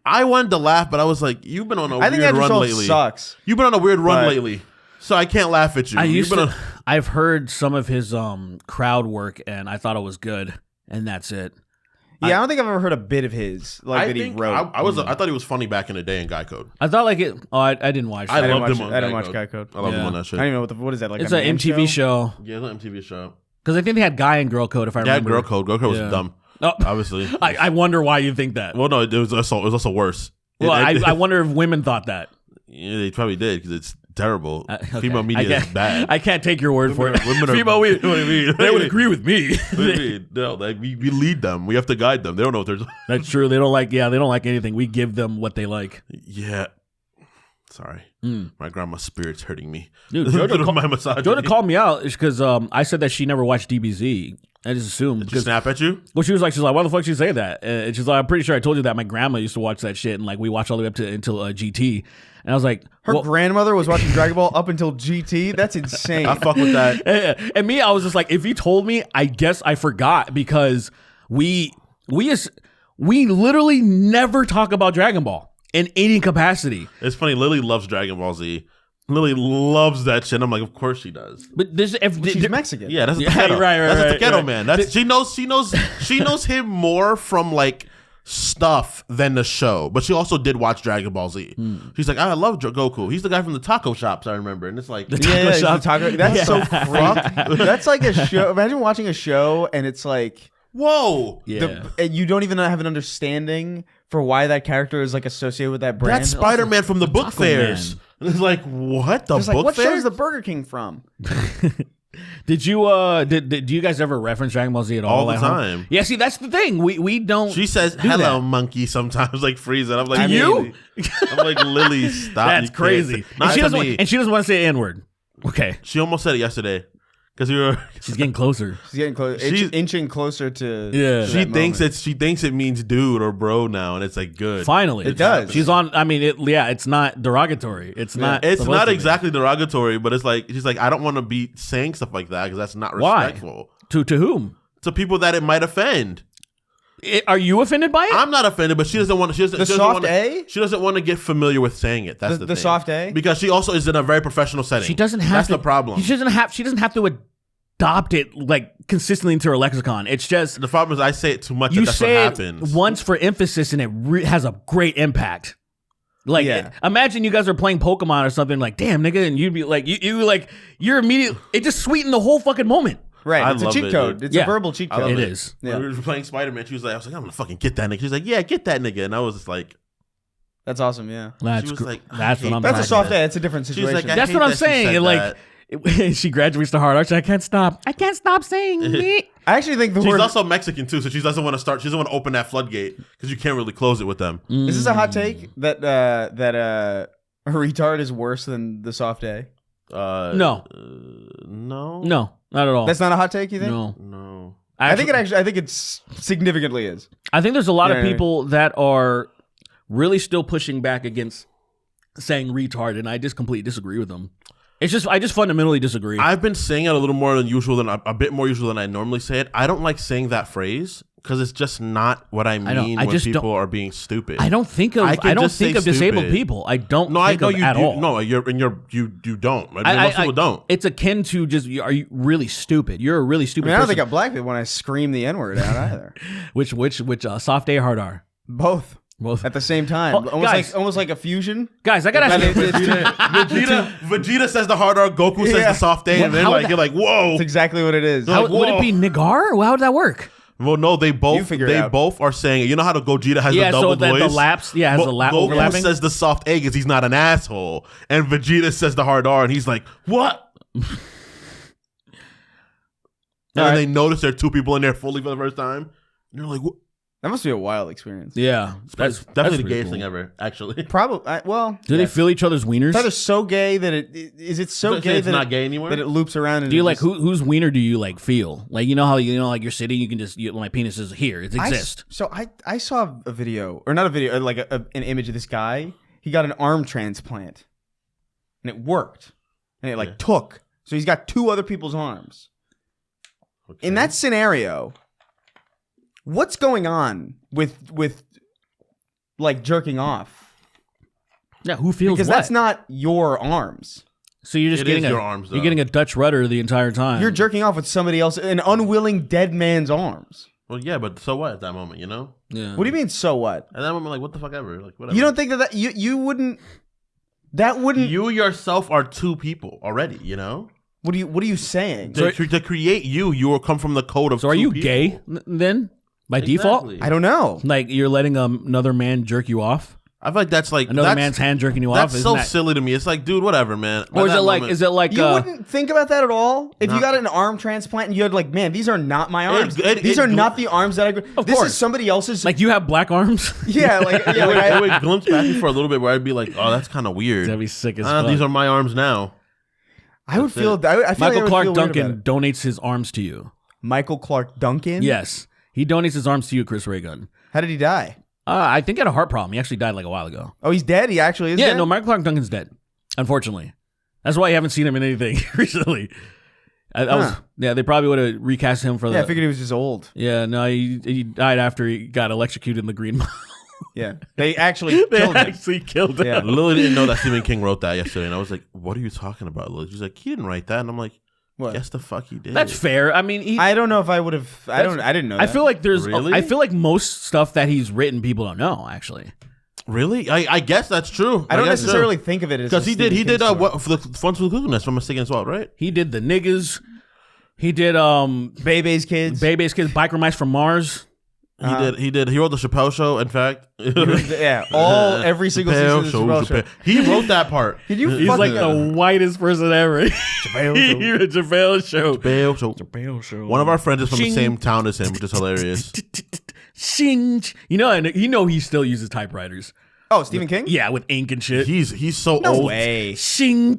I wanted to laugh, but I was like, you've been on a I think weird Andrew run Schultz lately. sucks. You've been on a weird run But- lately, so I can't laugh at you. I've heard some of his crowd work, and I thought it was good, and that's it. Yeah, I don't think I've ever heard a bit of his that he wrote. I thought he was funny back in the day in Guy Code. I thought like it. Oh, I didn't watch. I that. loved him on I didn't Guy watch Code. Guy Code. I love him Yeah. on that shit. I don't even know what is that like. It's a an man MTV show. Yeah, it's an MTV show. Because I think they had Guy and Girl Code. If I Yeah, remember. Girl Code. Girl Code was Yeah. dumb. Oh, Obviously. I wonder why you think that. Well, no, it was also worse. Well, I wonder if women thought that. Yeah, they probably did because it's terrible. Okay. Female media is bad. I can't take your word for it. Women are. Female media, What do you mean? they would agree with me. What do you mean? No, like we lead them. We have to guide them. They don't know what they're. That's true. They don't like. Yeah, they don't like anything. We give them what they like. Yeah. Sorry, my grandma's spirit's hurting me. Dude, Jordan, my misogyny. Jordan called me out because I said that she never watched DBZ. I just assumed. Did she snap at you? Well, she was like, why the fuck did you say that? And she's like, I'm pretty sure I told you that my grandma used to watch that shit, and like we watched all the way up to until GT. And I was like, Her grandmother was watching Dragon Ball up until GT. That's insane. I fuck with that. and me, I was just like, if you told me, I guess I forgot because we literally never talk about Dragon Ball in any capacity. It's funny. Lily loves Dragon Ball Z. Lily loves that shit. I'm like, of course she does. But this, She's Mexican. Yeah, that's a Yeah, ghetto. right, That's a ghetto right. man. That's she knows him more from like stuff than the show. But she also did watch Dragon Ball Z. She's like, I love Goku. He's the guy from the taco shops. I remember, and it's like, Yeah, it's the taco. That's so crazy. That's like a show. Imagine watching a show and it's like, whoa. Yeah. and you don't even have an understanding for why that character is like associated with that brand. That's Spider-Man from the book Taco fairs. Man. And it's like, what? The It's book like, what fair? show's the Burger King from? Did you do you guys ever reference Dragon Ball Z at all? All the at home? time. Yeah, see, that's the thing. We don't. She says, do hello, that. monkey, sometimes, like Frieza. I'm like, To you? Lily. I'm like, Lily, stop. That's You can't crazy. say- Not And she to doesn't. me. And she doesn't want to say N-word. Okay, She almost said it yesterday. Because we were. she's getting closer. She's getting close, She's- inching closer to. Yeah. to She that thinks moment. she thinks it means dude or bro now, and it's like good. Finally, It does. She's on. I mean, it's not derogatory. It's not. It's supposed not to be. exactly derogatory, but it's like she's like, I don't want to be saying stuff like that because that's not Why? respectful To whom? to people that it might offend. Are you offended by it? I'm not offended, but she doesn't want to. She doesn't soft want to, A? She doesn't want to get familiar with saying it. That's the thing. soft A? Because she also is in a very professional setting. She doesn't have. That's to, the problem. She doesn't have to adopt it like consistently into her lexicon. It's just The problem is I say it too much. you That's say what it happens. once for emphasis, and it has a great impact. Like, Yeah. imagine you guys are playing Pokemon or something. Like, damn, nigga, and you'd be like, you're immediate. It just sweetened the whole fucking moment. Right. I It's a love cheat it, code. dude. It's Yeah. a verbal cheat I love code. It is. Yeah. When we were playing Spider-Man, she was like, I was like, I'm gonna fucking get that nigga. She's like, yeah, get that nigga. And I was just like, That's awesome. Yeah. That's was gr- like, I that's what hate I'm. that. That's a talking soft about. A. It's a different She's like, situation. I That's hate what I'm that she saying. said And, like, that. she graduates to hard arch. I can't stop. I can't stop saying it. I actually think the She's word. also Mexican too, so she doesn't want to start. She doesn't want to open that floodgate because you can't really close it with them. Is this a hot take that a retard is worse than the soft A? No. No, No, not at all. That's not a hot take. You think? no. I think it significantly is. I think there's a lot Yeah, of people that are really still pushing back against saying retard, and I just completely disagree with them. I just fundamentally disagree. I've been saying it a little more than usual, a bit more usual than I normally say it. I don't like saying that phrase because it's just not what I mean I when just people don't- are being stupid. I don't think of I can just say disabled stupid. people. I don't No, I think know of you at do. all. No, you don't. I mean, most people don't. It's akin to just are you really stupid? You're a really I stupid mean, I don't person. think I black people when I scream the N word out either. which soft A hard R? Both Both. at the same time, Oh, guys. almost like a fusion. Guys, I gotta ask you. Vegeta says the hard R, Goku says Yeah. the soft A, and then how would like you're like, whoa. That's exactly what it is. How, Like, would it whoa. be Nagar? How would that work? Well, no, they You both figure it out. are saying it. You know how the Gogeta has Yeah, the double so the voice? laps, has the lap Goku overlapping. says the soft A because he's not an asshole, and Vegeta says the hard R, and he's like, what? And then Alright. they notice there are two people in there fully for the first time. And you're like, what? That must be a wild experience. Yeah, That's definitely the gayest thing ever, actually. Probably. Well, Do they feel each other's wieners? It's either so gay that it so gay it's that not it, gay anymore? that it loops around. And Do you it like just- whose wiener do you like feel? Like how like you're sitting, you can just my penis is here. It exists. I saw a video, or not a video, like an image of this guy. He got an arm transplant, and it worked, and it took. So he's got two other people's arms. Okay. In that scenario, what's going on with like jerking off? Yeah, who feels Because what? that's not your arms. So you're just It getting is a, your arms, you're though. getting a Dutch rudder the entire time. You're jerking off with somebody else, an unwilling dead man's arms. Well, yeah, but so what at that moment, you know? Yeah. What do you mean? So what? At that moment, like, what the fuck ever? Like, whatever. You don't think that you wouldn't? That wouldn't. You yourself are two people already, you know? What are you saying? To create you will come from the code of So are two you people. gay then? By default? Exactly. I don't know. Like you're letting another man jerk you off? I feel like that's like Another man's hand jerking you off? That's Isn't so that... silly to me. It's like, dude, whatever, man. Or is it like You wouldn't think about that at all if you No. got an arm transplant and you had like, man, these are not my arms. These it- are not the arms that I. Of this course. is somebody else's. like you have black arms? yeah, like yeah, like I would glimpse back me for a little bit where I'd be like, oh, that's kind of weird. That'd be sick as fuck. These are my arms now. I would That's feel. it. I feel like I Michael would Clark feel weird Duncan about it. donates his arms to you. Michael Clark Duncan. Yes. He donates his arms to you, Chris Raygun. How did he die? I think he had a heart problem. He actually died like a while ago. Oh, he's dead. He actually is. Yeah, dead? no, Michael Clark Duncan's dead. Unfortunately. That's why you haven't seen him in anything recently. They probably would have recast him for Yeah, I the. figured he was just old. Yeah, no, he died after he got electrocuted in the Green Mile. Yeah, they actually They killed him. actually killed him. Yeah. Lily didn't know that Stephen King wrote that yesterday, and I was like, "What are you talking about, Lily?" She's like, "He didn't write that," and I'm like, What? "Guess the fuck he did." That's fair. I mean, I don't know if I would have. I didn't know. I that. feel like there's. Really? I feel like most stuff that he's written, people don't know. Actually, Really? I guess that's true. I don't guess necessarily think of it as because a he did Stephen King story. what for the Funds for the Cuckoo Nest, if I'm mistaken as well, right? he did the niggas. He did Bebe's Kids. Bebe's Kids, Biker Mice from Mars. He wrote the Chappelle Show. In fact, Yeah, every single season of the Chappelle Show. He wrote that part. Can you He's fucking like the whitest person ever. Chappelle Show. Chappelle Show. One of our friends is from the Shing. same town as him, which is hilarious. Shing. You know he still uses typewriters. Oh, Stephen King? Yeah, with ink and shit. He's so No old. way. Shing.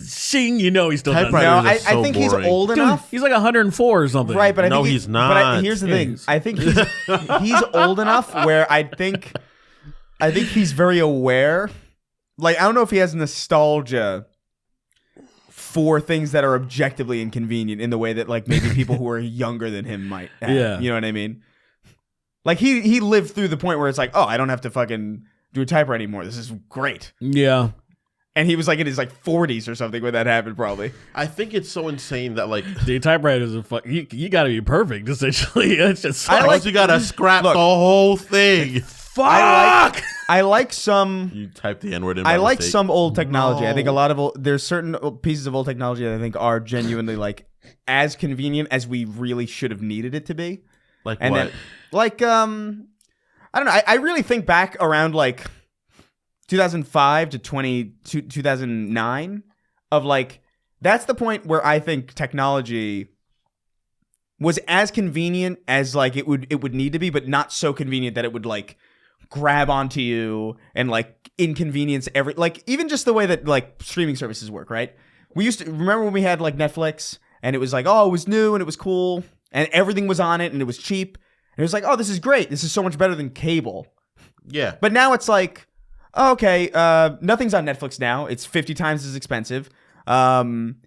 Shing. You know he still does Typewriter. that. No, Writers I, are so I think he's boring. old Dude, enough. he's like 104 or something. Right, but I No, think he's But not. here's the Yeah, thing. he is. I think he's old enough where I think he's very aware. Like, I don't know if he has nostalgia for things that are objectively inconvenient in the way that like maybe people who are younger than him might have. Yeah. You know what I mean? Like he lived through the point where it's like, oh, I don't have to fucking do a typewriter anymore. This is great. Yeah. And he was like in his like 40s or something when that happened, probably. I think it's so insane that like The typewriters are fuck. You got to be perfect, essentially. It's just I sucks. like- you gotta scrap Look. the whole thing. fuck. I like some. You type the N word in. I by like mistake. some old technology. I think a No. lot of there's certain pieces of old technology that I think are genuinely like as convenient as we really should have needed it to be. Like And what? then, like, I don't know. I really think back around like 2005 to 2009 of like that's the point where I think technology was as convenient as like it would need to be, but not so convenient that it would like grab onto you and like inconvenience every like even just the way that like streaming services work, right? We used to remember when we had like Netflix and it was like, oh, it was new and it was cool and everything was on it and it was cheap. And it was like, oh, this is great. This is so much better than cable. Yeah. But now it's like, oh, okay, nothing's on Netflix now. It's 50 times as expensive.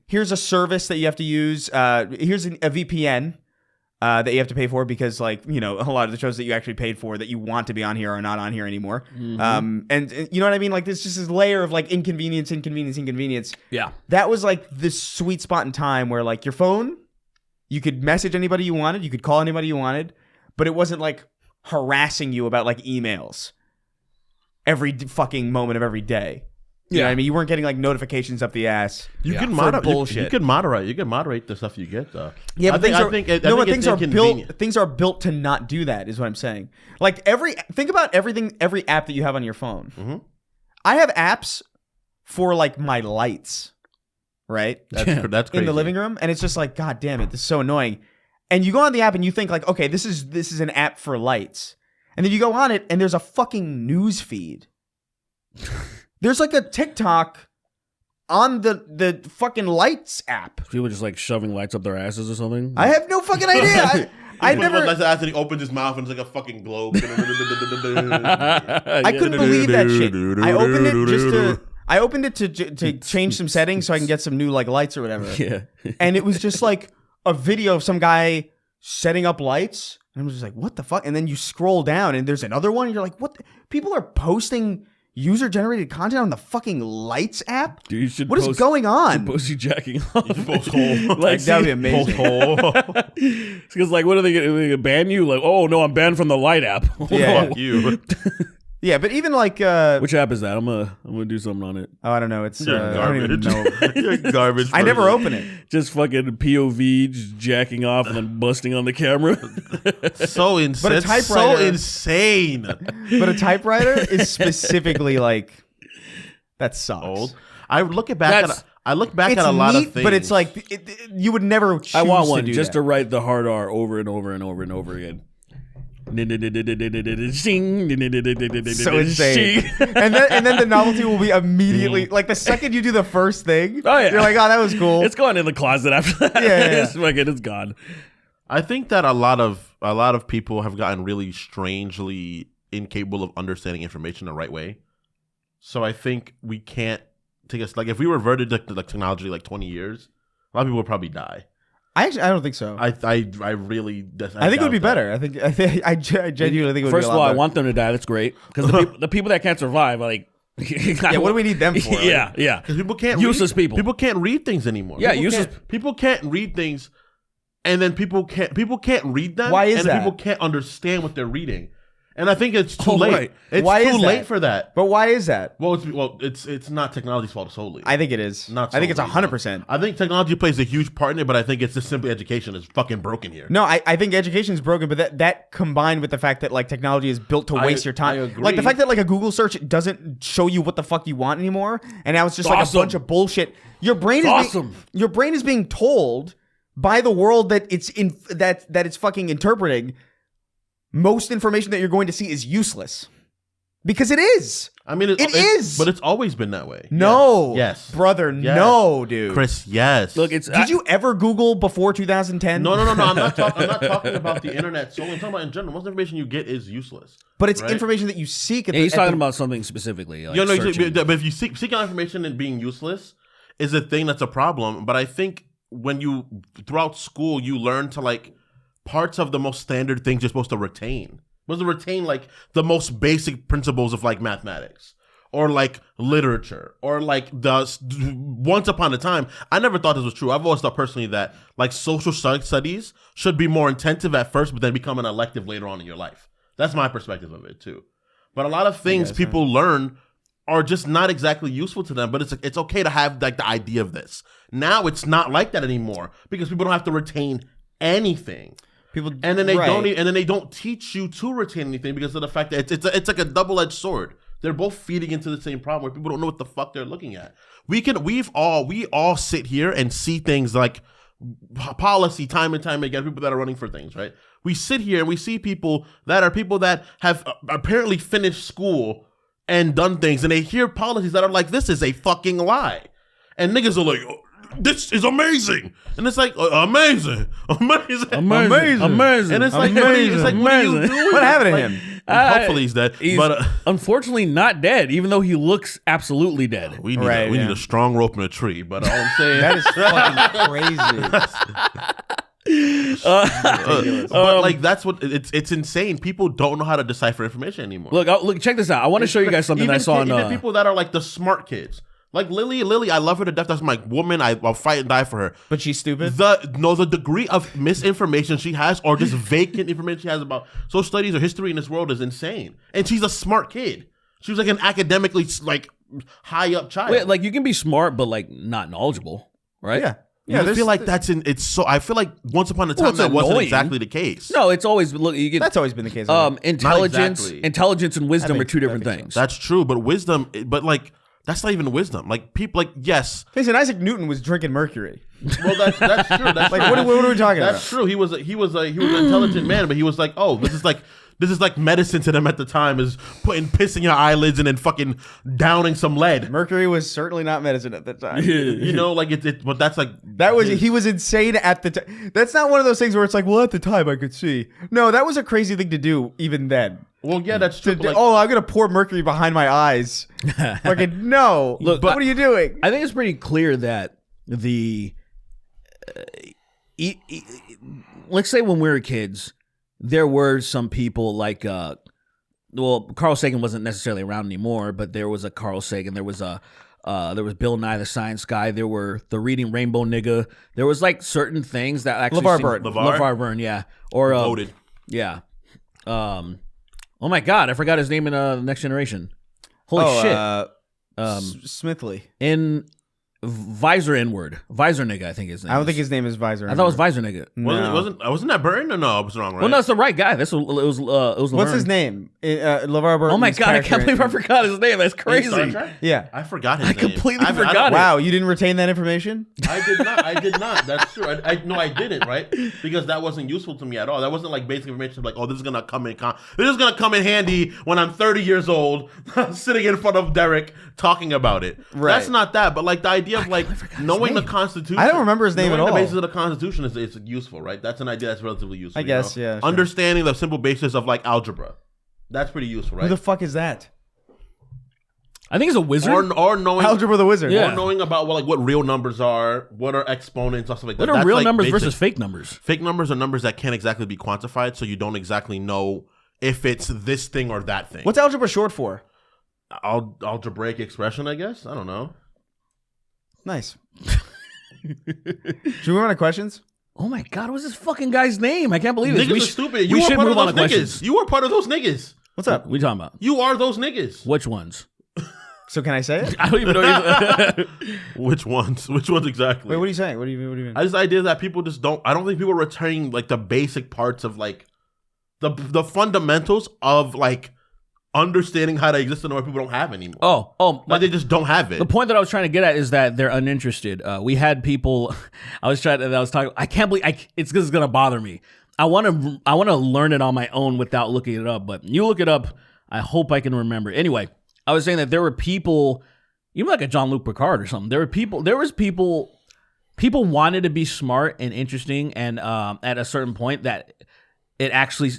Here's a service that you have to use. Here's a VPN that you have to pay for because, like, you know, a lot of the shows that you actually paid for that you want to be on here are not on here anymore. And you know what I mean? Like, there's just this layer of like inconvenience. Yeah. That was like this sweet spot in time where like your phone, you could message anybody you wanted, you could call anybody you wanted, but it wasn't like harassing you about like emails every fucking moment of every day. You know what I mean? You weren't getting like notifications up the ass. You Yeah. can For moderate. bullshit. You can moderate. You can moderate the stuff you get though. Yeah, but things are built. built. Things are built to not do that. Is what I'm saying. Like think about every app that you have on your phone. Mhm. I have apps for like my lights, right? That's crazy. In the living room, and it's just like, God damn it, this is so annoying. And you go on the app and you think like, okay, this is an app for lights, and then you go on it and there's a fucking news feed. There's like a TikTok on the fucking lights app. People just like shoving lights up their asses or something. I have no fucking idea. I never. After he opens his mouth and it's like a fucking globe. I couldn't believe that shit. I opened it to change some settings so I can get some new like lights or whatever. Yeah. And it was just like a video of some guy setting up lights, and I was just like, "What the fuck?" And then you scroll down, and there's another one. And you're like, "What? People are posting user-generated content on the fucking lights app? Dude, you should What is post- going on?" Post you jacking off. post hole. Like, That would be amazing. Because like, what are they gonna ban you? Like, oh no, I'm banned from the light app. Yeah. Fuck you. Yeah, but even like Which app is that? I'm gonna do something on it. oh, I don't know. It's You're I don't even garbage. know. You're garbage. I never person. open it. Just fucking POV, just jacking off and then busting on the camera. So insane. But a So typewriter- insane. But a typewriter is specifically like that sucks. Old. I look at back That's- at. I look back It's at a lot neat, of things, but it's like you would never. Choose I want to one do just that. to write the hard R over and over and over and over again. So insane. and then the novelty will be immediately like the second you do the first thing. Oh, yeah. You're like, oh, that was cool. It's going in the closet after that. Yeah. It's fucking, it's gone. I think that a lot of people have gotten really strangely incapable of understanding information the right way. So I think we can't take us like if we reverted to like technology like 20 years, a lot of people would probably die. I don't think so. I really I think it would be better. I genuinely think it would First be a of lot all, I better. want them to die. That's great. Because the people that can't survive are like... Yeah, what do we need them for? Like, Yeah. because people can't Useless read, people. People can't read things anymore. Yeah, people useless- People can't read things, and then people can't read them. Why is and that? people can't understand what they're reading, and I think it's too Oh, late. right. It's Why too is late that? for that. But why is that? It's not technology's fault solely. I think it is. Not I think it's solely, 100%. I think technology plays a huge part in it, but I think it's just simply education is fucking broken here. No, I think education is broken, but that combined with the fact that like technology is built to waste your time. I agree. Like the fact that like a Google search doesn't show you what the fuck you want anymore, and now it's just like Awesome. a bunch of bullshit. Your brain is Awesome. your brain is being told by the world that it's in that it's fucking interpreting. Most information that you're going to see is useless because it is. I mean, It is. but it's always been that way. No, Yes. brother, Yes. no, dude. Chris, yes. Look, it's... Did you ever Google before 2010? No. I'm not talking about the internet. So I'm talking about in general. Most information you get is useless. But it's Right? information that you seek. Yeah, he's talking about something specifically. Like searching. But if you seek out information and being useless is a thing that's a problem. But I think when you throughout school you learn to like parts of the most standard things you're supposed to retain. You're supposed to retain like the most basic principles of like mathematics or like literature or like once upon a time. I never thought this was true. I've always thought personally that like social studies should be more intensive at first, but then become an elective later on in your life. That's my perspective of it too. But a lot of things people learn are just not exactly useful to them, but it's okay to have like the idea of this. Now it's not like that anymore because people don't have to retain anything. People, And then they right. don't and then they don't teach you to retain anything because of the fact that it's like a double-edged sword. They're both feeding into the same problem where people don't know what the fuck they're looking at. We all sit here and see things like policy time and time again, people that are running for things, right? We sit here and we see people that have apparently finished school and done things, and they hear policies that are like, this is a fucking lie. And niggas are like, oh, this is amazing. And it's like, amazing. Amazing. And it's like, what are you Amazing. doing? What happened to Like, him? Hopefully he's dead. He's But unfortunately not dead, even though he looks absolutely dead. we need, Right, we yeah. need a strong rope in a tree. But all I'm saying, That is fucking crazy. but like that's what it's insane. People don't know how to decipher information anymore. Look, check this out. I want to show you guys something that I saw on... even people that are like the smart kids, like Lily. I love her to death. That's my woman. I'll fight and die for her. But she's stupid. The degree of misinformation she has, or just vacant information she has about social studies or history in this world is insane. And she's a smart kid. She was like an academically like high up child. Wait, like you can be smart, but like not knowledgeable, right? Yeah. Yeah, I there's- feel like that's in. It's so. I feel like once upon a time it's that wasn't annoying. exactly the case. No, it's always look. You get That's always been the case. intelligence. exactly. Intelligence and wisdom I are think- two I different think so. things. That's true, but wisdom. But like that's not even wisdom. Like people. Like yes. Listen, Isaac Newton was drinking mercury. Well, that's true. That's Like, true. what are we talking That's about? true. He was an intelligent man, but he was like, oh, this is like medicine to them at the time, is putting piss in your eyelids and then fucking downing some lead. Mercury was certainly not medicine at the time. You know, like but that's like He was insane at the time. That's not one of those things where it's like, well, at the time I could see. No, that was a crazy thing to do even then. Well, yeah, that's true. But like, I'm gonna pour mercury behind my eyes. Fucking no. Look, what are you doing? I think it's pretty clear that let's say when we were kids, there were some people like, Carl Sagan wasn't necessarily around anymore, but there was a Carl Sagan. There was Bill Nye the Science Guy. There were the Reading Rainbow nigga. There was like certain things that actually LeVar Burton. LeVar Burton, yeah, or voted. yeah. Oh my god, I forgot his name in the Next Generation. Holy shit. Smithley. In Visor N-word. Visor nigga, I think his name I don't is. think his name is Visor. I thought it was Visor nigga. No. Wasn't that Burton? Or no, I was wrong, right? Well, no, it's the right guy. It was What's Laverne. his name? LeVar Burton's Oh my god, I can't believe I forgot his name. That's In Star crazy. Trek? Yeah. I forgot his I name. completely I forgot it. Wow, you didn't retain that information? I did not. That's true. No, I didn't, right? Because that wasn't useful to me at all. That wasn't like basic information like, oh, this is gonna come in handy when I'm 30 years old, sitting in front of Derek talking about it. Right. That's not that, but like the idea of like knowing the Constitution. I don't remember his name at knowing all. the basis of the Constitution is useful, right? That's an idea that's relatively useful. I guess, yeah, sure. Understanding the simple basis of like algebra. That's pretty useful, right? Who the fuck is that? I think he's a wizard. Or knowing Algebra the Wizard. Yeah. or knowing about what real numbers are, what are exponents, stuff like that. What are That's real like numbers basic. versus fake numbers? Fake numbers are numbers that can't exactly be quantified, so you don't exactly know if it's this thing or that thing. What's algebra short for? Algebraic expression, I guess? I don't know. Nice. Should we move on to questions? Oh my god, what's this fucking guy's name? I can't believe this. Niggas are stupid. You we are should part move of on those to niggas. questions. You are part of those niggas. What's up? What are you talking about? You are those niggas. Which ones? So can I say it? I don't even know. Which ones? Which ones exactly? Wait, what are you saying? What do you mean? I just the idea that people just don't. I don't think people are returning like the basic parts of like the fundamentals of like understanding how to exist in a way people don't have anymore. Like They just don't have it. the point that I was trying to get at is that they're uninterested. We had people. I was talking. I can't believe. This is gonna bother me. I want to learn it on my own without looking it up. But you look it up. I hope I can remember. Anyway, I was saying that there were people, even like a Jean-Luc Picard or something. There was people wanted to be smart and interesting, and at a certain point that it actually.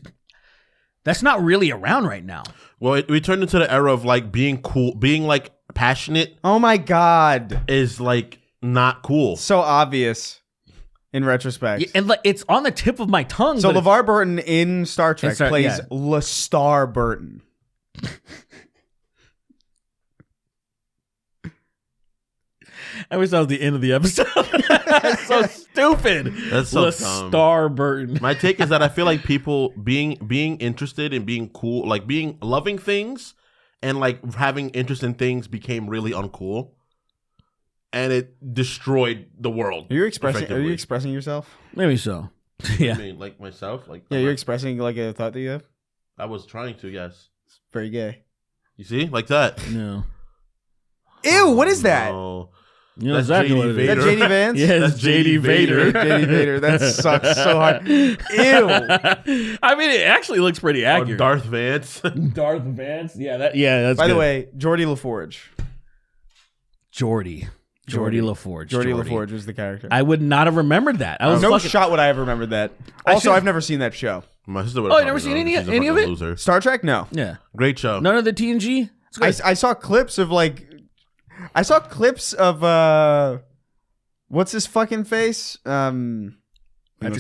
That's not really around right now. Well, we turned into the era of like being cool, being like passionate Oh my god. is like not cool. So obvious in retrospect. And like it's on the tip of my tongue. So but LeVar Burton in Star Trek Star- plays yeah. LeStar Burton. I wish that was the end of the episode. That's so stupid. That's so Star Burton. My take is that I feel like people being interested in being cool, like being loving things and like having interest in things became really uncool. And it destroyed the world. Are you expressing effectively. yourself? Maybe so. I Yeah. mean, like myself, like Yeah, you're expressing like a thought that you have. I was trying to, yes. It's very gay. You see, like that. No. Ew, what is that? No. You know That's exactly JD what it is. Is that Vader. JD Vance? Yeah, That's it's JD JD Vader. JD Vader. That sucks so hard. Ew. I mean, it actually looks pretty Or accurate. Darth Vance. Darth Vance. Yeah, that's By the good. way, Geordie LaForge. Geordie LaForge. Geordie LaForge was the character. I would not have remembered that. I was no fucking, shot would I have remembered that. I Also, should've- I've never seen that show. My sister would Oh, have you never probably seen known. any- She's a any of fucking it? Loser. Star Trek? No. Yeah. Great show. None of the TNG? It's good. I saw clips of like, I saw clips of what's his fucking face? Patrick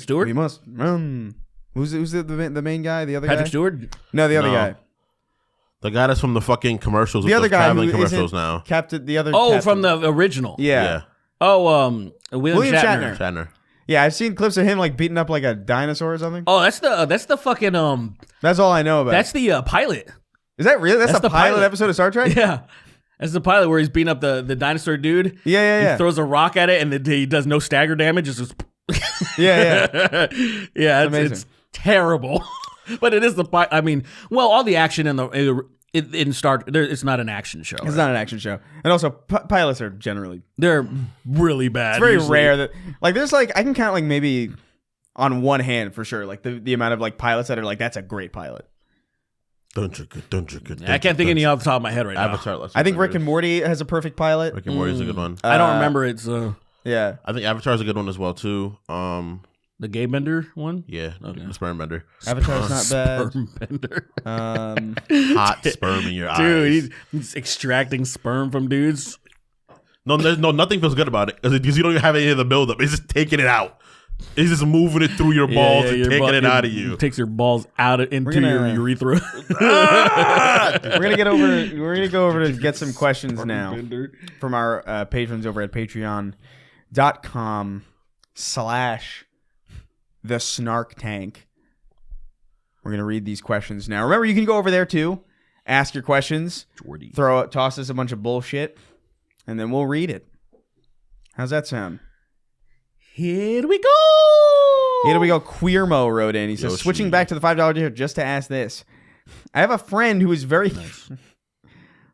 Stewart? We must run. Who's the main guy? The other Patrick guy? Stewart? No, the other No. guy. The guy that's from the fucking commercials. The with other those guy traveling who commercials isn't now. Captain. The other. Oh, captain. from the original. Yeah. Oh, William Shatner. Shatner. Yeah, I've seen clips of him like beating up like a dinosaur or something. Oh, that's the fucking That's all I know about. that's the pilot. Is that real? That's that's the the pilot pilot. episode of Star Trek? Yeah. That's the pilot where he's beating up the dinosaur dude. Yeah. He throws a rock at it and he does no stagger damage. It's just Yeah. yeah, Amazing. it's terrible. But it is the pilot. I mean, well, all the action in Star it's not an action show. It's not an action show. And also, pilots are generally. They're really bad. It's very usually. rare that. Like, there's like, I can count like maybe on one hand for sure, like the amount of like pilots that are like, that's a great pilot. I can't think of any off the top of my head right now. Avatar. I think Rick and Morty has a perfect pilot. Rick and Morty is a good one. I don't remember it's Yeah. I think Avatar is a good one as well too. the gay bender one. Yeah, Okay. the sperm bender. Avatar's not bad. Sperm bender. Hot sperm in your eyes. Dude, he's extracting sperm from dudes. No, nothing feels good about it because you don't even have any of the buildup. It's just taking it out. It's just moving it through your balls and your taking ball- it out of you. Takes your balls out into gonna- your urethra. We're gonna go over to get some questions now from our patrons over at patreon.com/the Snark Tank. We're going to read these questions now. Remember, you can go over there too. Ask your questions. Jordy. Toss us a bunch of bullshit, and then we'll read it. How's that sound? Here we go. Here we go. Queermo wrote in. He says, switching back to the $5 tier just to ask this. I have a friend who is very...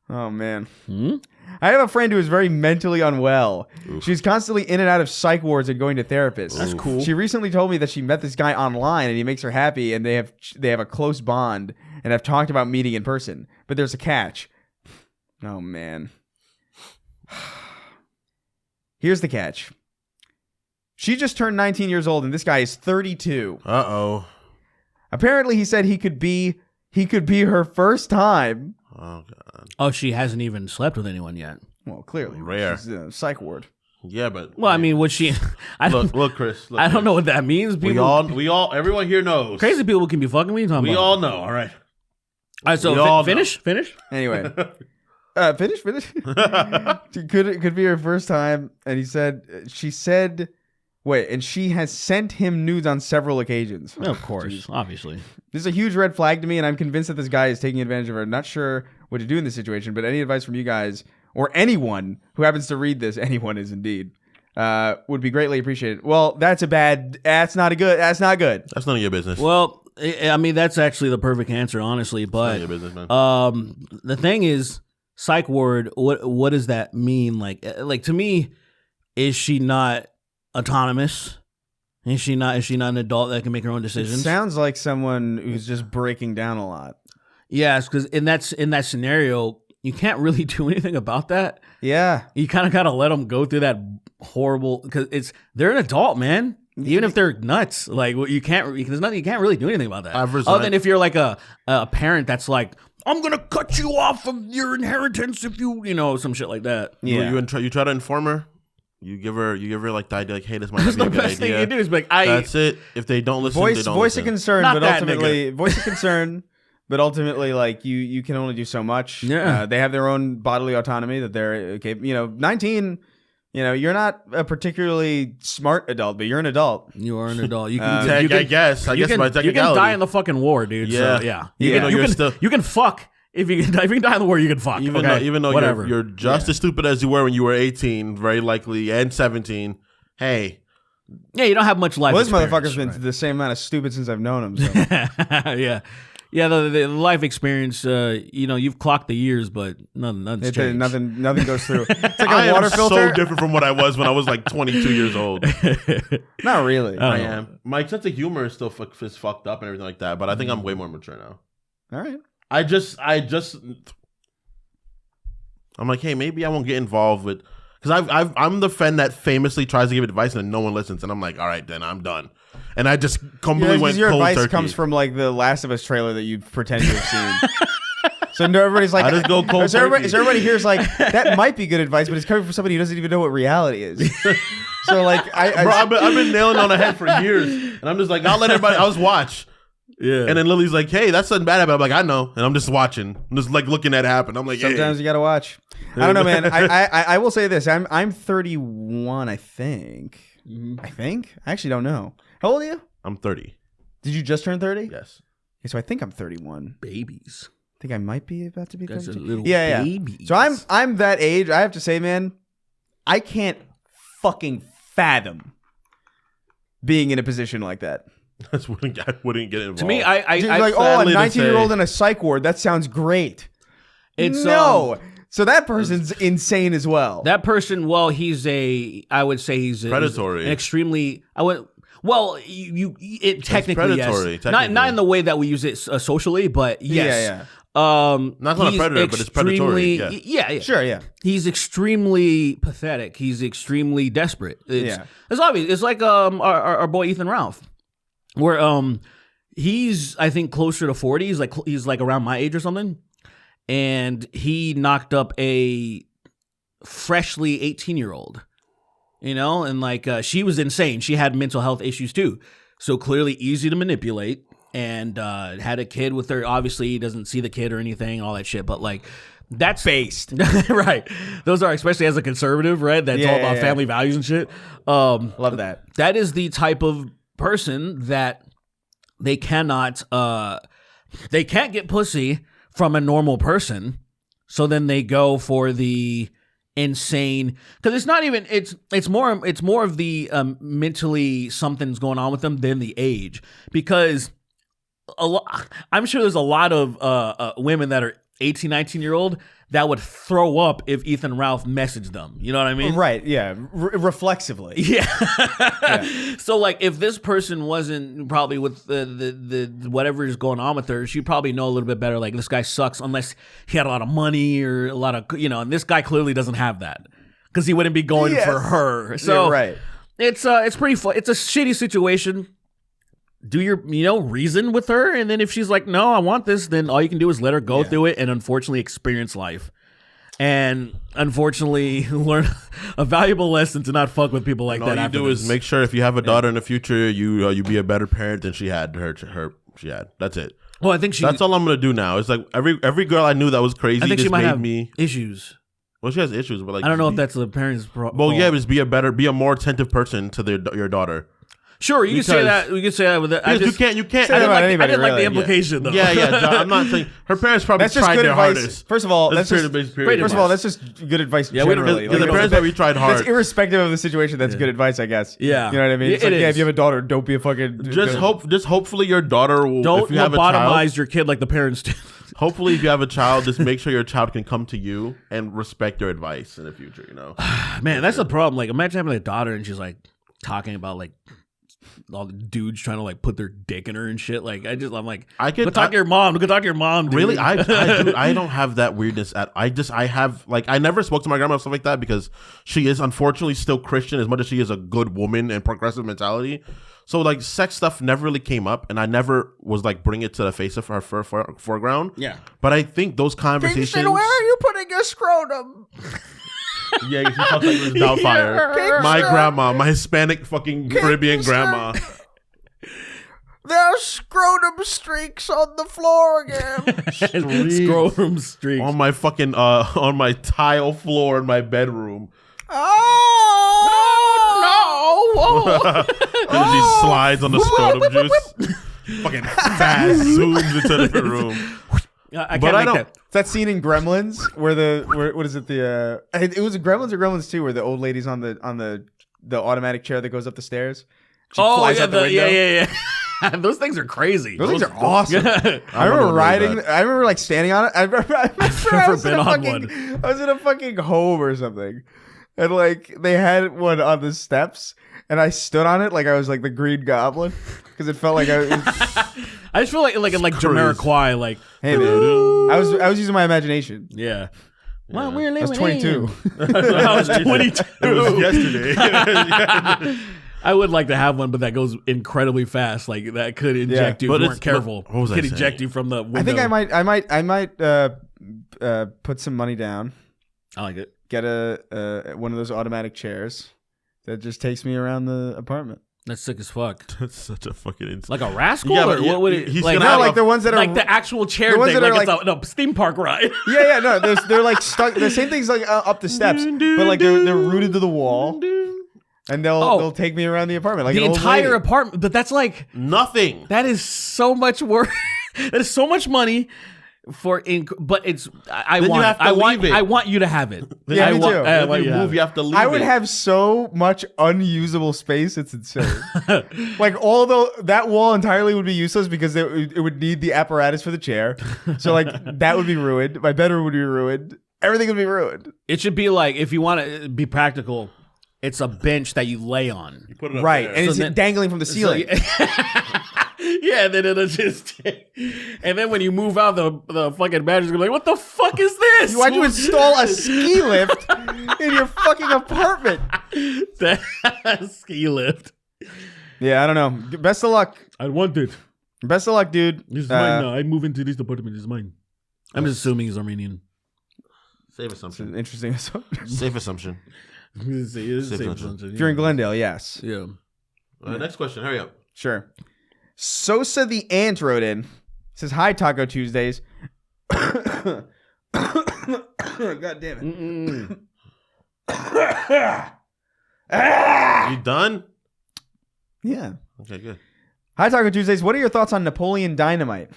Oh, man. I have a friend who is very mentally unwell. Oof. She's constantly in and out of psych wards and going to therapists. That's cool. She recently told me that she met this guy online and he makes her happy and they have a close bond and have talked about meeting in person. But there's a catch. Oh, man. Here's the catch. She just turned 19 years old and this guy is 32. Uh-oh. Apparently he said he could be her first time. Oh, God. Oh, she hasn't even slept with anyone yet. Well, clearly. Rare. She's in a psych ward. Yeah, but... Well, I mean, would she... Look, Chris. I don't know what that means. People, we all, everyone here knows. Crazy people can be fucking me. We all know, all right? All right, so finish? Anyway. Finish? Could be her first time. And she said... Wait, and she has sent him nudes on several occasions. Of course, obviously. This is a huge red flag to me, and I'm convinced that this guy is taking advantage of her. Not sure what to do in this situation, but any advice from you guys or anyone who happens to read this, anyone is indeed, would be greatly appreciated. Well, that's not good. That's not good. That's none of your business. Well, I mean, that's actually the perfect answer, honestly. But none of your business, man. The thing is, psych ward. What does that mean? Like to me, is she not autonomous? Is she not an adult that can make her own decisions? It sounds like someone who's just breaking down a lot. Yes, because in that scenario, you can't really do anything about that. Yeah, you kind of gotta let them go through that horrible, because they're an adult, man. Even if they're nuts, like you can't really do anything about that. Other than if you're like a parent that's like, I'm gonna cut you off of your inheritance if you some shit like that. Yeah, you try to inform her. You give her like the idea, like, hey, this might not be a good idea. The best thing you do is like, that's it. If they don't listen, they don't voice listen. of concern, Not but that ultimately voice of concern. But ultimately, like you can only do so much. Yeah, they have their own bodily autonomy that they're okay. 19. You're not a particularly smart adult, but you're an adult. You are an adult. You can, I guess by technicality. You can die in the fucking war, dude. Yeah, so, yeah. You can fuck. If you can die in the war, you can fuck. Even though you're just as stupid as you were when you were 18, very likely, and 17. Hey. Yeah, you don't have much life. Well, this motherfucker's been the same amount of stupid since I've known him. So. Yeah. Yeah, the life experience, you've clocked the years, but nothing's changed. Nothing goes through. It's like a water filter. I am so different from what I was when I was like 22 years old. Not really. I am. My sense of humor is still fucked up and everything like that, but I think I'm way more mature now. All right. I'm like, hey, maybe I won't get involved with, because I'm the friend that famously tries to give advice and no one listens, and I'm like, all right, then I'm done, and I just completely went your cold advice turkey. Comes from like the Last of Us trailer that you pretend to have seen. So no, everybody's like, I just go cold turkey. So everybody here's like, that might be good advice, but it's coming from somebody who doesn't even know what reality is. So like, I've been nailing on the head for years, and I'm just like, I'll just watch. Yeah. And then Lily's like, hey, that's something bad about it. I'm like, I know. And I'm just watching. I'm just like looking at it happen. I'm like, sometimes you gotta watch. I don't know, man. I will say this. I'm 31, I think. I actually don't know. How old are you? I'm 30. Did you just turn 30? Yes. Okay, so I think I'm 31. Babies. I think I might be about to be 32. Little yeah. babies. So I'm that age. I have to say, man, I can't fucking fathom being in a position like that. I wouldn't get involved. To me, I like, a 19-year-old in a psych ward. That sounds great. So that person's insane as well. That person, well, I would say he's predatory. An extremely, technically, predatory, yes. Not in the way that we use it socially, but yes. Yeah. Not a predator, but it's predatory. Yeah. Sure, yeah. He's extremely pathetic. He's extremely desperate. It's obvious. It's like our boy Ethan Ralph. Where he's, I think, closer to 40. He's like around my age or something, and he knocked up a freshly 18-year-old, and like she was insane. She had mental health issues too, so clearly easy to manipulate, and had a kid with her. Obviously, he doesn't see the kid or anything, all that shit, but like that's based. Right. Those are, especially as a conservative, right? That's all about family values and shit. Love that. That is the type of person that they cannot they can't get pussy from a normal person, so then they go for the insane, because it's not even it's more of the mentally something's going on with them than the age, because I'm sure there's a lot of women that are 18, 19-year-old that would throw up if Ethan Ralph messaged them. You know what I mean? Right, yeah. Reflexively. Yeah. So, like, if this person wasn't probably with the whatever is going on with her, she'd probably know a little bit better, like, this guy sucks unless he had a lot of money or a lot of, and this guy clearly doesn't have that because he wouldn't be going for her. So, right. It's pretty fun. It's a shitty situation. Do your, reason with her. And then if she's like, no, I want this, then all you can do is let her go through it and unfortunately experience life. And unfortunately learn a valuable lesson to not fuck with people like that. All you do is make sure if you have a daughter in the future, you be a better parent than she had. She had. That's it. Well, I think that's all I'm gonna do now. It's like every girl I knew that was crazy. I think just she might made have me issues. Well, she has issues, but like I don't know if that's the parents' problem. Well, yeah, just be a more attentive person to your daughter. Sure, you can say that. We can say that with it. You can't. Say I didn't like the implication though. Yeah. I'm not saying her parents probably tried their hardest. First of all, that's just good advice. Yeah, generally. The parents probably tried hard. That's irrespective of the situation. That's good advice, I guess. Yeah, you know what I mean. It's like, if you have a daughter, don't be a fucking. Just hopefully your daughter will. Don't if you have lobotomize your kid like the parents do. Hopefully, if you have a child, just make sure your child can come to you and respect your advice in the future. Man, that's the problem. Like, imagine having a daughter and she's like talking about like all the dudes trying to like put their dick in her and shit. Like, I'm like, go talk to your mom. Go talk to your mom. Dude. Really, I don't have that weirdness. I have like I never spoke to my grandma or stuff like that because she is unfortunately still Christian as much as she is a good woman and progressive mentality. So like sex stuff never really came up, and I never was like bring it to the face of her foreground. Yeah, but I think those conversations. Where are you putting your scrotum? Yeah, he talks like this Doubtfire. My grandma, my Hispanic fucking Caribbean grandma. There are scrotum streaks on the floor again. Scrotum streaks on my fucking on my tile floor in my bedroom. Oh no! And she slides on the scrotum juice. Fucking fast zooms into the different room. I can't make that. It's that scene in Gremlins where what is it? It was Gremlins or Gremlins 2 where the old lady's on the automatic chair that goes up the stairs. She flies out the window. Yeah. Those things are crazy. Those things are awesome. I remember riding. I remember like standing on it. I remember I was in a fucking home or something, and like they had one on the steps, and I stood on it like I was like the Green Goblin because it felt like I just feel like Jamiroquai, like, hey man, I was using my imagination. Yeah. Well, we're living. I was 22. I was 22. It was yesterday. I would like to have one, but that goes incredibly fast. Like that could inject you if you weren't careful. What was I could saying? Eject you from the window. I think I might put some money down. I like it. Get one of those automatic chairs that just takes me around the apartment. That's sick as fuck. That's such a fucking insane. Like a rascal, or what would it? He's like, gonna like the ones that are like the actual chair thing, like it's a theme park ride. Yeah, no, they're like stuck. The same thing's like up the steps, but like they're rooted to the wall, and they'll take me around the apartment, like the entire apartment. But that's like nothing. That is so much work. That is so much money. But it's I want you to have it. Yeah, me too. You have to leave. I would have so much unusable space. It's insane. Like although that wall entirely would be useless because it would need the apparatus for the chair. So like that would be ruined. My bedroom would be ruined. Everything would be ruined. It should be like, if you want to be practical, it's a bench that you lay on. You put it up right, there. and it's dangling from the ceiling. Yeah, then it'll just and then when you move out, the fucking manager's gonna be like, what the fuck is this? Why'd you install a ski lift in your fucking apartment? That ski lift. Yeah, I don't know. Best of luck. I want it. Best of luck, dude. This is mine now. I move into this apartment. This is mine. I'm just assuming he's Armenian. Safe assumption. It's an interesting assumption. Safe assumption. Safe assumption. If you're in Glendale, yes. Yeah. Next question. Hurry up. Sure. Sosa the Ant wrote in. Says, hi, Taco Tuesdays. God damn it. You done? Yeah. Okay, good. Hi, Taco Tuesdays. What are your thoughts on Napoleon Dynamite?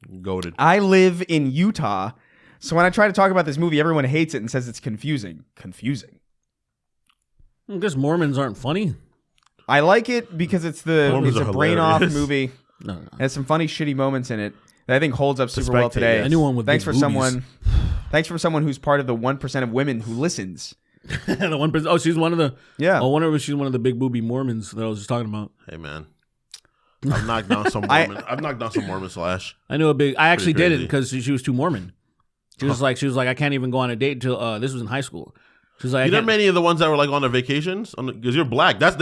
Goated. I live in Utah, so when I try to talk about this movie, everyone hates it and says it's confusing. Confusing. I guess Mormons aren't funny. I like it because it's Mormons a are brain off hilarious. movie. No. It has some funny, shitty moments in it that I think holds up super well Spectate, today. yes. Anyone with Thanks big for boobies. Thanks for someone who's part of the 1% of women who listens. The 1%. Oh, she's one of the. Yeah. I wonder if she's one of the big booby Mormons that I was just talking about. Hey man, I've knocked down some Mormon. I've knocked down some Mormon Slash. I knew a big. I actually Pretty didn't crazy. because she was too Mormon. She was like, I can't even go on a date until this was in high school. She was like, You know many of the ones that were like on their vacations because you're black. That's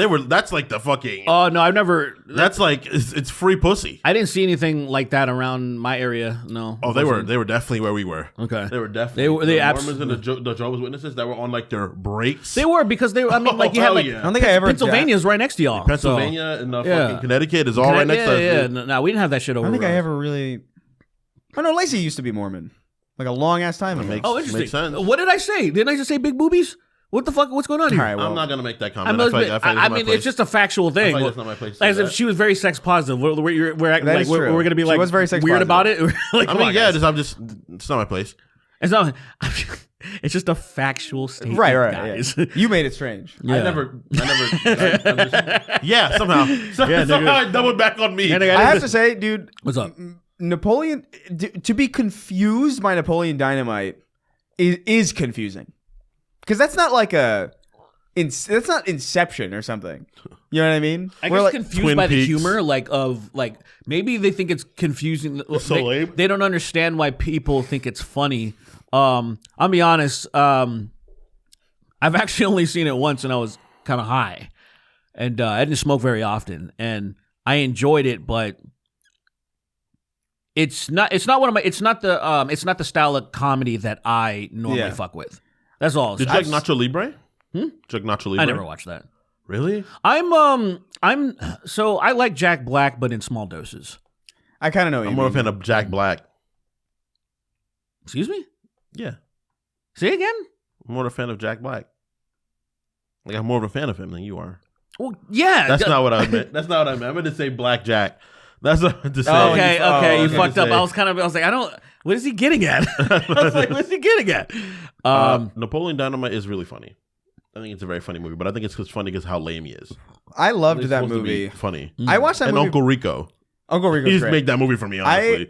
like the fucking. Oh no, I've never. That's like it's free pussy. I didn't see anything like that around my area. No. Oh, they were definitely where we were. Okay. They were definitely. They were- they the abs- Mormons and the Jehovah's Witnesses that were on like their breaks. They were because they were. I mean, like you had hell like yeah. I don't think I ever. Pennsylvania's right next to y'all. Pennsylvania and yeah. fucking Connecticut is all right next to us. Yeah, dude. no, we didn't have that shit I over. don't think I us. ever really. Oh no, Lacey used to be Mormon, like a long ass time ago. makes- Oh, interesting. Makes sense. What did I say? Didn't I just say big boobies? What the fuck? What's going on here? All right, well, I'm not gonna make that I, comment. must I, be- feel like that's I not my mean, place. it's just a factual thing. I feel like that's not my place to As do if that. she was very sex positive. We're acting That like is we're true. going to be She like was very sex weird about it. Like, I come mean, on, yeah, guys. it's not my place. It's not. It's just a factual statement, right. guys. Yeah. You made it strange. Yeah. I never. Yeah, somehow. Yeah, somehow nigga. it doubled back on me. And I have to say, dude, What's up? Napoleon to be confused by Napoleon Dynamite is confusing because that's not like that's not Inception or something. You know what I mean? I We're guess like, confused Twin by the Peaks. humor, like maybe they think it's confusing. so they, lame. they don't understand why people think it's funny. I'll be honest. I've actually only seen it once, and I was kind of high, and I didn't smoke very often, and I enjoyed it, but it's not one of my. It's not the style of comedy that I normally Yeah. fuck with. That's all. Did you like Nacho Libre? Did you like Nacho Libre? I never watched that. Really? So I like Jack Black, but in small doses. I kind of know. What I'm you more a mean. fan of Jack Black. Excuse me? Yeah, Say again? I'm more a fan of Jack Black. Like I'm more of a fan of him than you are. Well, yeah. That's not what I meant. That's not what I meant. I meant to say Black Jack. That's what I meant to say. Oh, Okay, you okay. fucked up. I was like, I don't. What is he getting at? I was like, what's he getting at? Napoleon Dynamite is really funny. I think it's a very funny movie, but I think it's funny because how lame he is. I loved It's that supposed to be movie. funny. I watched that And movie. Uncle Rico. Uncle He Rico's just great. made that movie for me, honestly.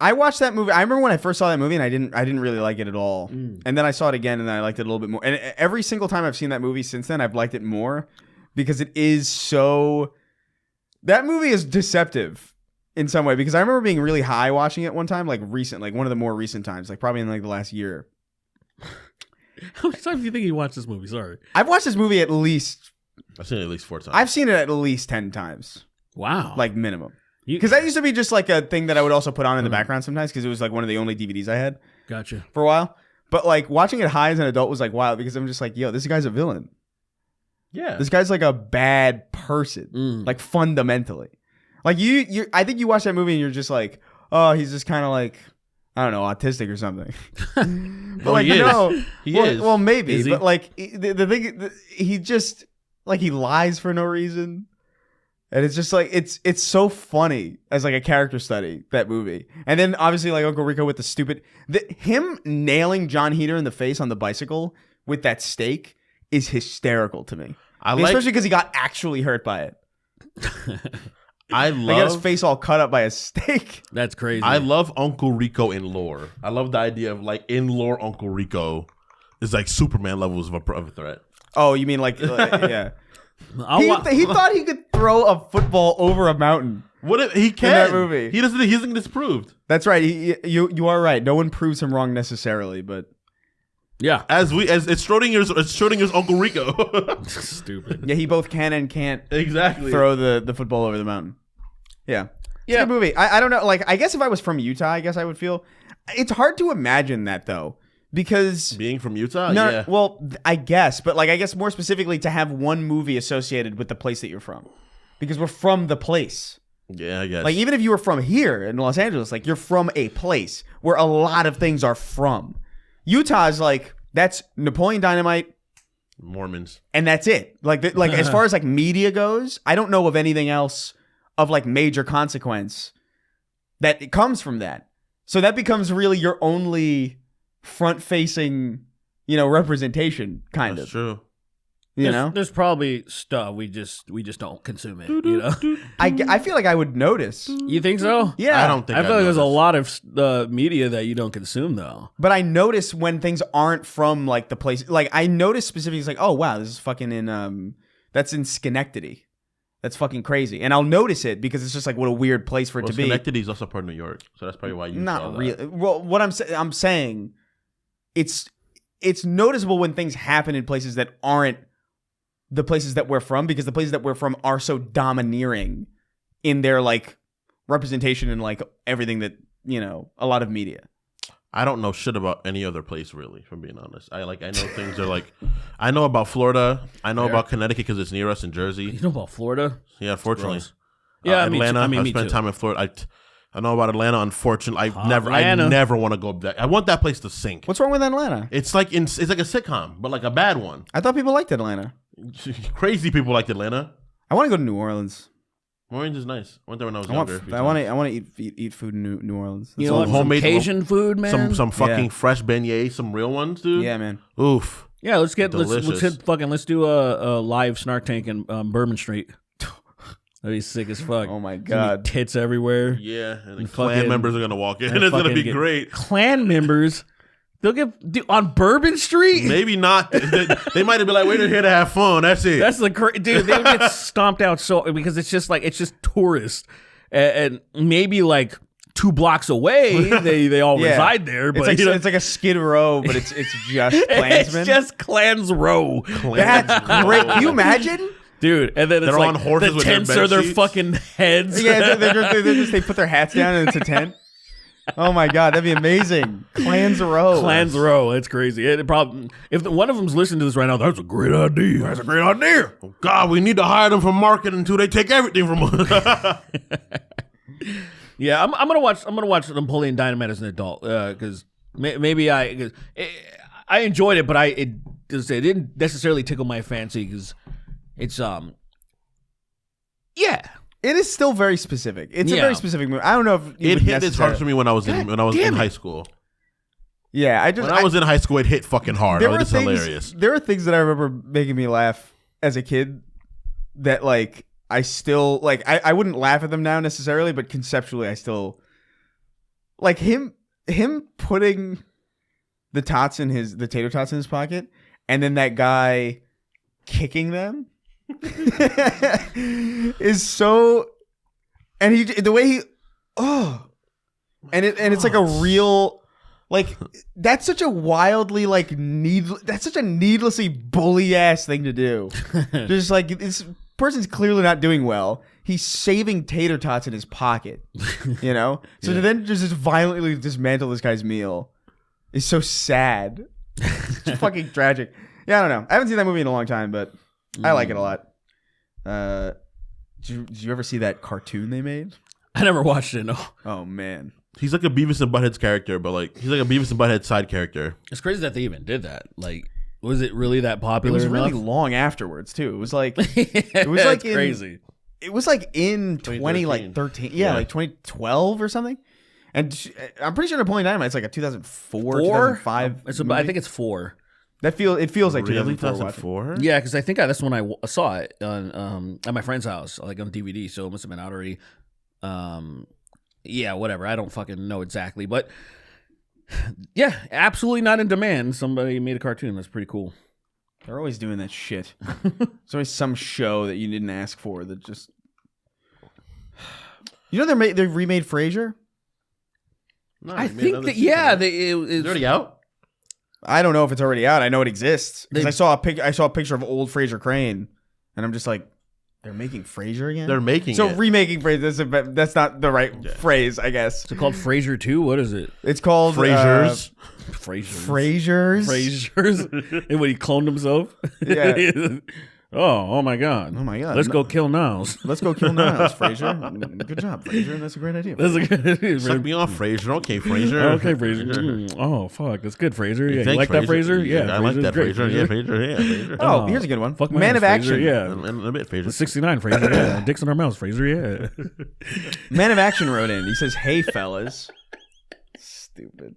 I watched that movie. I remember when I first saw that movie, and I didn't really like it at all. And then I saw it again, and I liked it a little bit more. And every single time I've seen that movie since then, I've liked it more because it is so. That movie is deceptive in some way because I remember being really high watching it one time, like one of the more recent times, like probably in like the last year. How many times do you think he watched this movie? Sorry. I've watched this movie at least. I've seen it at least 4 times. I've seen it at least 10 times, Wow. like minimum. You- Because that used to be just like a thing that I would also put on in the background sometimes because it was like one of the only DVDs I had Gotcha. for a while. But like watching it high as an adult was like wild because I'm just like, yo, this guy's a villain. yeah. This guy's like a bad person, like fundamentally. Like you, I think you watch that movie and you're just like, oh, he's just kind of like, I don't know, autistic or something. But like, he is. no, He well, is. well, maybe, Is he? but like the thing, he just like he lies for no reason, and it's just like it's so funny as like a character study, that movie. And then obviously like Uncle Rico with the stupid, him nailing John Heater in the face on the bicycle with that stake is hysterical to me. I like. Especially because he got actually hurt by it. I Like, he got his love. face all cut up by a stake. That's crazy. I love Uncle Rico in lore. I love the idea of like in lore Uncle Rico is like Superman levels of a threat. Oh, you mean like yeah. I'll wa- He thought he could throw a football over a mountain. What if he can? that movie. He doesn't. He doesn't get disproved. That's right. You are right. No one proves him wrong necessarily, but yeah. As it's Schrodinger's Uncle Rico. Stupid. yeah, he both can and can't Exactly. throw the football over the mountain. Yeah. It's Yeah. a good movie. I don't know. Like, I guess if I was from Utah, I guess I would feel. It's hard to imagine that though, because Being from Utah, no, yeah. well, I guess, but like, I guess more specifically to have one movie associated with the place that you're from, because we're from the place. Yeah, I guess. Like, even if you were from here in Los Angeles, like, you're from a place where a lot of things are from. Utah is like, that's Napoleon Dynamite, Mormons. and that's it. Like, as far as like media goes, I don't know of anything else of like major consequence that it comes from that. So that becomes really your only front-facing, representation, kind That's of. true. There's probably stuff we just don't consume it. You know, I feel like I would notice. you think so? Yeah, I don't think I feel like there's a noticed. lot of media that you don't consume though. But I notice when things aren't from like the place. Like I notice specifically, it's like, oh wow, this is fucking in that's in Schenectady. That's fucking crazy, and I'll notice it because it's just like what a weird place for it to be. Schenectady is also part of New York, so that's probably why you saw Not that. really. Well, what I'm saying, it's noticeable when things happen in places that aren't the places that we're from, because the places that we're from are so domineering in their like representation and like everything that a lot of media. I don't know shit about any other place really, if I'm being honest. I know things are like, I know about Florida, I know about Connecticut because it's near us in Jersey. You know about Florida? Yeah, unfortunately. Gross. Yeah, Atlanta. me I spent too. time in Florida. I know about Atlanta. Unfortunately, I Atlanta. never want to go back. I want that place to sink. What's wrong with Atlanta? It's like a sitcom, but like a bad one. I thought people liked Atlanta. Crazy people like Atlanta. I want to go to New Orleans. Orange is nice. I went there when I was I younger. want to eat food in New Orleans. You know what? homemade- Cajun food, man. some fucking Yeah. fresh beignets, some real ones, dude. Yeah, man. Oof. Yeah, let's Delicious. let's do a live Snark Tank in Bourbon Street. That'd be sick as fuck. Oh my There's gonna be God. tits everywhere. Yeah, and the And clan fucking- members are gonna walk in. and It's gonna fucking be get- great. Clan members, they'll get on Bourbon Street. Maybe not. They might have been like, "We're here to have fun." That's it. That's the dude. They would get stomped out because it's just tourists, and maybe like 2 blocks away they all Yeah. reside there. But It's like a Skid Row, but it's just Klansmen. it's just Clans Row, That's great. Can you imagine? dude. And then it's They're like on horses the with their tents bed are their sheets. fucking heads. Yeah, they put their hats down and it's a tent. Oh my God, that'd be amazing. Clans Row. Clans Row. It's crazy. It probably if one of them's listening to this right now, that's a great idea. That's a great idea. Oh, God, we need to hire them for marketing until they take everything from us. Yeah, I'm gonna watch Napoleon Dynamite as an adult because maybe I enjoyed it, but it didn't necessarily tickle my fancy because it's yeah. It is still very specific. It's a Yeah. very specific movie. I don't know if you It would hit its heart necessarily- for me when I was in damn it. high school. Yeah, When I was in high school, it hit fucking hard. there were It's things, hilarious. There were things that I remember making me laugh as a kid that like I still like. I wouldn't laugh at them now necessarily, but conceptually, I still like him putting the tater tots in his pocket, and then that guy kicking them is so. And the way he and it's like a real. Like that's such a wildly like that's such a needlessly bully ass thing to do. Just like this person's clearly not doing well. He's saving tater tots in his pocket, So to then just violently dismantle this guy's meal is so sad. It's fucking tragic. Yeah, I don't know. I haven't seen that movie in a long time, but I like it a lot. Did you ever see that cartoon they made? I never watched it. No, Oh man. He's like a Beavis and Butthead's character, but like he's like a Beavis and Butthead side character. it's crazy that they even did that. Like, was it really that It popular? was really enough? long afterwards too. It was like It was like in- crazy. It was like in 2013. 2013. Yeah. Like 2012 or something. And I'm pretty sure Napoleon Dynamite's like a 2004, 4? 2005. I movie. think it's 4. It feels like Really, 2004. watching. 2004? Yeah, because I think that's when I saw it on at my friend's house, like on DVD. So it must have been out already. Yeah, whatever. I don't fucking know exactly, but yeah, absolutely not in demand. Somebody made a cartoon. That's pretty cool. They're always doing that shit. There's always some show that you didn't ask for that just. You know they remade Frasier. No, I they made think another that season, yeah, right? it's It's already out. I don't know if it's already out. I know it exists because They- I saw a picture of old Frasier Crane, and I'm just like, they're making Frasier again. They're making so it. remaking Frasier. That's not the right phrase, I guess. Is it called Frasier 2? What is it? It's called Frasier's. Frasier. Frasier's. Frasier's. And when he cloned himself. Yeah. Oh my God. Oh my God. Let's go kill Niles. Let's go kill Niles, Fraser. Good job, Fraser. That's a great idea. That's a good. Suck me off, Fraser. Okay, Fraser. Okay, Fraser. Oh fuck, that's good, Fraser. Yeah, Thanks, you like that, Fraser? Yeah, I like Fraser's that, great, Fraser. Yeah, Fraser. Yeah, Fraser. Oh, here's a good one. Fuck my Man ass, of Fraser, action. Yeah. And a bit, Fraser. 69, Fraser. Yeah, dicks in our mouths, Fraser. Yeah. Man of action wrote in. He says, "Hey fellas." Stupid.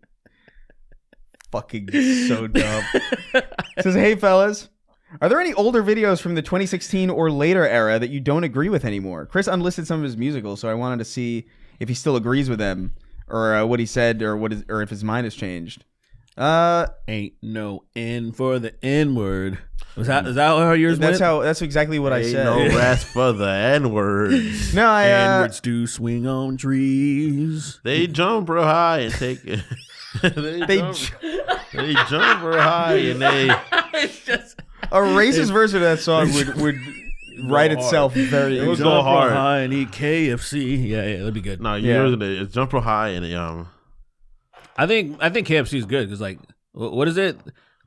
Fucking so dumb. He says, "Hey fellas. Are there any older videos from the 2016 or later era that you don't agree with anymore? Chris unlisted some of his musicals, so I wanted to see if he still agrees with them, or what he said, or if his mind has changed." Ain't no N for the N word. Is that how yours went? That's exactly what I said. No rest for the N-words. No, N-words do swing on trees. They jump real high and take it. they jump real high and they. It's just a racist version of that song would write itself very. It would jump go real hard. High and eat KFC. Yeah, that'd be good. No, Yeah. it's jump real high and I think KFC is good because what is it?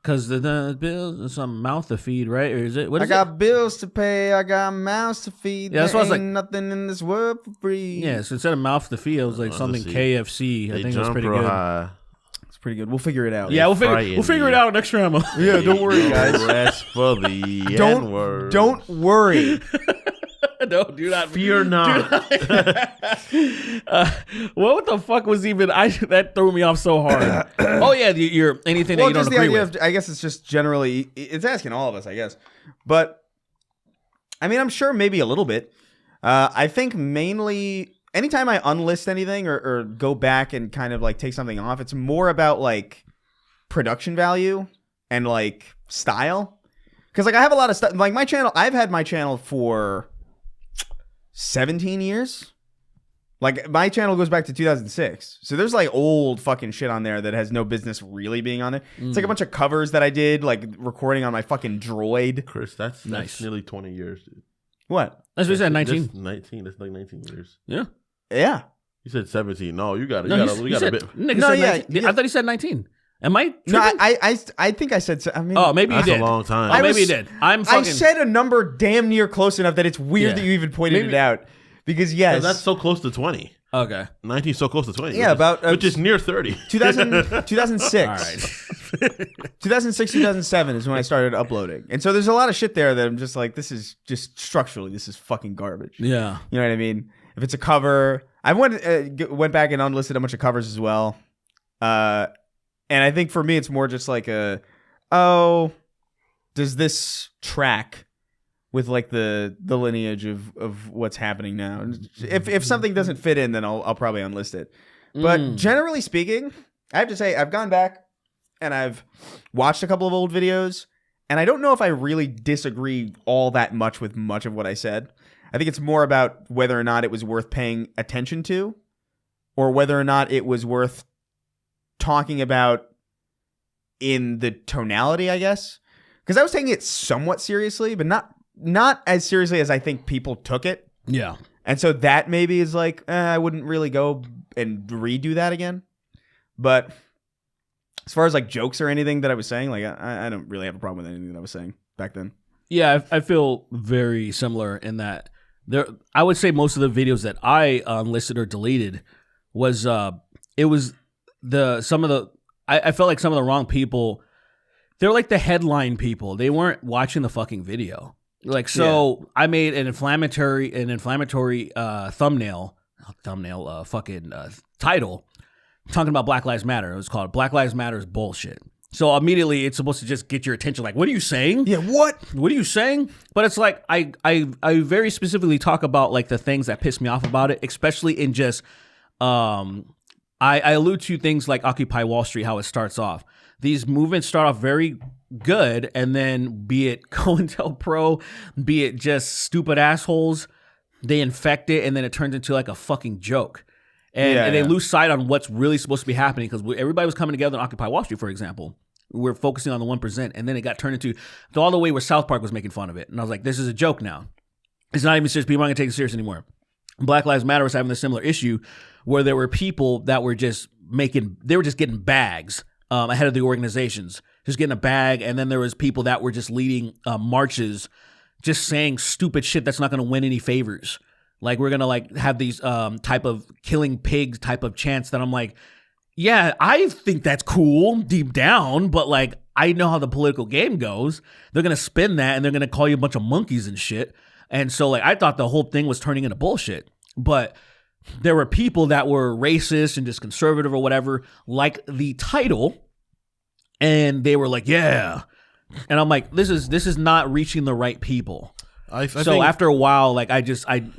Because the bills, some mouth to feed, right? Or is it? What is I got bills to pay. I got mouths to feed. Yeah, that's there what I was ain't nothing in this world for free. Yeah, so instead of mouth to feed, it was like something see. KFC. I they think it was jump pretty real good. high. It's pretty good. We'll figure it out. Yeah, we'll fry figure it it out next ammo. Yeah, don't worry, guys. No rest for the Don't N-word. don't worry. No, do not Fear not. What the fuck was even? That threw me off so hard. Oh yeah, you're anything that Well, you don't just the agree idea with. of, I guess it's just generally, it's asking all of us, I guess. But I mean, I'm sure maybe a little bit. I think mainly anytime I unlist anything or go back and kind of like take something off, it's more about like production value and like style. Because like I have a lot of stuff, like my channel, I've had my channel for 17 years. Like my channel goes back to 2006. So there's like old fucking shit on there that has no business really being on there. It's like a bunch of covers that I did, like recording on my fucking droid. Chris, that's Nice. nearly 20 years, dude. What? That's what you said. 19. That's 19. That's like 19 years. Yeah. Yeah. You said 17. No, you got it. No, You got a bit. Nigga No, said yeah, 19. yeah. I thought he said 19. Am I? No, tripping? I think I said, I mean, Oh, maybe you That's did. a long time. Oh, I maybe was- you did. I'm I fucking. said a number damn near close enough that it's weird Yeah. that you even pointed Maybe- it out. Because yes, That's so close to 20. Okay. 19 is so close to 20. Yeah, which is near 30. 2006. All right. 2006, 2007 is when I started uploading. And so there's a lot of shit there that I'm just like, this is just structurally, this is fucking garbage. Yeah. You know what I mean? If it's a cover, I went back and unlisted a bunch of covers as well. And I think for me, it's more just like does this track with like the lineage of what's happening now? And if something doesn't fit in, then I'll probably unlist it. But generally speaking, I have to say I've gone back and I've watched a couple of old videos, and I don't know if I really disagree all that much with much of what I said. I think it's more about whether or not it was worth paying attention to, or whether or not it was worth talking about in the tonality, I guess. Because I was taking it somewhat seriously, but not as seriously as I think people took it. Yeah. And so that maybe is like, I wouldn't really go and redo that again. But as far as like jokes or anything that I was saying, like I don't really have a problem with anything that I was saying back then. Yeah, I feel very similar in that I would say most of the videos that I unlisted or deleted was it was I felt like some of the wrong people. They're like the headline people. They weren't watching the fucking video. Like, so I made an inflammatory thumbnail title talking about Black Lives Matter. It was called Black Lives Matter is bullshit. So immediately it's supposed to just get your attention. Like, what are you saying? Yeah, what? What are you saying? But it's like I very specifically talk about like the things that piss me off about it, especially in just I allude to things like Occupy Wall Street, how it starts off. These movements start off very good, and then be it COINTELPRO, be it just stupid assholes, they infect it, and then it turns into like a fucking joke. And they lose sight on what's really supposed to be happening, because everybody was coming together on Occupy Wall Street, for example. We're focusing on the 1%, and then it got turned into all the way where South Park was making fun of it. And I was like, this is a joke now. It's not even serious. People aren't going to take it serious anymore. Black Lives Matter was having a similar issue where there were people that were just getting bags ahead of the organizations, just getting a bag. And then there was people that were just leading marches just saying stupid shit that's not going to win any favors. Like we're going to like have these type of killing pigs type of chants that I'm like, yeah, I think that's cool deep down, but like I know how the political game goes. They're going to spin that and they're going to call you a bunch of monkeys and shit. And so like I thought the whole thing was turning into bullshit. But there were people that were racist and just conservative or whatever, like the title, and they were like, yeah. And I'm like, this is not reaching the right people. I So think, after a while, like I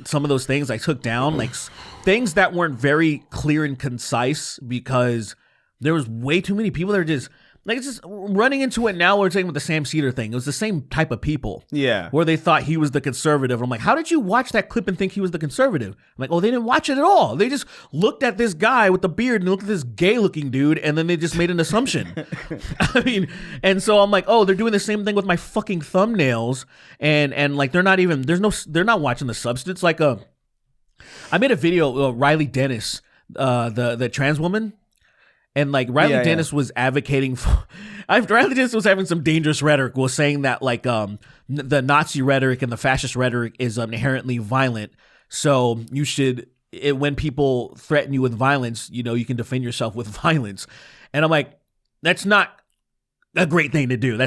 some of those things I took down, like things that weren't very clear and concise because there was way too many people that are just like, it's just running into it now. We're talking about the Sam Cedar thing. It was the same type of people. Yeah. Where they thought he was the conservative. I'm like, how did you watch that clip and think he was the conservative? I'm like, oh, they didn't watch it at all. They just looked at this guy with the beard and looked at this gay looking dude and then they just made an assumption. I mean, and so I'm like, oh, they're doing the same thing with my fucking thumbnails and like they're not watching the substance. Like I made a video, Riley Dennis, the trans woman. And like Riley Dennis was advocating for, Riley Dennis was having some dangerous rhetoric, was saying that like the Nazi rhetoric and the fascist rhetoric is inherently violent. So you should, when people threaten you with violence, you know, you can defend yourself with violence. And I'm like, that's not a great thing to do.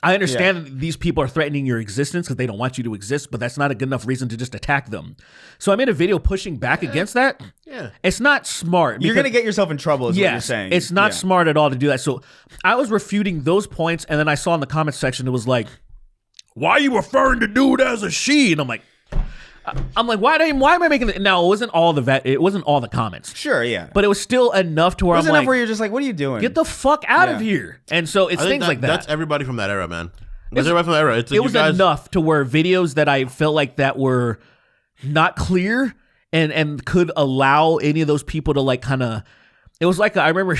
I understand that these people are threatening your existence because they don't want you to exist, but that's not a good enough reason to just attack them. So I made a video pushing back against that. Yeah. It's not smart. You're going to get yourself in trouble is what you're saying. It's not smart at all to do that. So I was refuting those points, and then I saw in the comment section, it was like, why are you referring to dude as a she? And I'm like, why am I making it? Now, it wasn't all the comments. Sure, yeah. But it was still enough to where I'm like, where you're just like, what are you doing? get the fuck out of here. And so it's I think things like that. That's everybody from that era, man. That's everybody from that era. It was enough to where videos that I felt like that were not clear and could allow any of those people to like kind of. It was like I remember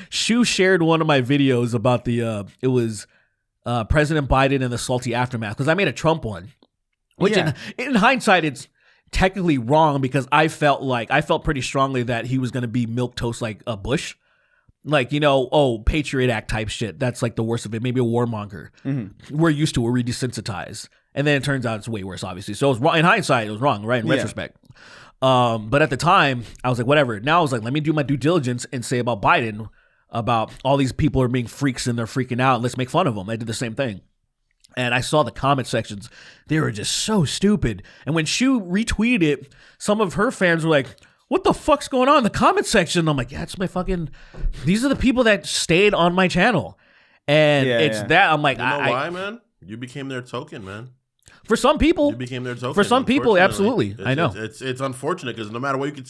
Shu shared one of my videos about it was President Biden and the salty aftermath because I made a Trump one, which in hindsight it's technically wrong because I felt pretty strongly that he was going to be milquetoast like a Bush. Like, you know, Patriot Act type shit. That's like the worst of it. Maybe a warmonger. Mm-hmm. We're used to it. We're desensitized. And then it turns out it's way worse, obviously. So it was wrong. In hindsight, it was wrong, right? In retrospect. But at the time, I was like, whatever. Now I was like, let me do my due diligence and say about Biden, about all these people are being freaks and they're freaking out. And let's make fun of them. I did the same thing. And I saw the comment sections. They were just so stupid. And when Shu retweeted it, some of her fans were like, what the fuck's going on in the comment section? I'm like, yeah, it's my fucking, these are the people that stayed on my channel. And that, I'm like, you know why, man? You became their token, man. For some people. You became their token. For some people, absolutely. I know. It's unfortunate because no matter what you could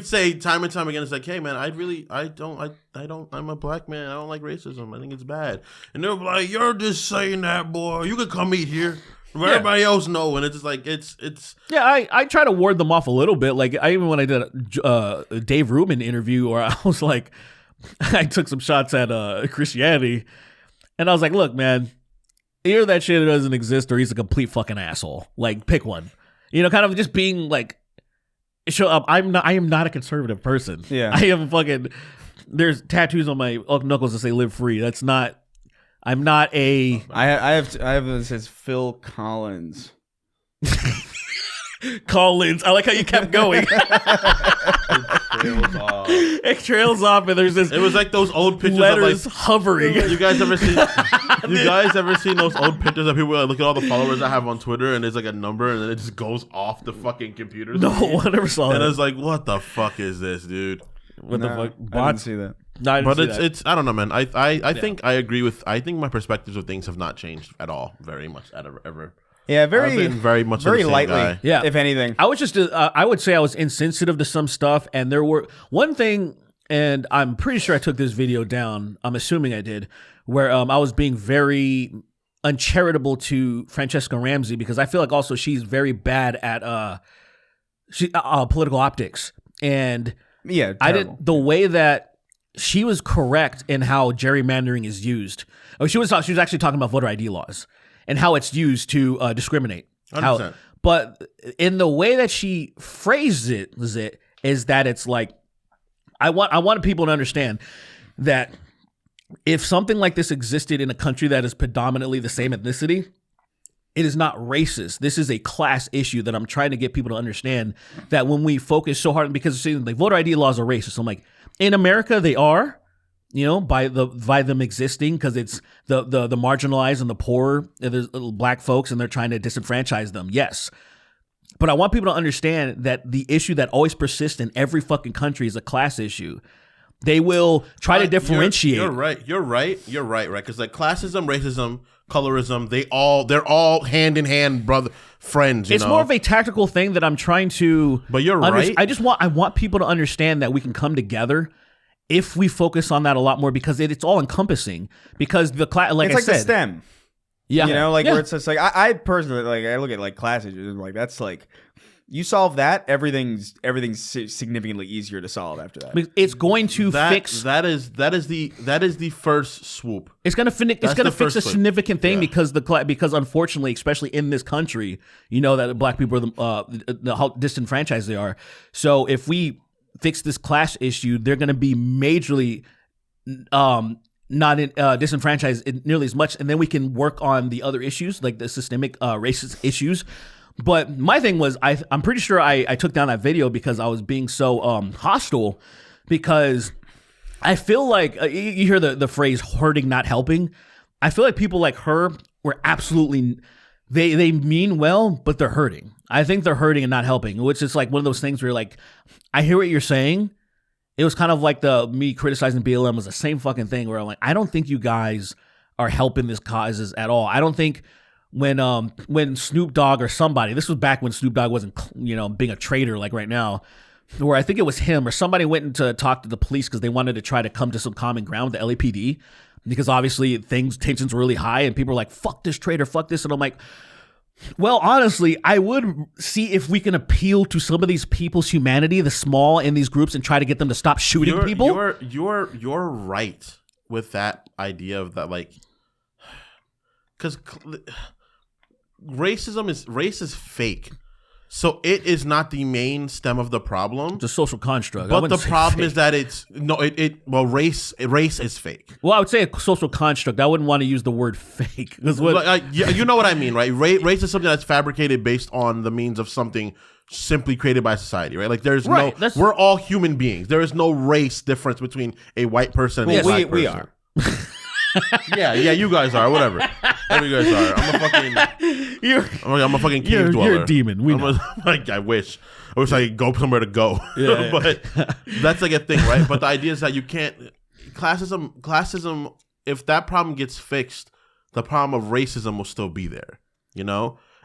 say time and time again, it's like, hey, man, I'm a black man. I don't like racism. I think it's bad. And they're like, you're just saying that, boy. You could come eat here. Everybody else know, and it's just like it's. Yeah, I try to ward them off a little bit. Like even when I did a Dave Rubin interview, or I was like, I took some shots at Christianity, and I was like, look, man, either that shit doesn't exist, or he's a complete fucking asshole. Like, pick one. You know, kind of just being like, show up. I am not a conservative person. Yeah, I am fucking. There's tattoos on my knuckles that say "Live Free." That's not. I'm not a. I have that says Phil Collins. Collins. I like how you kept going. It trails off, and there's this. It was like those old pictures letters of like hovering. You guys ever seen? You guys ever seen those old pictures of people like, look at all the followers I have on Twitter, and there's like a number, and then it just goes off the fucking computer. No, I never saw that. And it's like, what the fuck is this, dude? What the fuck? I didn't see that. No, but it's I don't know, man. I think I agree with. I think my perspectives of things have not changed at all, very much ever. Yeah, I've been very much very the same lightly. guy. Yeah, if anything, I was just. I would say I was insensitive to some stuff, and there were one thing, and I'm pretty sure I took this video down. I'm assuming I did, where I was being very uncharitable to Francesca Ramsey because I feel like also she's very bad at political optics, and yeah, I did the way that. She was correct in how gerrymandering is used. Oh, she was actually talking about voter ID laws and how it's used to discriminate. 100%. But in the way that she phrased it is that it's like I want people to understand that if something like this existed in a country that is predominantly the same ethnicity, It is not racist. This is a class issue that I'm trying to get people to understand, that when we focus so hard, because like voter ID laws are racist. I'm like, in America they are, by them existing, because it's the marginalized and the poor, there's little black folks, and they're trying to disenfranchise them. Yes. But I want people to understand that the issue that always persists in every fucking country is a class issue. They will try to differentiate. You're right. Right? Because like classism, racism, colorism, they're all hand in hand, brother, friends. It's more of a tactical thing that I'm trying to. But you're right. I want people to understand that we can come together if we focus on that a lot more, because it's all encompassing. Because the class, like it's I like said, the STEM. Yeah, where it's just like I personally, like, I look at like class issues and like that's like, you solve that, everything's significantly easier to solve after that. It's going to fix. That is the first swoop. It's gonna fix a significant thing, Yeah. because unfortunately, especially in this country, that black people are how disenfranchised they are. So if we fix this class issue, they're gonna be majorly not disenfranchised nearly as much, and then we can work on the other issues, like the systemic racist issues. But my thing was, I'm pretty sure I took down that video because I was being so hostile, because I feel like you hear the phrase hurting, not helping. I feel like people like her were absolutely, they mean well, but they're hurting. I think they're hurting and not helping, which is like one of those things where you're like, I hear what you're saying. It was kind of like me criticizing BLM was the same fucking thing, where I'm like, I don't think you guys are helping this causes at all. I don't think when Snoop Dogg or somebody, this was back when Snoop Dogg wasn't, being a traitor like right now, where I think it was him or somebody went to talk to the police because they wanted to try to come to some common ground with the LAPD, because obviously tensions were really high and people were like, fuck this traitor, fuck this. And I'm like, well, honestly, I would see if we can appeal to some of these people's humanity, the small in these groups, and try to get them to stop shooting people. You're right with that idea of that, like, because race is fake, so it is not the main stem of the problem. It's a social construct. But the problem is that race is fake. Well, I would say a social construct. I wouldn't want to use the word fake. You know what I mean, right? Race is something that's fabricated based on the means of something simply created by society, right? Like we're all human beings. There is no race difference between a white person and a black person. We are. yeah, you guys are. Whatever you guys are. I'm a fucking cave dweller. You're a demon. I wish I could go somewhere to go. Yeah. But that's like a thing, right? But the idea is that you can't classism. If that problem gets fixed, the problem of racism will still be there.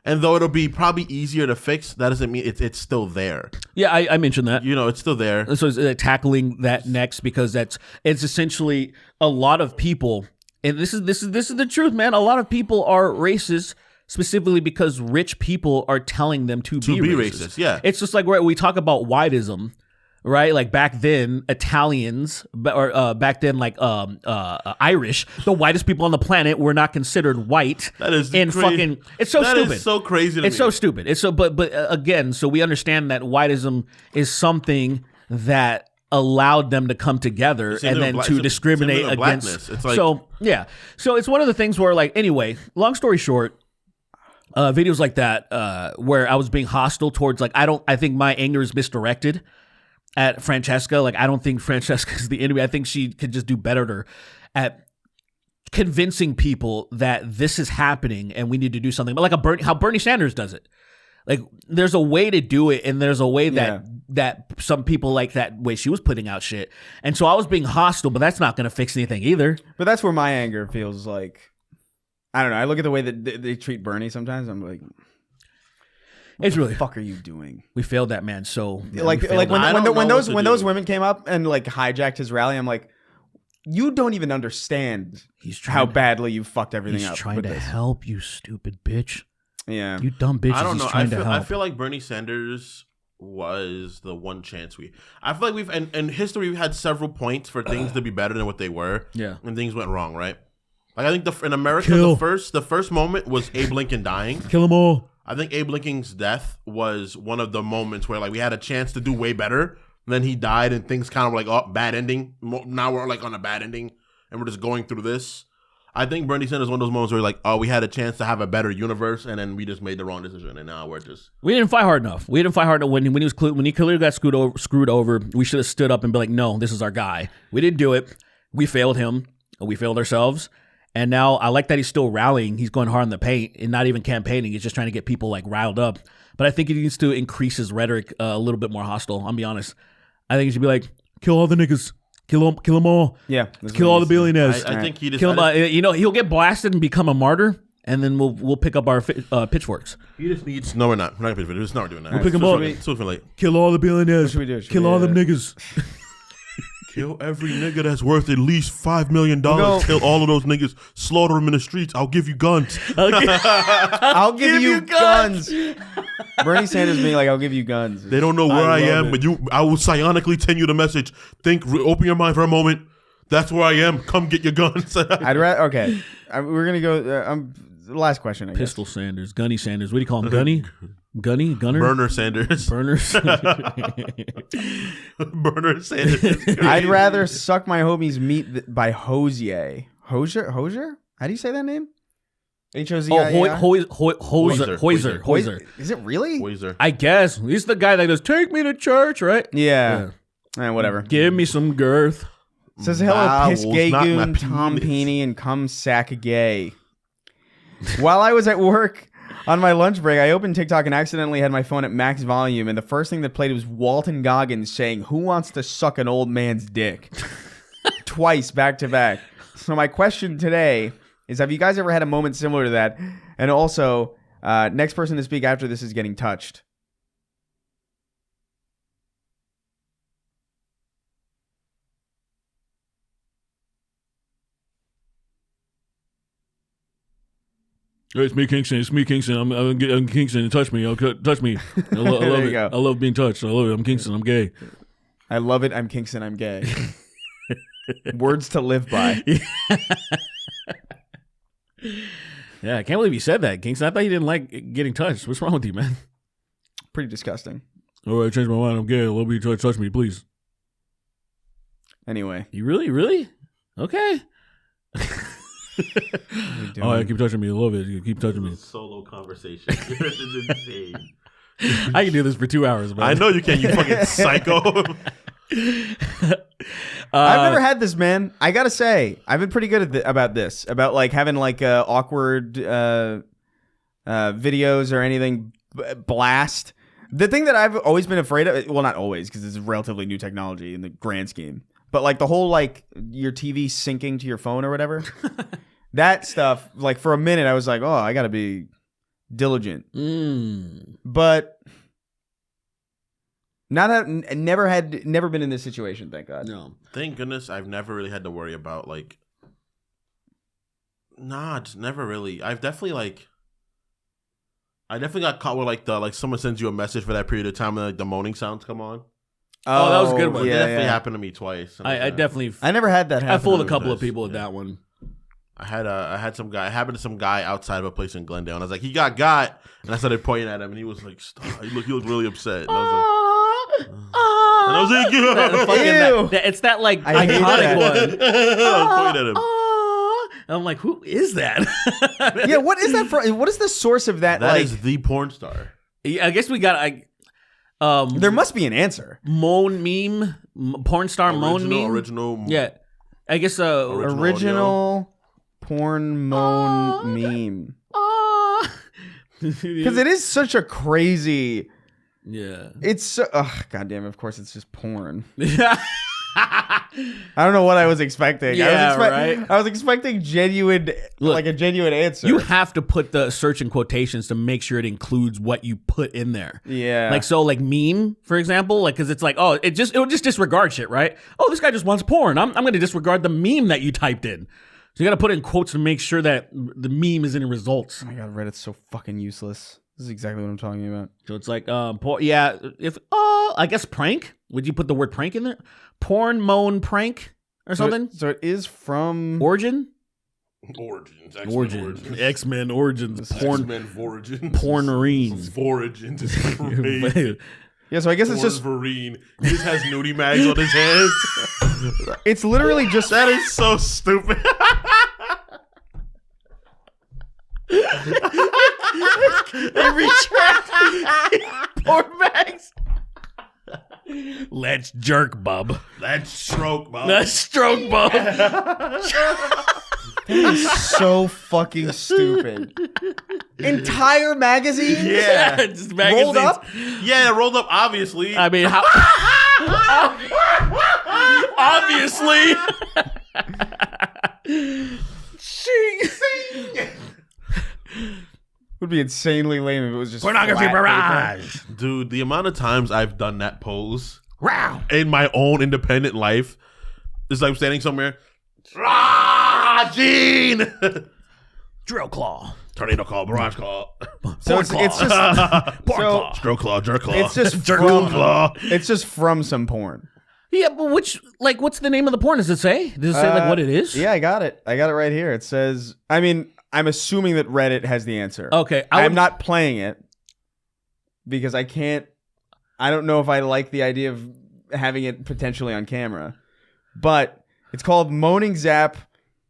And though it'll be probably easier to fix, that doesn't mean it's still there. Yeah, I mentioned that. It's still there. And so it's tackling that next, because it's essentially a lot of people. And this is the truth, man. A lot of people are racist specifically because rich people are telling them to be racist. Yeah, it's just like we talk about whiteism, right? Like back then, Italians, or back then, like Irish, the whitest people on the planet were not considered white. That is It's so stupid. That is so crazy. It's so stupid. It's so, but again, so we understand that whiteism is something that allowed them to come together and then to discriminate against. It's like, so it's one of the things where, like, anyway, long story short, videos like that where I was being hostile towards, like, I think my anger is misdirected at Francesca. Like, I don't think Francesca is the enemy. I think she could just do better at convincing people that this is happening and we need to do something. But like how Bernie Sanders does it. Like, there's a way to do it, and there's a way that some people like that way she was putting out shit. And so I was being hostile, but that's not going to fix anything either. But that's where my anger feels like, I don't know. I look at the way that they treat Bernie sometimes. I'm like, it's really, what the fuck are you doing? We failed that man. So like when those women came up and like hijacked his rally, I'm like, you don't even understand how badly you fucked everything up. He's trying to help, you stupid bitch. Yeah, you dumb bitches. I don't know. I feel like Bernie Sanders was the one chance I feel like we've in history we've had several points for things to be better than what they were. Yeah, and things went wrong, right? Like, I think in America, the first moment was Abe Lincoln dying. Kill them all. I think Abe Lincoln's death was one of the moments where, like, we had a chance to do way better. And then he died, and things kind of like, bad ending. Now we're like on a bad ending, and we're just going through this. I think Bernie Sanders is one of those moments where like, oh, we had a chance to have a better universe, and then we just made the wrong decision, and now we're just. We didn't fight hard enough. When he clearly got screwed over. We should have stood up and be like, no, this is our guy. We didn't do it. We failed him. We failed ourselves. And now I like that he's still rallying. He's going hard in the paint and not even campaigning. He's just trying to get people like riled up. But I think he needs to increase his rhetoric a little bit more hostile. I'll be honest. I think he should be like, kill all the niggas. Kill them all. Yeah. Kill all the billionaires. I think he just kill him. He'll get blasted and become a martyr, and then we'll pick up our pitchforks. He just needs. No, we're not. We're not going to pitch. It's not doing that. We'll pick him up. So late. Kill all the billionaires. What should we do? Kill all them niggas. Kill every nigga that's worth at least $5 million. Kill all of those niggas. Slaughter them in the streets. I'll give you guns. I'll give you guns. Bernie Sanders being like, I'll give you guns. They don't know where I am, but I will psionically send you the message. Open your mind for a moment. That's where I am. Come get your guns. I'd rather. Okay, we're gonna go. Last question. I guess. Pistol Sanders, Gunny Sanders. What do you call him? Gunny, Gunner, Burner Sanders, Burners. Burner Sanders. I'd rather suck my homie's meat by Hosier. Hosier? How do you say that name? H-O-Z-I-E-R? Hoiser. Is it really? Hoiser. I guess he's the guy that goes, "Take me to church," right? Yeah. Whatever. Give me some girth. Says hello, piss Vowels, gay not my goon, Tom penis. Peeny, and come sack gay. While I was at work on my lunch break, I opened TikTok and accidentally had my phone at max volume, and the first thing that played was Walton Goggins saying, "Who wants to suck an old man's dick?" Twice, back to back. So my question today is, have you guys ever had a moment similar to that? And also, next person to speak after this is getting touched. Hey, it's me, Kingston. I'm Kingston. Touch me. Touch me. I love it. go. I love being touched. I love it. I'm Kingston. I'm gay. I love it. I'm Kingston. I'm gay. Words to live by. Yeah, I can't believe you said that, Kingston. I thought you didn't like getting touched. What's wrong with you, man? Pretty disgusting. All right, I changed my mind. I'm gay. I love being touched. Touch me, please. Anyway. You really? Okay. Oh, yeah, keep touching me. I love it. You keep touching me. Solo conversation. This is insane. I can do this for 2 hours, man. I know you can, you fucking psycho. I've never had this, man. I gotta say, I've been pretty good at about this, about like having like awkward videos or anything blast. The thing that I've always been afraid of, well, not always, because it's relatively new technology in the grand scheme, but like the whole like your TV syncing to your phone or whatever, that stuff. Like for a minute, I was like, oh, I gotta be diligent, but. Never been in this situation, thank God. No. Thank goodness I've never really had to worry about like. Nah, just never really. I definitely got caught with like someone sends you a message for that period of time and like the moaning sounds come on. Oh, that was a good one. It Yeah, definitely happened to me twice. I definitely. I never had that happen. I fooled a It couple was of people nice. with that one. I had some guy. It happened to some guy outside of a place in Glendale, and I was like, he got, and I started pointing at him, and he was like, stop. He looked really upset. And I was like, Ew. It's that like I hate iconic that. one. I was pointing at him. And I'm like, who is that? Yeah, what is that for? What is the source of that? That like, is the porn star. Yeah, I guess we got there must be an answer. moan meme, porn star moan meme. Original. Yeah, I guess Original porn moan meme. Because it is such a crazy. Yeah. It's so. God damn it! Of course, it's just porn. I don't know what I was expecting. Yeah, right. I was expecting genuine, Look, like a genuine answer. You have to put the search in quotations to make sure it includes what you put in there. Yeah. Like, so like meme, for example, like, cause it's like, oh, it will just disregard shit, right? Oh, this guy just wants porn. I'm going to disregard the meme that you typed in. So you got to put in quotes to make sure that the meme is in results. Oh my God, Reddit's so fucking useless. This is exactly what I'm talking about. So it's like, yeah, if, I guess prank. Would you put the word prank in there? Porn moan prank or something? So it is from Origin? Origins. X-Men Origins. Porn. X-Men Origins. Pornorines. Origins is great. Yeah, so I guess it's just Wolverine. He just has nudie mags on his hands. it's literally just That is so stupid. They retract porn bags. Let's jerk, bub. Let's stroke, bub. Let's stroke, bub. So fucking stupid. Entire magazine? Yeah. Just magazines. Rolled up? Yeah, rolled up, obviously. I mean, how? Obviously. Would be insanely lame if it was just Pornography flat barrage. Dude, the amount of times I've done that pose Wow. in my own independent life is like I'm standing somewhere. Gene! Drill claw. Tornado claw, barrage claw, So it's just Porn so claw. stroke claw, jerk claw. it's just jerk from claw. it's just from some porn. Yeah, but what's the name of the porn? Does it say? Does it say like what it is? Yeah, I got it right here. It says, I mean, I'm assuming that Reddit has the answer. Okay. I'm not playing it because I don't know if I like the idea of having it potentially on camera. But it's called Moaning Zap,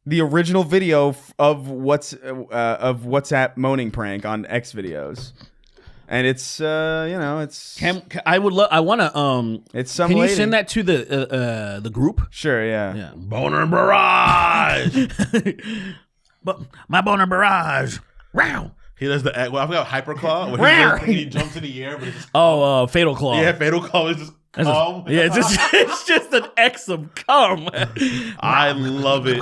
the original video of WhatsApp moaning prank on X videos. And it's it's I want to it's some Can you lady. send that to the group? Sure, yeah. Yeah. Boner barrage. But my boner barrage. Wow. He does the I forgot hyper claw when he jumps in the air, but it's just, Oh, fatal claw. yeah, fatal claw is just calm. Yeah, it's just an X of cum. I love it.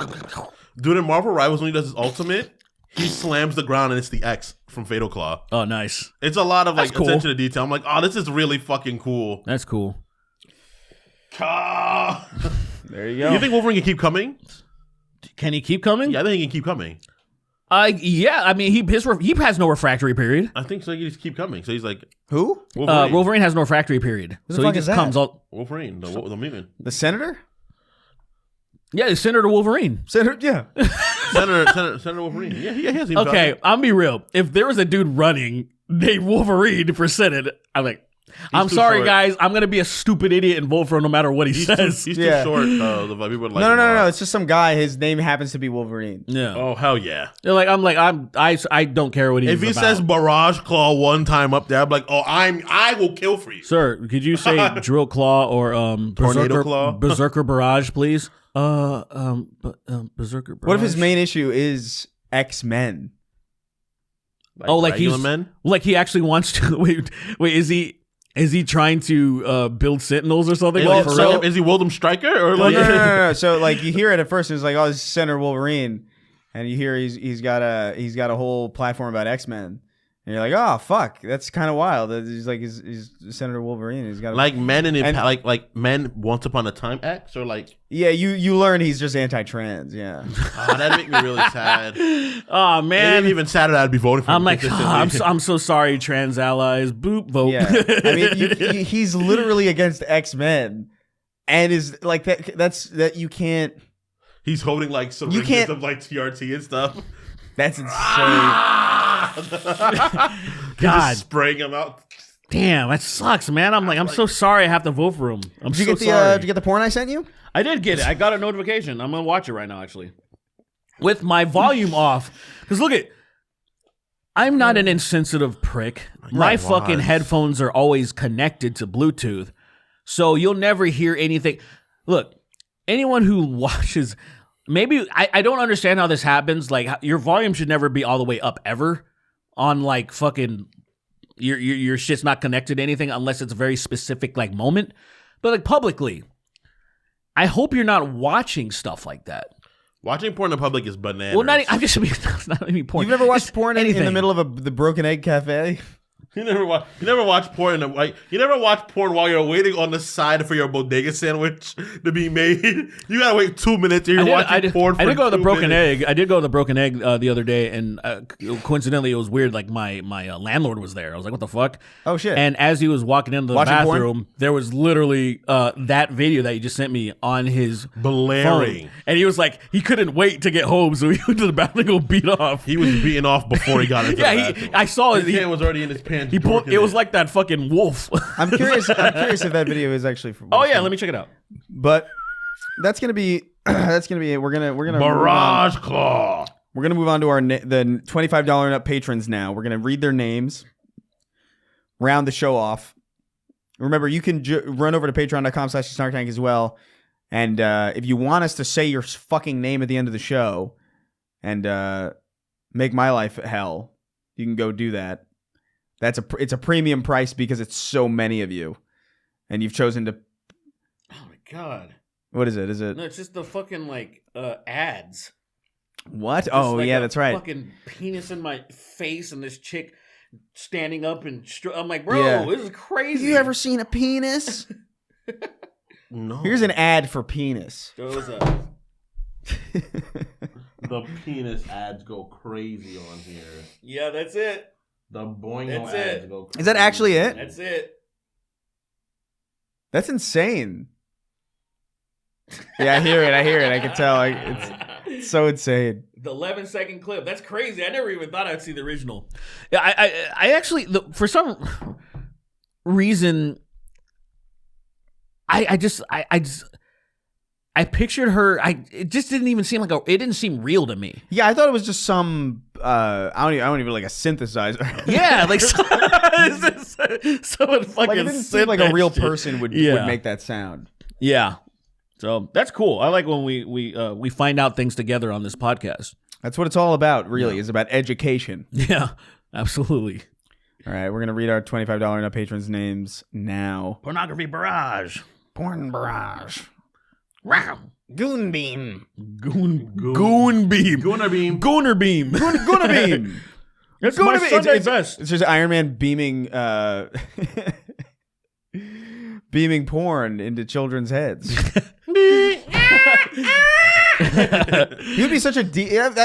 Dude, in Marvel Rivals, when he does his ultimate, he slams the ground and it's the X from Fatal Claw. Oh, nice. It's a lot of like That's cool. attention to detail. I'm like, oh, this is really fucking cool. That's cool. There you go. You think Wolverine can keep coming? Can he keep coming? Yeah, I think he can keep coming. Yeah. I mean, he has no refractory period. I think so. He can just keep coming. So he's like, Who? Wolverine. Wolverine has no refractory period, Who the so he fuck just is that? comes all. Wolverine, the mutant. The senator? Yeah, he's Senator Wolverine. Senator, yeah. Senator Wolverine. Yeah, he has. Okay, I'll be real. If there was a dude running named Wolverine for Senate, I'm like, I'm too sorry, short. guys. I'm gonna be a stupid idiot and vote for him no matter what he He's says. too Yeah. short. The people would like. No, him a lot. It's just some guy. His name happens to be Wolverine. Yeah. Oh hell yeah! They're like, I don't care what he's If he about. says barrage claw one time up there, I'm like, oh, I will kill for you. Sir, could you say drill claw or Tornado claw? berserker barrage, please? Berserker barrage. What if his main issue is X-Men? like regular he's men. like he actually wants to wait, is he trying to build sentinels or something? Well, For so real? is he Wildem Striker or Well, like? no. So like you hear it at first, it's like, oh, this is Senator Wolverine, and you hear he's got a whole platform about X-Men, and you're like, oh fuck, that's kind of wild. He's like he's Senator Wolverine. He's got Like men in And- like men once upon a time X or like yeah. You learn he's just anti-trans. Yeah. that'd make me really sad. Oh And man, even sadder that I'd be voting for. I'm him like, consistently. I'm so sorry, trans allies. Boop, vote. Yeah. I mean, he's literally against X-Men, and is like that. That's that you can't. He's holding like syringes can't- of like TRT and stuff. That's insane. God, Just spraying him out. damn, that sucks, man. I'm so sorry I have to vote for him. I'm Did you so get the sorry. Did you get the porn I sent you? I did get it. I got a notification. I'm gonna watch it right now, actually, with my volume off. Because look I'm not an insensitive prick. My fucking was. headphones are always connected to Bluetooth, so you'll never hear anything. Look, anyone who watches, maybe I don't understand how this happens. Like your volume should never be all the way up ever on like fucking your shit's not connected to anything unless it's a very specific like moment. But like publicly, I hope you're not watching stuff like that. Watching porn in public is bananas. Well, I'm just it's not even porn. You've never watched Just porn in anything. the middle of the Broken Egg Cafe? You never watch porn you never watch porn while you're waiting on the side for your bodega sandwich to be made. You gotta wait 2 minutes and you're watching porn for I did go to the 2 Broken minutes. Egg. I did go to the Broken Egg the other day, and coincidentally, it was weird. Like my landlord was there. I was like, "What the fuck?" Oh shit! And as he was walking into the Watching porn? bathroom, there was literally that video that you just sent me on his Blaring. phone. And he was like, he couldn't wait to get home, so he went to the bathroom to go beat off. He was beating off before he got into the Yeah, bathroom. I saw it. His hand was already in his pants. He pulled. jorking It was like that fucking wolf. I'm curious if that video is actually from. Oh yeah, let me check it out. But that's gonna be it. We're gonna Barrage Claw. We're going to move on to the $25 and up patrons now. We're going to read their names, round the show off. Remember, you can run over to patreon.com/SnarkTank as well. And if you want us to say your fucking name at the end of the show and make my life hell, you can go do that. It's a premium price because it's so many of you. And you've chosen to... Oh, my God. What is it? Is it... No, it's just the fucking, like, ads. What? Just Oh, like yeah, a that's right. Fucking penis in my face and this chick standing up and I'm like, bro, this is crazy. You ever seen a penis? No. Here's an ad for penis. Those The penis ads go crazy on here. Yeah, that's it. The boingo That's ads it. go crazy. Is that actually it? That's it. That's insane. Yeah, I hear it. I can tell. It's so insane. The 11-second clip. That's crazy. I never even thought I'd see the original. Yeah, I actually, for some reason, I pictured her. It just didn't even seem like it didn't seem real to me. Yeah, I thought it was just some. I don't even like a synthesizer. Yeah, like someone fucking. Like it didn't said seem like that a real shit. person would Yeah. make that sound. Yeah, so that's cool. I like when we find out things together on this podcast. That's what it's all about. Really, is about education. Yeah, absolutely. All right, we're gonna read our $25 and up patrons' names now. Pornography barrage. Porn barrage. Wow. Goon beam. Goon beam. Gooner beam. Gooner beam. Gonna beam. That's Gonna my beam. Sunday It's best. just Iron Man beaming beaming porn into children's heads. He would be such a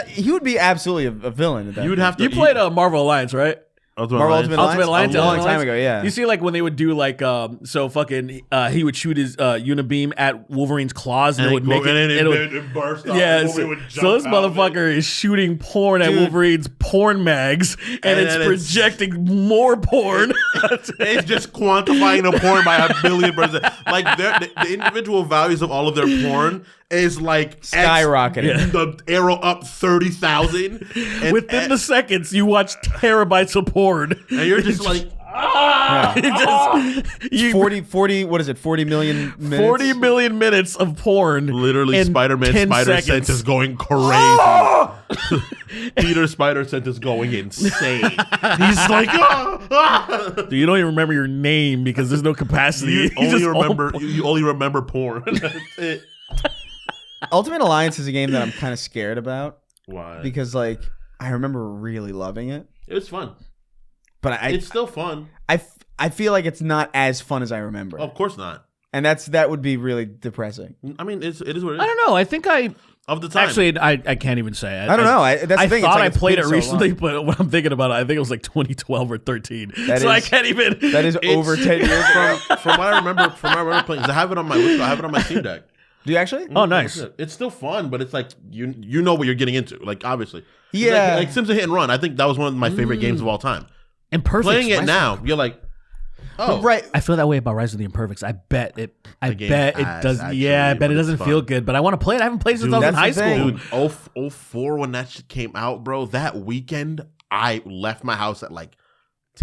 he would be absolutely a villain at that. You would have to. You played Marvel Alliance, right? Marvel Ultimate Alliance? A long time ago, yeah. You see, like when they would do like, so fucking, he would shoot his unibeam at Wolverine's claws, and it would make it burst off. yeah. And So, Wolverine would so jump this out of motherfucker is shooting porn at Dude. Wolverine's porn mags, and it's then it's- projecting more porn. It's just quantifying the porn by 1,000,000,000%. Like the individual values of all of their porn is like Skyrocketing. The arrow up 30,000. Within the seconds, you watch terabytes of porn. and you're just like, You- 40 what is it? 40 million minutes. 40 million minutes of porn. literally in Spider-Man 10 Spider seconds. Sense is going crazy. Peter Spider Sense is going insane. He's like, Dude, you don't even remember your name because there's no capacity. you It's just all you only remember porn. That's it. Ultimate Alliance is a game that I'm kind of scared about Why? because like I remember really loving it, It was fun. but It's still fun. I feel like it's not as fun as I remember. Of course not. And that would be really depressing. I mean, it is what it is. I don't know. I think Of the time. actually I can't even say. I don't know. That's the I thing. It's thought like I it's played been it so recently, long. but when I'm thinking about it, I think it was like 2012 or 13. That so I is- can't even. That is It's- over 10 years ago. from what I remember playing, 'cause I have it on my Steam Deck. Do you actually? Oh, nice. It's still fun, but it's like you know what you're getting into. Like obviously, It's Yeah. like Sims a Hit and Run. I think that was one of my favorite games of all time. Imperfects. Playing it Rise- now, you're like, oh, Right. I feel that way about Rise of the Imperfects. I bet it. I game bet it has, does. actually, Yeah, I bet it but it's doesn't feel fun. good. But I want to play it. I haven't played since I was in high that's the thing. school. Dude, 04 when that shit came out, bro. That weekend, I left my house at like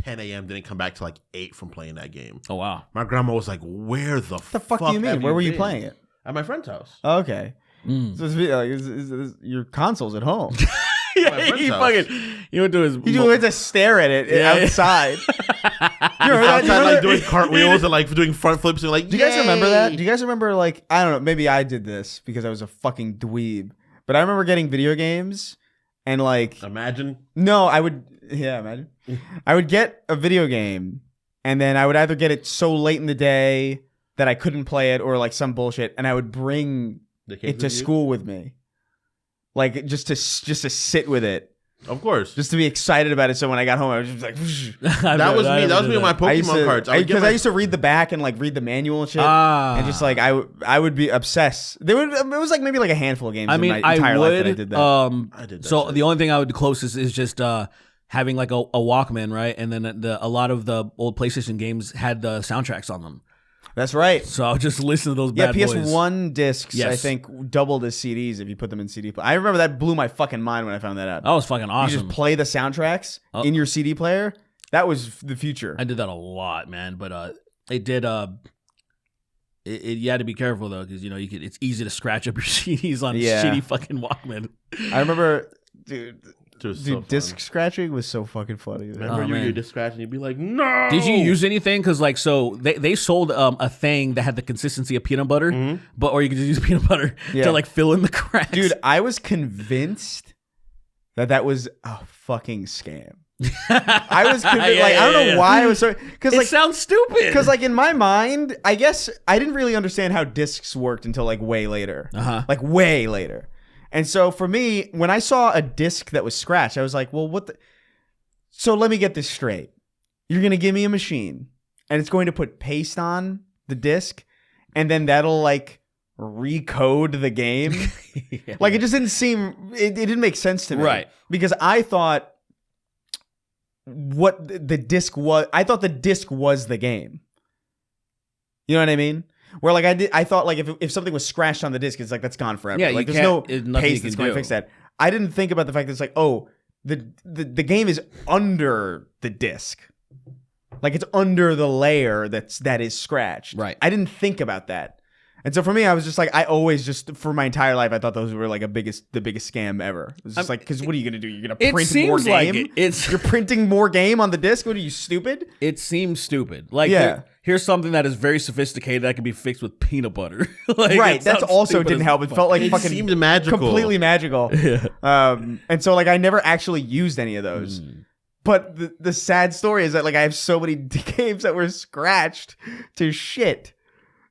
10 a.m. Didn't come back till like 8 from playing that game. Oh wow. My grandma was like, "Where the What the fuck do you mean? have Where were you been?" playing it? At my friend's house. Oh, okay. Mm. So it's like, is your console's at home. Yeah, friend's he house. He went to his. You went to stare at it Yeah. outside. You remember that? Outside, like doing cartwheels and like doing front flips and like. Do you guys remember that? "Yay!" Do you guys remember, like, I don't know, maybe I did this because I was a fucking dweeb, but I remember getting video games and, like, Imagine. no, imagine. I would get a video game and then I would either get it so late in the day that I couldn't play it or, like, some bullshit, and I would bring The it kids to with you? school with me. Like, just to sit with it. Of course. Just to be excited about it, so when I got home, I was just like, That was me. That was me with my Pokemon cards. I would get because my- I used to read the back and like read the manual and shit, Ah. and just like I would be obsessed. It was like maybe like a handful of games. I mean, in my entire I life would. that I did that. I did that So shit. the only thing I would do closest is just having like a Walkman, right? And then a lot of the old PlayStation games had the soundtracks on them. That's right. So I'll just listen to those Yeah, bad boys. PS1 discs, I Yes. think, doubled as CDs if you put them in CD player. I remember that blew my fucking mind when I found that out. That was fucking You awesome. just play the soundtracks in your CD player. That was the future. I did that a lot, man. But it did. You had to be careful though, because it's easy to scratch up your CDs on shitty fucking Walkman. I remember, dude, So disc scratching was so fucking funny. Man. Remember you man. were just scratching, you'd be like, no. Did you use anything? Because they sold a thing that had the consistency of peanut butter, or you could just use peanut butter to fill in the cracks. Dude, I was convinced that was a fucking scam. I was convinced, I don't know why I was so, because it sounds stupid. Because in my mind, I guess I didn't really understand how discs worked until way later, way later. And so for me, when I saw a disc that was scratched, I was like, well, what the? So let me get this straight. You're going to give me a machine and it's going to put paste on the disc and then that'll recode the game. It just didn't seem, it didn't make sense to me. Right. Because I thought what the disc was, I thought the disc was the game. You know what I mean? Where I thought if something was scratched on the disc, it's that's gone forever. Yeah, there's no nothing paste that's going to fix that. I didn't think about the fact that it's the game is under the disc. It's under the layer that is scratched. Right. I didn't think about that. And so for me, I was just I always just for my entire life, I thought those were the biggest scam ever. It was just because what are you gonna do? You're gonna print more game? You're printing more game on the disc? What are you, stupid? It seems stupid. Here's something that is very sophisticated that can be fixed with peanut butter. Right. That's also didn't help. It felt like fucking seemed magical, completely magical. Yeah. And so I never actually used any of those. But the sad story is that I have so many games that were scratched to shit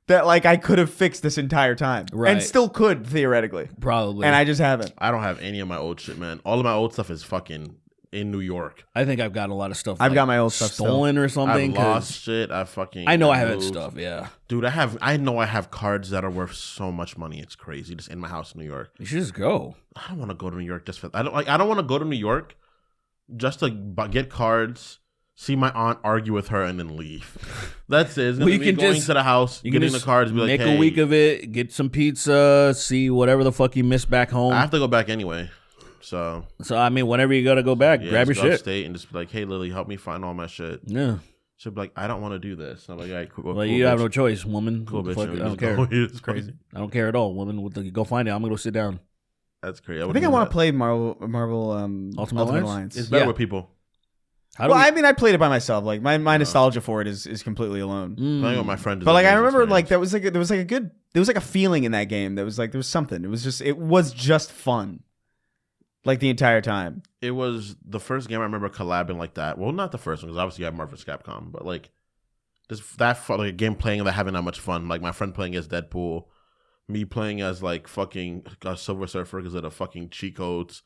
that I could have fixed this entire time, and still could theoretically, probably, and I just haven't. I don't have any of my old shit, man. All of my old stuff is fucking in New York. I think I've got a lot of stuff. I've got my old stuff stolen or something. I've lost shit. I know I have that stuff. Yeah, dude, I know I have cards that are worth so much money. It's crazy. Just in my house in New York. You should just go. I don't want to go to New York just for. I don't want to go to New York just to get cards. See my aunt, argue with her, and then leave. That's it. It's Well, you me can going just- to the house, You can getting the just cards, be like, make hey, a week of it, get some pizza, see whatever the fuck you missed back home. I have to go back anyway. So I mean, whenever you gotta go back, grab your just go shit. upstate and just be like, hey, Lily, help me find all my shit. Yeah. She'll be like, I don't want to do this. And I'm like, all right, cool. Well, you have no choice, woman. Cool, What bitch. the fuck? And I don't we just care. go. It's crazy. I don't care at all, woman. Go find it. I'm gonna go sit down. That's crazy. I think I want to play Marvel Ultimate Alliance? It's better Yeah. with people. How do we- I mean, I played it by myself. My nostalgia for it is completely alone. Playing with my friend. is But an I amazing remember experience. there was a feeling in that game that was there was something. It was just fun. The entire time. It was the first game I remember collabing like that. Well, not the first one, because obviously you have Marvel vs. Capcom, but just that fun, a game playing that having that much fun. My friend playing as Deadpool, me playing as fucking Silver Surfer because of the fucking cheat codes,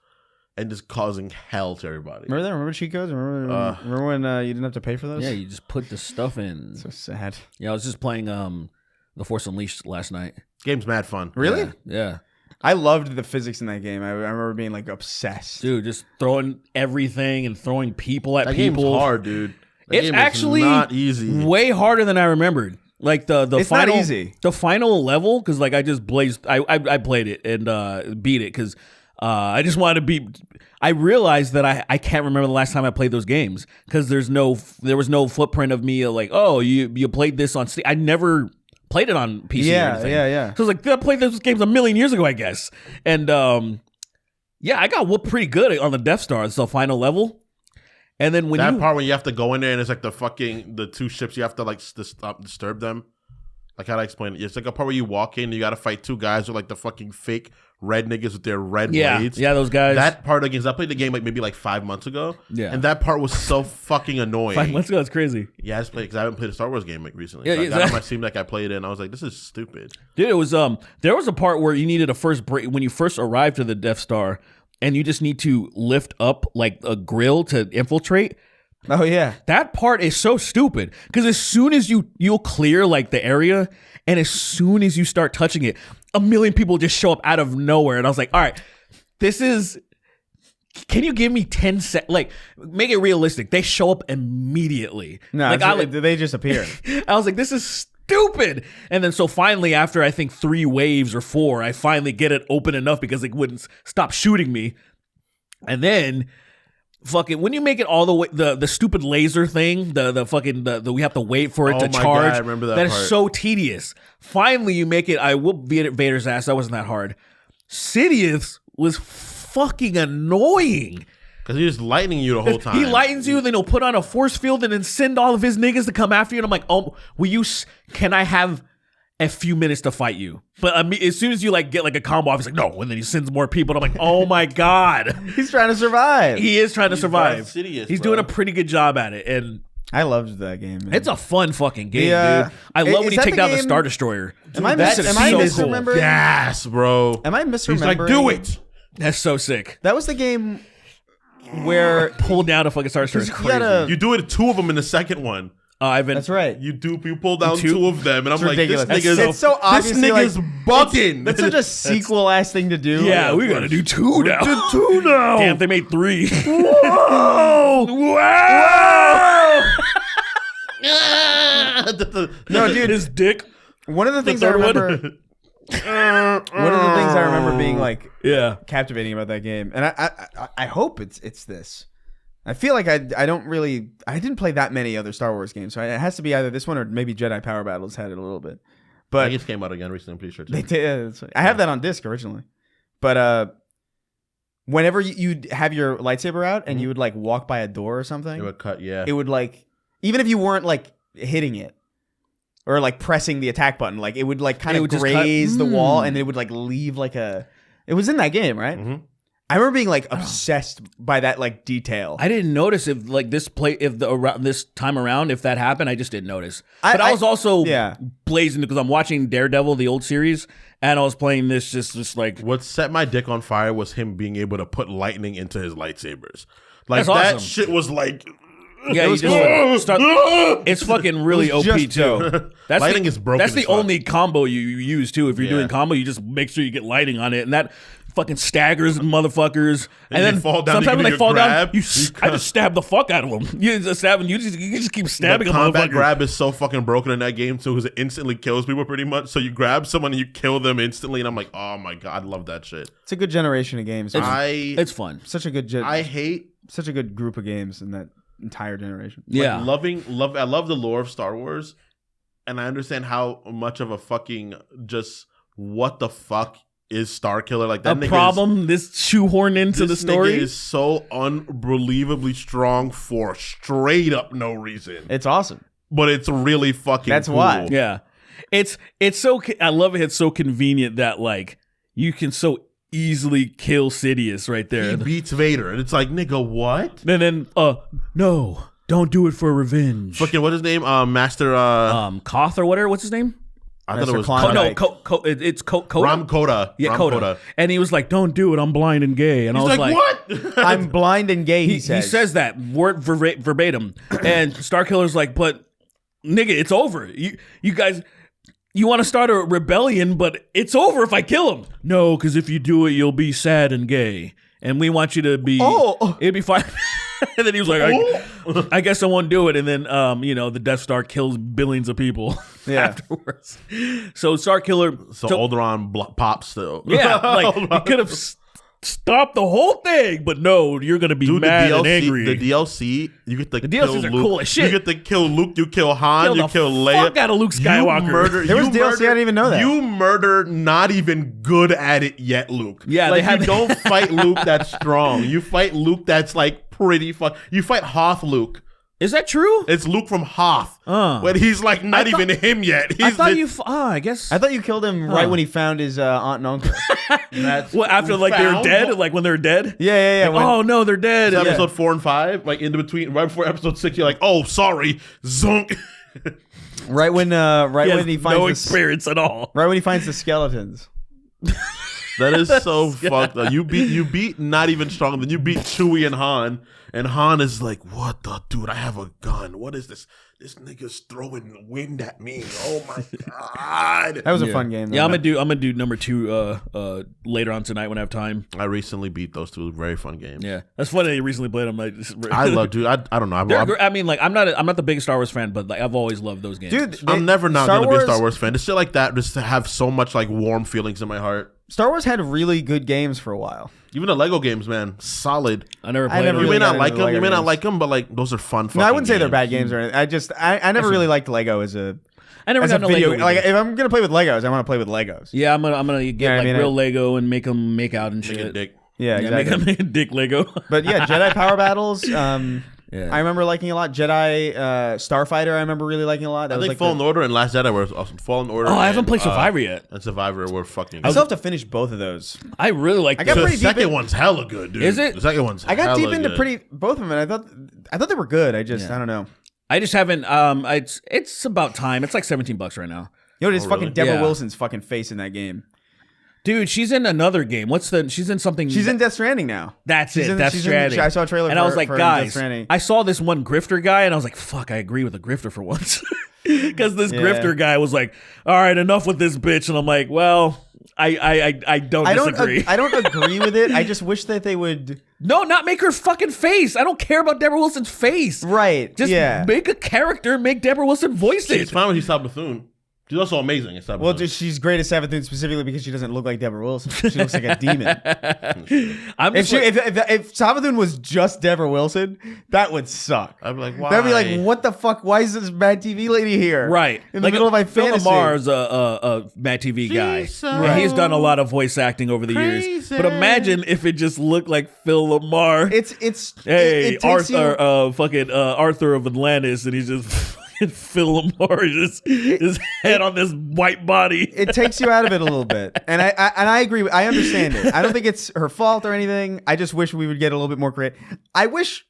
and just causing hell to everybody. Remember that? Remember cheat codes? Remember when you didn't have to pay for those? Yeah, you just put the stuff in. So sad. Yeah, I was just playing The Force Unleashed last night. Game's mad fun. Really? Yeah. I loved the physics in that game. I remember being obsessed. Dude, just throwing everything and throwing people at That people. game's hard, dude. That It's game is actually not easy. way harder than I remembered. The It's final, not easy. The final level, because I just blazed. I played it and beat it because I just wanted to beat. I realized that I can't remember the last time I played those games because there was no footprint of me you played this on Steam. I never played it on PC. or anything. Yeah. So I was I played those games a million years ago, I guess. And I got whooped pretty good on the Death Star. It's the final level. And then when That part when you have to go in there and it's the two ships, you have to stop, disturb them. How do I explain it? It's a part where you walk in and you got to fight two guys with the fucking fake red niggas with their red blades. Yeah, those guys. That part of the games, I played the game maybe 5 months ago. Yeah. And that part was so fucking annoying. 5 months ago, it's crazy. Yeah, I just played because I haven't played a Star Wars game recently. Yeah, So I got yeah. on my Steam Deck, I played it and I was like, this is stupid. Dude, it was there was a part where you needed a first break when you first arrived to the Death Star, and you just need to lift up a grill to infiltrate. Oh yeah. That part is so stupid because as soon as you'll clear the area, and as soon as you start touching it, a million people just show up out of nowhere, and I was like, all right, this is. Can you give me 10 seconds? Make it realistic. They show up immediately. No, they just appear. I was like, this is stupid. And then so finally, after I think 3 waves or 4, I finally get it open enough because it wouldn't stop shooting me. And then fucking when you make it all the way, the stupid laser thing, the we have to wait for it to my charge. God, I remember that That is part. so tedious. Finally, you make it. I whooped Vader's ass. That wasn't that hard. Sidious was fucking annoying. Because he's just lightning you the whole time. He lightens you, then he'll put on a force field and then send all of his niggas to come after you. And I'm like, oh, can I have a few minutes to fight you? But I mean, as soon as you like get like a combo off, he's like, no. And then he sends more people. And I'm like, oh my God. He's trying to survive. He is trying to survive. Sidious, He's bro. doing a pretty good job at it. And I loved that game, man. it's a fun fucking game, The, dude. I love when is you that take the down the game- Star Destroyer. Am I That's mis- am so I cool. misremembering? Yes, bro. Am I misremembering? He's like, do it. That's so sick. That was the game where Pull down a fucking Star Destroyer is you crazy. gotta- You do it 2 of them in the second one. Ivan. That's right. You pull down 2? 2 of them, and I'm It's like, ridiculous. this nigga's It's so obviously this like, nigga's bucking. That's such a sequel ass thing to do. Yeah, Like, we gotta do 2 now. did 2 now. Damn, they made 3. Whoa! Wow! No, dude. His dick. One of the things I third one? remember. One of the things I remember being like Yeah. captivating about that game, and I hope it's this. I feel like I didn't play that many other Star Wars games, so it has to be either this one or maybe Jedi Power Battles had it a little bit. I But think it came out again recently. I'm pretty sure. they Too. did. Yeah, that's right. I have that on disc originally, but whenever you'd have your lightsaber out and you would like walk by a door or something, It would cut. Yeah. it would like, even if you weren't like hitting it or like pressing the attack button, like it would like kind It of would just graze cut- the wall and it would like leave like a. It was in that game, right? Mhm. I remember being like obsessed by that like detail. I didn't notice if like this around this time around if that happened. I just didn't notice. I- But I I- was also yeah. blazing because I'm watching Daredevil, the old series, and I was playing this just like What set my dick on fire was him being able to put lightning into his lightsabers. Like That's that awesome. shit was like. yeah, It you was just cool. start, it's fucking really It OP was just too. That's Lightning the, is broken That's as the fuck. only combo you use too. If you're Yeah. doing combo, you just make sure you get lighting on it, and that fucking staggers motherfuckers. And they then fall down, sometimes you when they get fall grab, down, you I just stab the fuck out of them. You just stab and you just keep stabbing The a combat motherfucker. grab is so fucking broken in that game too, because it instantly kills people pretty much. So you grab someone and you kill them instantly, and I'm like, oh my god, I love that shit. It's a good generation of games. man. It's fun. such a good I hate such a good group of games in that entire generation. Yeah. I love the lore of Star Wars, and I understand how much of a fucking just what the fuck is Star Killer like that A nigga problem this shoehorned into this the story. nigga is so unbelievably strong for straight up no reason, It's awesome. but it's really fucking That's cool. why. Yeah, it's so I love it. It's so convenient that like you can so easily kill Sidious right there. He beats Vader, and it's like, nigga, what? And then no, don't do it for revenge. Fucking what's his name? Master. Koth or whatever. What's his name? I thought it Master was Klein. No, Like- it's Coda. Ram Koda. Yeah, Ram Coda. And he was like, "Don't do it. I'm blind and gay." And He's I was like, what? I'm blind and gay. He says. says that word verbatim, and Starkiller's like, "But nigga, it's over. You guys." You want to start a rebellion, but it's over if I kill him. No, because if you do it, you'll be sad and gay, and we want you to be. Oh. It'd be fine. And then he was like, I guess I won't do it. And then, the Death Star kills billions of people Yeah. afterwards. So Starkiller. So Alderaan pops still. Yeah, like he could have stopped the whole thing, but no, you're gonna be Dude, mad the DLC, and angry. The DLC, you get to The kill DLCs are Luke. cool as shit. You get to kill Luke. You kill Han. Kill You the kill Leia. fuck out of Luke Skywalker. You murder. There was you DLC, I murder- didn't even know that. You murder not even good at it yet, Luke. Yeah, like they have- you don't fight Luke that's strong. You fight Luke that's like pretty fun. You fight Hoth Luke. Is that true? It's Luke from Hoth, Oh. but he's like not I thought- even him yet. He's I thought the- you. I guess. I thought you killed him right when he found his aunt and uncle. That's Well, after like they were found- dead, like when they're dead. Yeah. Like, oh no, they're dead. It's Yeah. episode 4 and 5, like in between, right before episode 6. You're like, oh, sorry, zonk. Right when He has he finds no the, experience at all. right when he finds the skeletons. That is so fucked up. You beat not even strong. Then you beat Chewie and Han is like, what the dude? I have a gun. What is this? This nigga's throwing wind at me. Oh my god. That was a fun game. Though. Yeah, I'm gonna do number 2 later on tonight when I have time. I recently beat those 2 very fun games. Yeah, that's funny that you recently played them. I love, dude. I don't know. I mean, like I'm not the biggest Star Wars fan, but like I've always loved those games. Dude, I'm never not Star gonna be a Wars- Star Wars fan. It's shit like that just to have so much like warm feelings in my heart. Star Wars had really good games for a while. Even the Lego games, man, solid. I never I played never them. You may really got not like into the them. You Lego may not games. like them, but like those are fun. No, I wouldn't say games. they're bad games or anything. I never really liked Lego as a I never as a got into video. Lego. Like either. if I'm gonna play with Legos, I want to play with Legos. Yeah, I'm gonna get Yeah, I like mean, real Lego and make them make out and Make shit. a dick. Yeah, Yeah, exactly. make a dick Lego. But yeah, Jedi Power Battles. Yeah. I remember liking a lot. Jedi Starfighter. I remember really liking a lot. That I was think like Fallen Order and Last Jedi were awesome. Fallen Order. Oh, I haven't and, played Survivor yet. And Survivor were fucking. I still have to finish both of those. I really like. I got those. the pretty deep second in- one's hella good, dude. Is it? The second one's. I got deep hella into good. both of them, and I thought they were good. I just I don't know. I just haven't. It's about time. It's like $17 right now. You know, it's fucking really? Deborah Yeah. Wilson's fucking face in that game. Dude, she's in another game. She's in something. She's in Death Stranding now. That's she's it. in- That's she's in- Stranding. I saw a trailer and for- I was like, for Death guys, Stranding. I saw this one grifter guy, and I was like, fuck, I agree with the grifter for once. Because this Yeah. grifter guy was like, all right, enough with this bitch, and I'm like, well, I don't disagree. I don't agree with it. I just wish that they would. No, not make her fucking face. I don't care about Deborah Wilson's face. Right. Just yeah. make a character, make Deborah Wilson voice It's it. fine when she's Saw Bethune. She's also amazing. It's Well, just, she's great at Savathun specifically because she doesn't look like Deborah Wilson. She looks like a demon. I'm If just like, if Savathun was just Deborah Wilson, that would suck. I'd be like, why? That'd be like, what the fuck? Why is this bad TV lady here? right in the middle of my Phil fantasy. Lamar's a Mad TV guy. She's And he's done a lot of voice acting over the years. Crazy. But imagine if it just looked like Phil Lamar. Hey, Hey, Arthur, fucking Arthur of Atlantis, and he's just Phil Lamar, just his head on this white body. It takes you out of it a little bit, and I agree. I understand it. I don't think it's her fault or anything. I just wish we would get a little bit more creative. I wish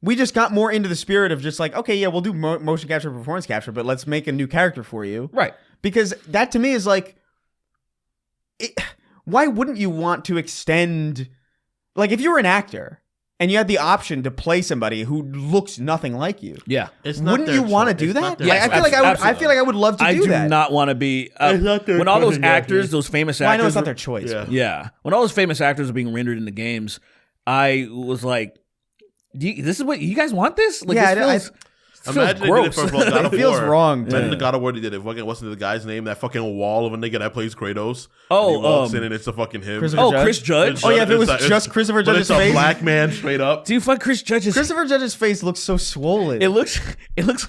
we just got more into the spirit of just like, okay, yeah, we'll do motion capture, performance capture, but let's make a new character for you, Right. because that to me is like, why wouldn't you want to extend? Like, if you were an actor and you had the option to play somebody who looks nothing like you, Yeah. It's not wouldn't their you want to choice. do It's that? not their I feel like absolutely. I feel like I would love to I do do that. not want to be It's not their when all those fucking actors, actors. those famous Well, I actors. know it's not were- their choice. Yeah. but- Yeah, when all those famous actors are being rendered into games, I was like, "This is what you guys want? This? Like, Yeah, this feels Imagine they did it gross." for God of It feels War. wrong, Imagine too. the God of War they did it. Fucking what's the guy's name? That fucking wall of a nigga that plays Kratos. Oh, And he walks in and it's the fucking him. Christopher Oh, Judge? Chris Judge. Oh, yeah, if it was It's just Christopher but Judge's it's face. a black man straight up. Do you fuck Chris Judge's? Christopher Judge's face looks so swollen. It looks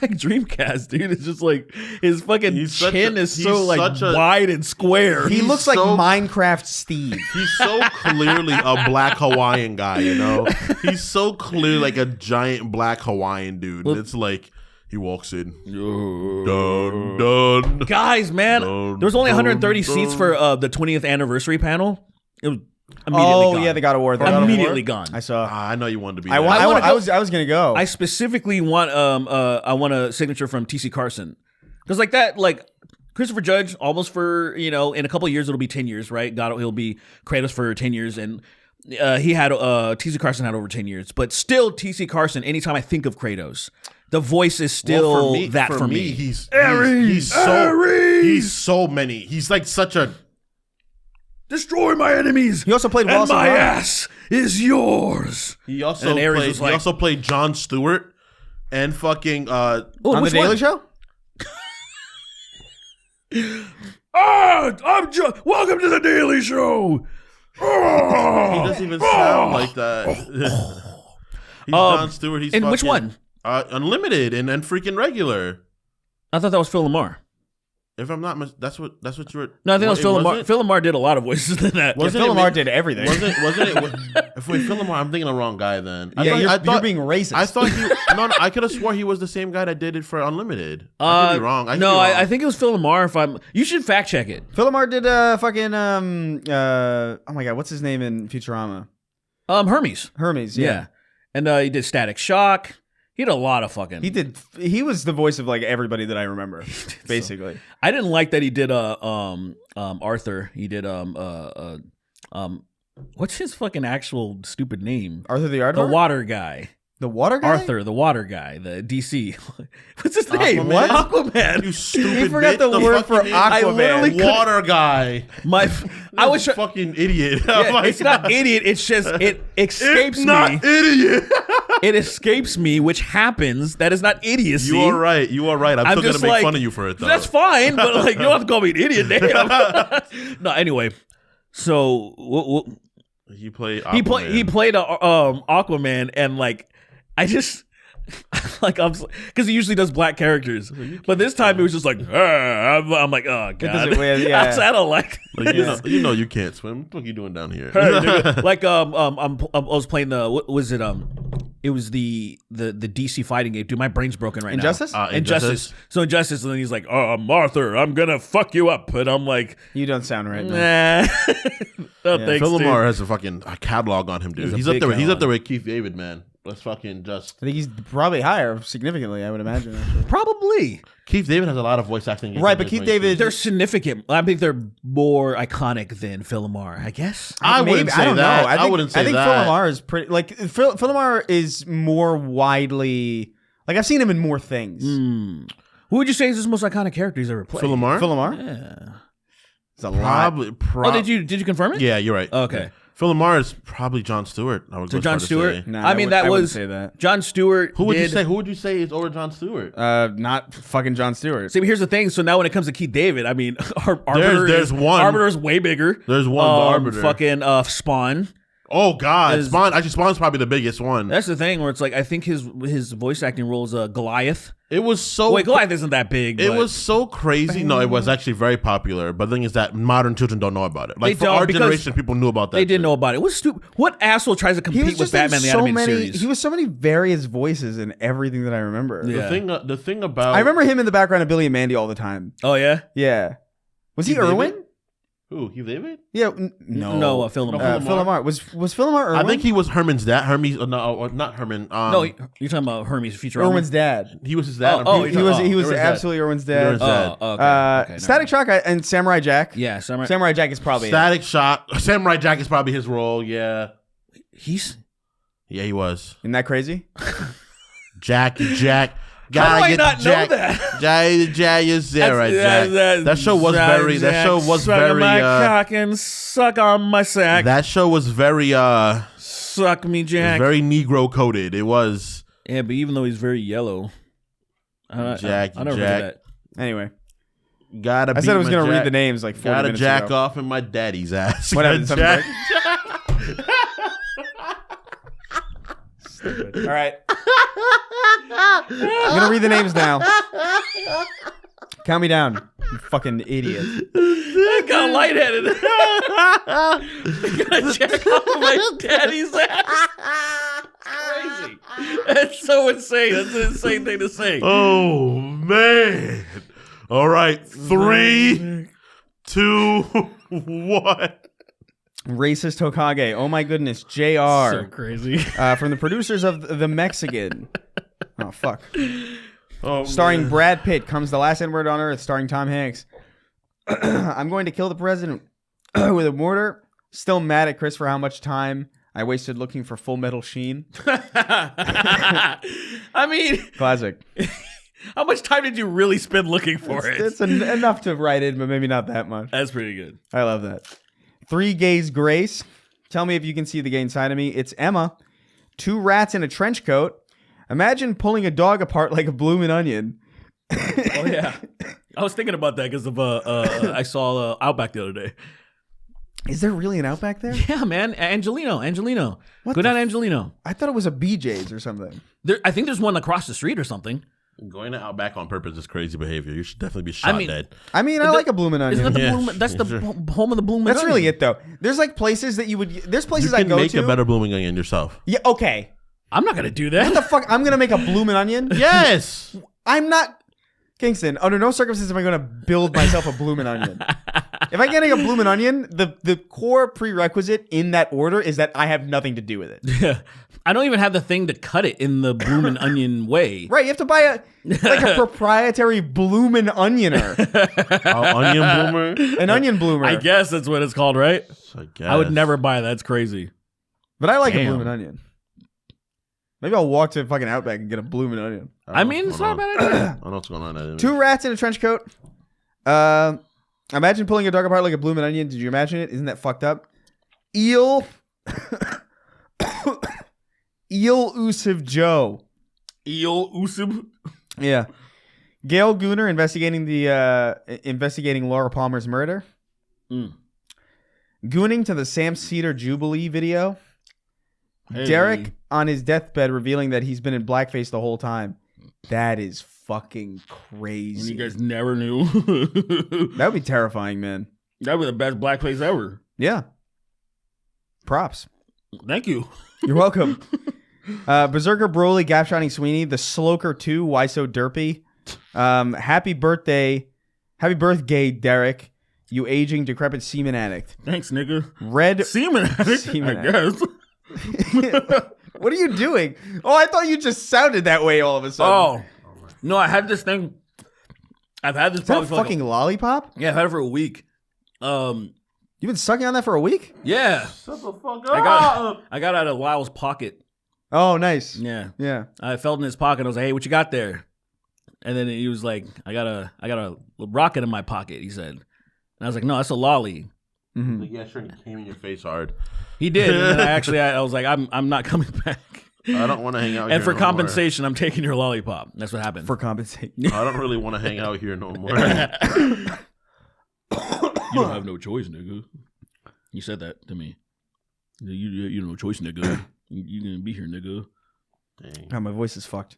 like Dreamcast, dude. It's just like his fucking He's such chin a- is he's so like such a- wide and square. he he's looks like so- Minecraft Steve. He's so clearly a black Hawaiian guy, you know? He's so clearly like a giant black Hawaiian dude. And it's like he walks in. Dun, dun. Guys, man, Dun, there was only dun, 130 dun. seats for the 20th anniversary panel. It was immediately Oh gone. yeah, the God of War. The God of War. Immediately gone. I saw. I know you wanted to be I there. want. wanna I go- was gonna go. I specifically want I want a signature from TC Carson because like that like Christopher Judge almost for in a couple of years it'll be 10 years, right? He'll be Kratos for 10 years and he had TC Carson had over 10 years, but still TC Carson. Anytime I think of Kratos, the voice is still Well, that for me. He's Ares, so many. He's like such a Destroy my enemies. He also played and Wallace and my Gromit. ass is yours. he also And Ares played was like- played Jon Stewart and fucking Oh, on the which Daily one? Show. Welcome to the Daily Show. he doesn't even sound like that. He's Jon Stewart. He's and which fucking, one? Unlimited and freaking regular. I thought that was Phil Lamar. If I'm not, that's what you were. No, I think it was Phil Lamar. wasn't- Phil Lamar did a lot of voices than that. Wasn't Phil it Lamar ma- did everything. Wasn't it? If we Phil Lamar, I'm thinking the wrong guy. Then Yeah, you're being racist. I thought no, I could have swore he was the same guy that did it for Unlimited. I could be wrong. I think it was Phil Lamar. You should fact check it. Phil Lamar did fucking oh my god, what's his name in Futurama? Hermes. Hermes. Yeah. Yeah. And he did Static Shock. He did a lot of fucking. He was the voice of like everybody that I remember, basically. I didn't like that he did Arthur. He did What's his fucking actual stupid name? Arthur the Aardvark? The water guy. The water guy? Arthur, the water guy, the DC. What's his name? Aquaman? What? Aquaman. You stupid He forgot bitch. the word for fucking I literally Aquaman. water guy. I was trying. fucking idiot. Yeah, it's not idiot. It's just it escapes It's not me. idiot. It escapes me, which happens. That is not idiocy. You are right. You are right. I'm still just gonna make like, fun of you for it though. That's fine, but like you don't have to call me an idiot. Damn. No. Anyway, so He played. he played Aquaman, and like I just. Like I'm, because he usually does black characters, but this time it was just like I'm like, oh god, yeah. I don't like. Like, you know you can't swim. What are you doing down here? Hey, nigga. Like I was playing the what was it it was the DC fighting game. Dude, my brain's broken right Injustice? now. Injustice. So Injustice, and then he's like, oh, I'm Arthur, I'm gonna fuck you up, and I'm like, You don't sound right, man. nah. No, thanks, Phil dude. Lamar has a fucking catalog on him, dude. He's a He's up big there. He's up catalog. there with Keith David, man. Let's fucking just. I think he's probably higher, significantly, I would imagine. Actually. Probably. Keith David has a lot of voice acting. Right, but Keith David... They're significant. I think they're more iconic than Phil Lamar, I guess. I wouldn't say I don't that. know. I wouldn't say I think that. Phil Lamar is pretty... Like, Phil Lamar is more widely... Like, I've seen him in more things. Who would you say is his most iconic character he's ever played? Phil Lamar. Phil Lamar? Yeah. It's a lot. Oh, did you confirm it? Yeah, you're right. Okay. Yeah. Phil Lamar is probably John Stewart. I would So go John as far to Stewart. say. Nah, I mean, I wouldn't was say that. John Stewart. Who would you did- say? Who would you say is over John Stewart? Not fucking John Stewart. See, but here's the thing. So now when it comes to Keith David, I mean, Arbiter there's one. Arbiter is way bigger. There's one, the Arbiter. Fucking Spawn. Oh God, Is- Spawn. Actually, Spawn's probably the biggest one. That's the thing where it's like I think his voice acting role is Goliath. It was so. Wait, Goliath isn't that big. It but was so crazy. No, it was actually very popular. But the thing is that modern children don't know about it. Like They for don't, our because generation, people knew about that. they didn't shit. know about it. What stupid? What asshole tries to He was compete with just in Batman the so animated many. series? He was so many various voices in everything that I remember. Yeah. The thing about I remember him in the background of Billy and Mandy all the time. Oh yeah. Yeah. Was he Keith David? Irwin? Who? Keith David? Yeah. No. No, Phil Lamar. Phil Lamar. Was Phil Lamar Irwin? I think he was Herman's dad. Hermes, not Herman. No, you're talking about Hermes Futurama. Irwin's dad. he was his dad. Oh, He was Irwin's dad. absolutely Irwin's dad. Irwin's dad. Oh, okay. Okay, Static Shock and Samurai Jack. Yeah, Samurai Jack is probably Static Shock. Samurai Jack is probably his role. Yeah, He's. yeah, he was. Isn't that crazy? Jack. How do I get not the know Jack. that? Jack is there, right? Jack. That show was very. That show was suck on very. my cock and suck on my sack. That show was very. Suck me, Jack. Very Negro coded. It was. Yeah, but even though he's very yellow, Jack. I never Jack. heard Anyway, Gotta. I said I was going gonna to read the names like 40 Gotta minutes jack ago. off in my daddy's ass. Whatever, Gotta something jack- All right. I'm gonna read the names now. Count me down, you fucking idiot. I got lightheaded. Gotta check off my daddy's ass. Crazy. That's so insane. That's an insane thing to say. Oh man! All right, 3, 2, 1. Racist Hokage. Oh my goodness, JR. So crazy. From the producers of The Mexican. Oh fuck. Oh, Starring man. Brad Pitt, comes the last N-word on Earth, starring Tom Hanks. I'm going to kill the president with a mortar. Still mad at Chris for how much time I wasted looking for Full Metal Sheen. I mean, Classic. how much time did you really spend looking for it? It's enough to write in, but maybe not that much. That's pretty good. I love that. 3 Gays Grace. Tell me if you can see the gay inside of me. It's Emma. 2 rats in a trench coat. Imagine pulling a dog apart like a bloomin' onion. Oh yeah, I was thinking about that because of I saw Outback the other day. Is there really an Outback there? Yeah, man, Angelino. What Go the down Angelino. I thought it was a BJ's or something. I think there's one across the street or something. Going to Outback on purpose is crazy behavior. You should definitely be shot I mean, dead. I mean, I like a bloomin' onion. Isn't that the Yeah. Bloom? That's Yeah, the sure. home of the Bloom. That's really it, though. There's like places that you would. There's You places I can go make to. a better blooming onion yourself. Yeah. Okay. I'm not gonna do What the that. fuck? I'm gonna make a bloomin' onion. Yes. I'm not. Kingston. Under no circumstances am I gonna build myself a bloomin' onion. If I'm getting a bloomin' onion, the core prerequisite in that order is that I have nothing to do with it. Yeah. I don't even have the thing to cut it in the bloomin' onion way. Right, you have to buy a proprietary bloomin' onioner. Onion bloomer. An onion bloomer. I guess that's what it's called, right? I guess. I would never buy that. That's crazy. But I like Damn. a bloomin' onion. Maybe I'll walk to fucking Outback and get a bloomin' onion. I mean, it's not a bad idea. I don't know what's going on. 2 rats in a trench coat. Imagine pulling a dog apart like a bloomin' onion. Did you imagine it? Isn't that fucked up? Eel Usive Joe. Eel Usib. Yeah. Gail Gooner investigating Laura Palmer's murder. Gooning to the Sam Cedar Jubilee video. Hey. Derek on his deathbed revealing that he's been in blackface the whole time. That is fucking crazy. And you guys never knew. That would be terrifying, man. That would be the best blackface ever. Yeah. Props. Thank you. You're welcome. Berserker Broly, Gapshotting Sweeney, The Sloker 2, Why So Derpy. Happy birthday, Derek, you aging, decrepit semen addict. Thanks, nigga. Red Semen addict, Semen I guess. What are you doing? Oh, I thought you just sounded that way all of a sudden. Oh. No, I had this thing. I've had this Is that a probably for fucking lollipop? yeah, I've had it for a week. You've been sucking on that for a week? Yeah. Shut the fuck I got it out of Lyle's pocket. Oh, nice. Yeah. Yeah. I felt in his pocket. I was like, "Hey, what you got there?" And then he was like, "I got a rocket in my pocket." He said, and I was like, "No, that's a lolly." Mm-hmm. Like, yeah, sure. He came in your face hard. He did. And then I was like, "I'm not coming back." I don't want to hang out here And for no compensation, I'm taking your lollipop. That's what happened. For compensation. more. I don't really want to hang out here no more. You don't have no choice, nigga. You said that to me. You no choice, nigga. You gonna be here, nigga. Dang. Oh, my voice is fucked.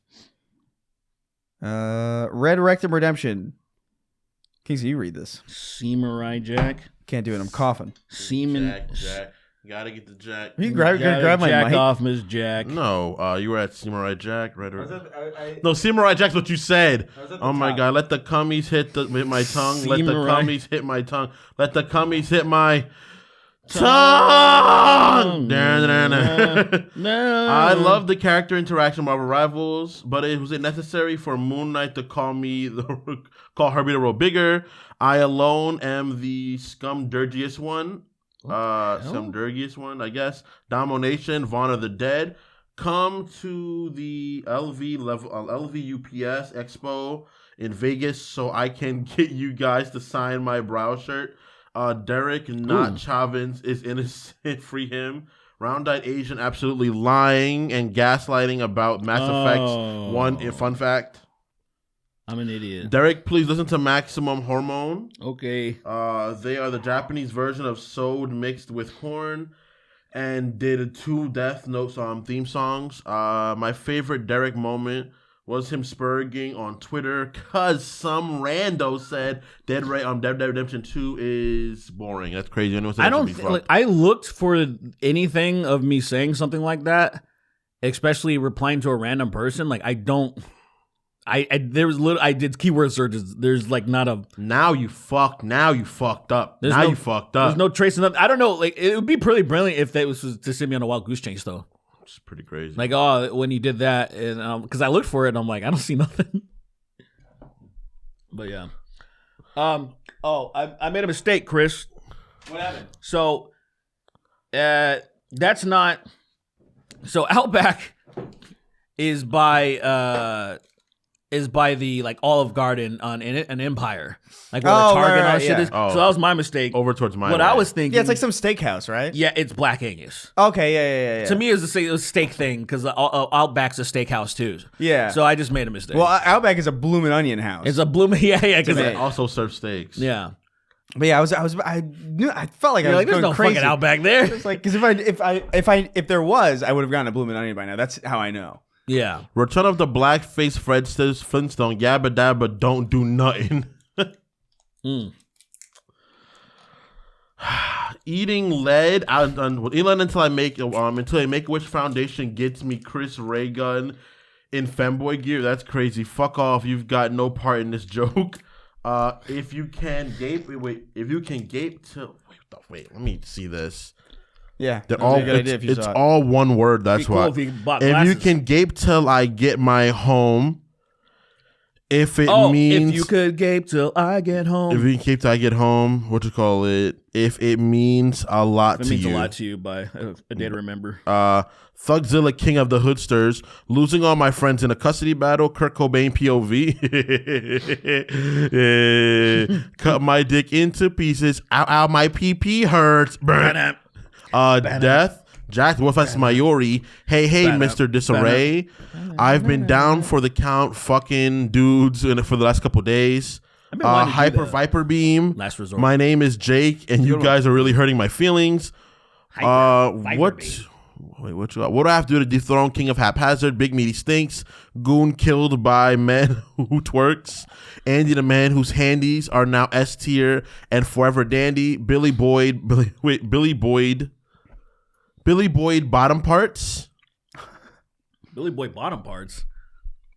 Red Rectum Redemption. Kingsley, you read this. Samurai Jack. Can't do it. I'm coughing. Seaman. Jack. Gotta get the Jack. Are you gonna grab my Jack mic? off, Miss Jack. No, you were at Samurai Jack. No, Samurai Jack's what you said. Oh my god, let the cummies hit my tongue. Let the Samurai. cummies hit my tongue. Let the cummies hit my tongue. No. I love the character interaction of our rivals, but was it necessary for Moon Knight to call Herbie the Roll Bigger? I alone am the scumdirgiest one. Scumdirgiest one, I guess. Domination, Vaughn of the Dead. Come to the LV UPS Expo in Vegas so I can get you guys to sign my brow shirt. Derek, not Chavins, is innocent. Free him. Round-eyed Asian absolutely lying and gaslighting about Mass Effect 1. Fun fact. I'm an idiot. Derek, please listen to Maximum Hormone. Okay. They are the Japanese version of Sode mixed with corn and did 2 Death Note theme songs. My favorite Derek moment was him spurging on Twitter because some rando said Dead Redemption 2 is boring. That's crazy. I don't. I looked for anything of me saying something like that, especially replying to a random person. Like I don't. I did keyword searches. There's like not a. Now you fucked up. You fucked up. There's no trace of nothing. I don't know. Like it would be pretty brilliant if that was to send me on a wild goose chase though. It's pretty crazy. Like, when you did that, and because I looked for it, and I'm like, I don't see nothing. But yeah. I made a mistake, Chris. What happened? So, that's not. So Outback is by the like Olive Garden on an Empire, like where the Target and all shit is. Oh. So that was my mistake. Over towards my What way. I was thinking, Yeah, it's like some steakhouse, right? yeah, it's Black Angus. Okay, yeah. To me, it was a steak thing because Outback's a steakhouse too. Yeah. So I just made a mistake. Well, Outback is a bloomin' onion house. it's a blooming, yeah, because They also serve steaks. yeah. But yeah, I felt like You're I was like, there's going no crazy. fucking Outback there. It's like because if there was, I would have gotten a bloomin' onion by now. That's how I know. Yeah. Return of the Blackface Fred Flintstone. Yabba dabba don't do nothing. Eating lead until I make Make-A-Wish Foundation gets me Chris Ray Gun in femboy gear. That's crazy. Fuck off. You've got no part in this joke. If you can gape, if you can gape till wait, let me see this. Yeah, They're that'd be all a good idea if you it's saw it. all one word. That's Be cool why. if you bought If you glasses. can gape till I get my home. If it means if you could gape till I get home. if you can gape till I get home, what you call it? If it means a lot It to means you. a lot to you by a day to remember. Thugzilla, king of the hoodsters, losing all my friends in a custody battle. Kurt Cobain POV. Cut my dick into pieces. Ow, ow, my PP hurts. Burn. Death. Jack Wolfas Mayori. Hey, Mr. Disarray. I've been down for the count, fucking dudes, for the last couple days. I've been wanting to do Hyper that. Viper Beam. Last resort. My name is Jake, and you guys are really hurting my feelings. Viper Beam. Wait, what you got? What do I have to do to dethrone King of Haphazard? Big Meaty Stinks. Goon killed by man who twerks. Andy the man whose handies are now S tier and forever dandy. Billy Boyd bottom parts. Billy Boy bottom parts.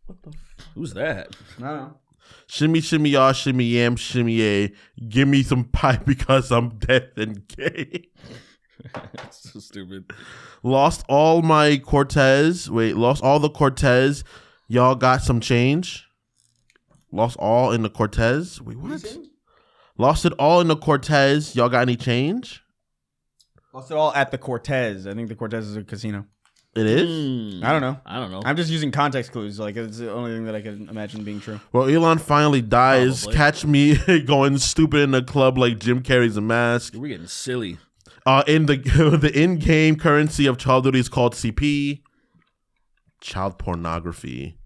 What the? Who's that? I don't know. Shimmy, shimmy, y'all, shimmy, yam, shimmy, yay. Give me some pie because I'm dead and gay. That's so stupid. Lost all the Cortez. Y'all got some change. Lost all in the Cortez. Wait, what? Lost it all in the Cortez. Y'all got any change? Lost it all at the Cortez. I think the Cortez is a casino. It is? I don't know. I don't know. I'm just using context clues. Like, it's the only thing that I can imagine being true. Well, Elon finally dies. Probably. Catch me going stupid in a club like Jim Carrey's a mask. We're getting silly. In the in-game currency of Call of Duty is called CP. Child pornography.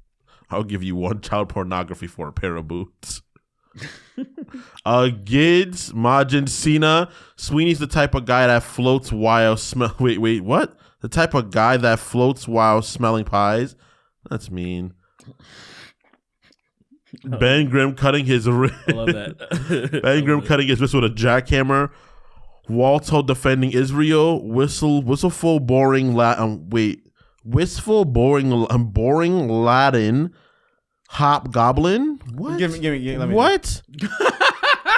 I'll give you one child pornography for a pair of boots. Gids, Majin, Cena. Sweeney's the type of guy that floats while Wait, what? The type of guy that floats while smelling pies? That's mean. Ben Grimm cutting his wrist. I love that. Ben Grimm cutting his wrist with a jackhammer. Walto defending Israel. Wistful, boring Latin. Hobgoblin. What? Give me. Let me. What?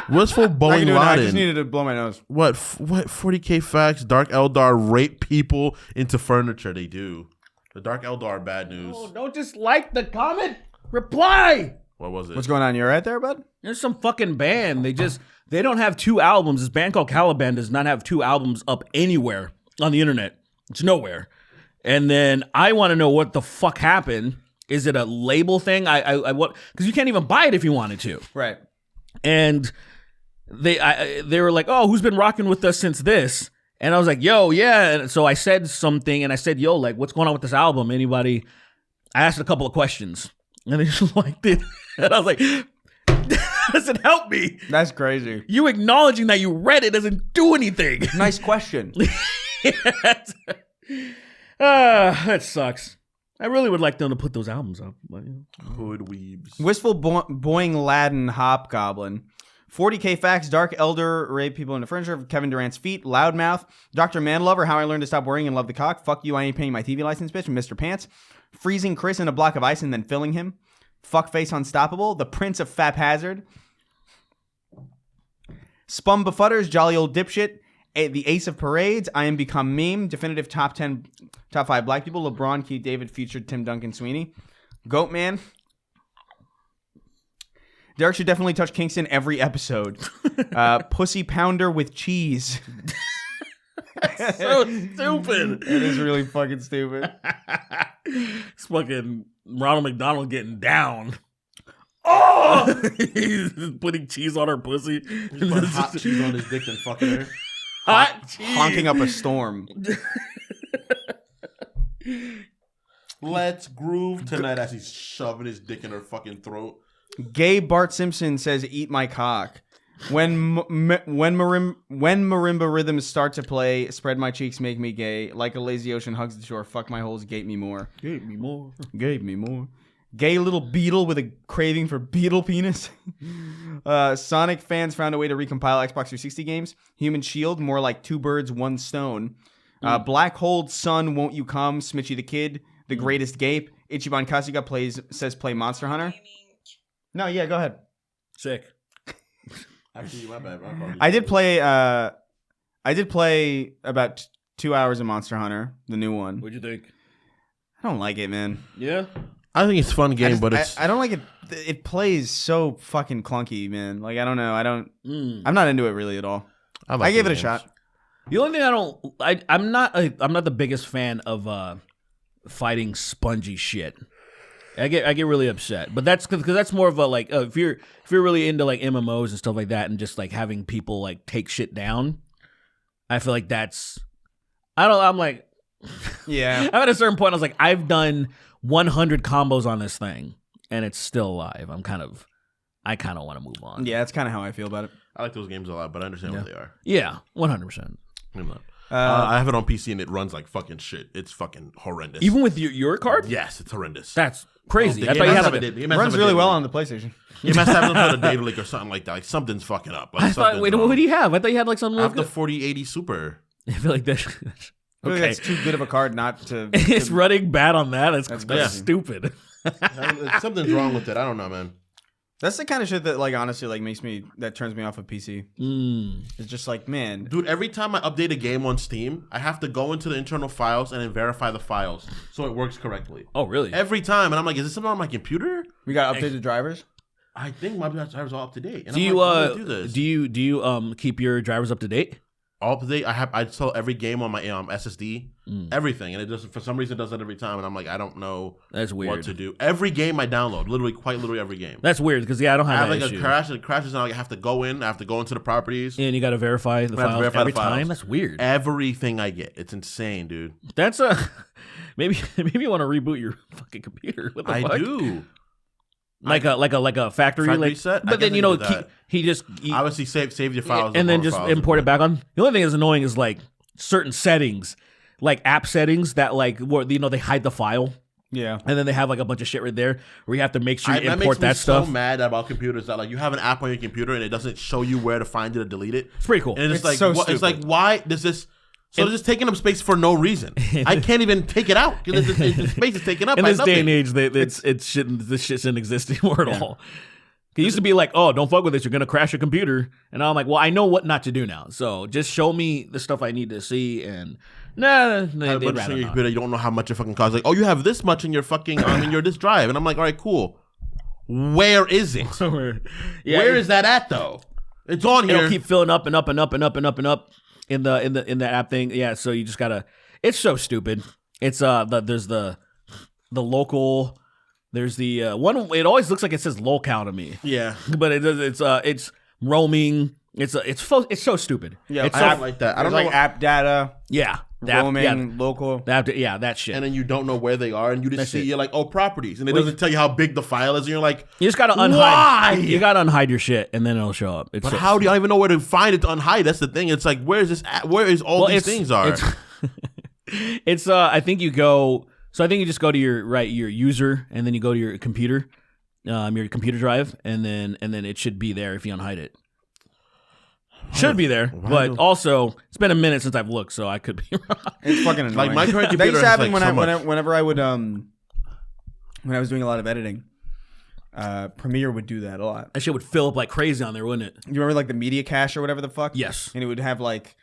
Wistful, I boring can do it now. I just Latin. needed to blow my nose. What 40k facts? Dark Eldar rape people into furniture. They do. The Dark Eldar are bad news. Oh, don't just like the comment. Reply. What was it? What's going on? You all right there, bud? There's some fucking band. They don't have 2 albums. This band called Caliban does not have 2 albums up anywhere on the internet. It's nowhere. And then I want to know what the fuck happened. Is it a label thing? I what? Because you can't even buy it if you wanted to. Right. And they were like, oh, who's been rocking with us since this? And I was like, yo, yeah. And so I said something, and I said, yo, like, what's going on with this album? Anybody? I asked a couple of questions, and they just liked it. And I was like, that doesn't help me. That's crazy. You acknowledging that you read it doesn't do anything. Nice question. That sucks. I really would like them to put those albums up. But, you know. Hood weebs. Wistful boing Latin hobgoblin. 40k facts, Dark Elder, rape people into furniture, Kevin Durant's feet, Loudmouth, Dr. Manlover, how I learned to stop worrying and love the cock, fuck you, I ain't paying my TV license, bitch, and Mr. Pants, freezing Chris in a block of ice and then filling him, Fuckface Unstoppable, the Prince of Fap Hazard, Spum Befudders, Jolly Old Dipshit, the Ace of Parades, I Am Become Meme, definitive top 5 black people, LeBron, Keith David, featured Tim Duncan Sweeney, Goatman, Derek should definitely touch Kingston every episode. Pussy Pounder with cheese. So stupid. It is really fucking stupid. It's fucking Ronald McDonald getting down. Oh! He's putting cheese on her pussy. He's putting hot cheese on his dick and fucking her. Hot cheese. Honking up a storm. Let's groove tonight as he's shoving his dick in her fucking throat. Gay Bart Simpson says, "Eat my cock." When marimba rhythms start to play, spread my cheeks, make me gay. Like a lazy ocean hugs the shore, fuck my holes, gape me more. Gape me more. Gape me more. Gay little beetle with a craving for beetle penis. Sonic fans found a way to recompile Xbox 360 games. Human Shield, more like 2 birds, 1 stone. Black Hole Sun, Won't You Come? Smitchy the Kid, The Greatest Gape. Ichiban Kasuga says play Monster Hunter. No, yeah, go ahead. Sick. Actually, my bad. I did play about 2 hours of Monster Hunter, the new one. What'd you think? I don't like it, man. Yeah. I think it's a fun game, but it's I don't like it. It plays so fucking clunky, man. Like I don't know. I'm not into it really at all. I gave it a shot. The only thing I'm not the biggest fan of fighting spongy shit. I get really upset, but that's because that's more of a like if you're really into like MMOs and stuff like that, and just like having people like take shit down. I feel like that's I'm like Yeah. I'm at a certain point. I was like, I've done 100 combos on this thing, and it's still alive. I kind of want to move on. Yeah, that's kind of how I feel about it. I like those games a lot, but I understand what they are. Yeah, 100%. I have it on PC and it runs like fucking shit. It's fucking horrendous. Even with your card? Yes, it's horrendous. That's crazy. The I game thought you must had have like a- a, It runs really well on the PlayStation. You must have some sort of data leak or something like that. Like something's fucking up. Like, I thought. Wait, what do you have? I thought you had like something. I have like the 4080 Super. I feel like that. I feel like Okay, that's too good of a card not to. it's running bad on that. That's crazy. stupid. Something's wrong with it. I don't know, man. That's the kind of shit that, like, honestly, like that turns me off of PC. It's just like, man, Dude, every time I update a game on Steam, I have to go into the internal files and then verify the files so it works correctly. Oh, really? Every time. And I'm like, is this something on my computer? we got updated drivers. I think my drivers all up to date. And Do I'm you like, how do I do this? do you keep your drivers up to date? all up to date? I install every game on my SSD, everything, and it just for some reason it does that every time. And I'm like, I don't know That's weird. what to do. Every game I download, quite literally every game. That's weird because I don't I have have that like issue. a crash. It crashes, and I have to go in. I have to go into the properties. And you got to verify the I have to files verify every the files. time. That's weird. Everything I get, it's insane, dude. That's maybe you want to reboot your fucking computer. What the I fuck? do. Like a factory Factory like set? I But then guess you I know can do that. he just Obviously, save your files and then the just files import it and- back on. The only thing that's annoying is like certain settings, like app settings that like where they hide the file. Yeah. And then they have like a bunch of shit right there where you have to make sure you That import makes me that stuff. so mad about computers that like you have an app on your computer and it doesn't show you where to find it or delete it. It's pretty cool. And it's, It's like so it's like stupid. why does this? So it's just taking up space for no reason. I can't even take it out because the space is taken up In by this nothing. day and age, this shit shouldn't exist anymore at all. It used to be like, oh, don't fuck with this, you're gonna crash your computer. And now I'm like, well, I know what not to do now. So just show me the stuff I need to see. And Have they'd a bunch of rather shit on your not. computer, you don't know how much it fucking costs. Like, oh, you have this much in your fucking in your disk drive, and I'm like, all right, cool. Where is it? Yeah, Where is that at though? It's on It'll here. keep filling up and up and up and up and up and up in the app thing. Yeah, so you just gotta. It's so stupid. It's there's the local. There's the one. It always looks like it says locale to me, Yeah, but it's roaming. It's so stupid. Yeah, it's I so, don't like that. I don't There's know. like app data, yeah. That, roaming, yeah, local. that shit. and then you don't know where they are, and you just That's see it. you're like, oh, properties, and it Well, doesn't tell you how big the file is, and you're like, You just gotta unhide. Why? You gotta unhide your shit, and then it'll show up. It's but so- how do you even know where to find it to unhide? That's the thing. It's like, where is this? Where is all Well, these things are? It's I think you go. So I think you just go to your user, and then you go to your computer drive, and then it should be there if you unhide it. Should be there, but also it's been a minute since I've looked, so I could be wrong. It's fucking annoying. Like, my current that computer used to has, happen like, whenever I would when I was doing a lot of editing. Premiere would do that a lot. That shit would fill up like crazy on there, wouldn't it? You remember like the media cache or whatever the fuck? Yes. And it would have like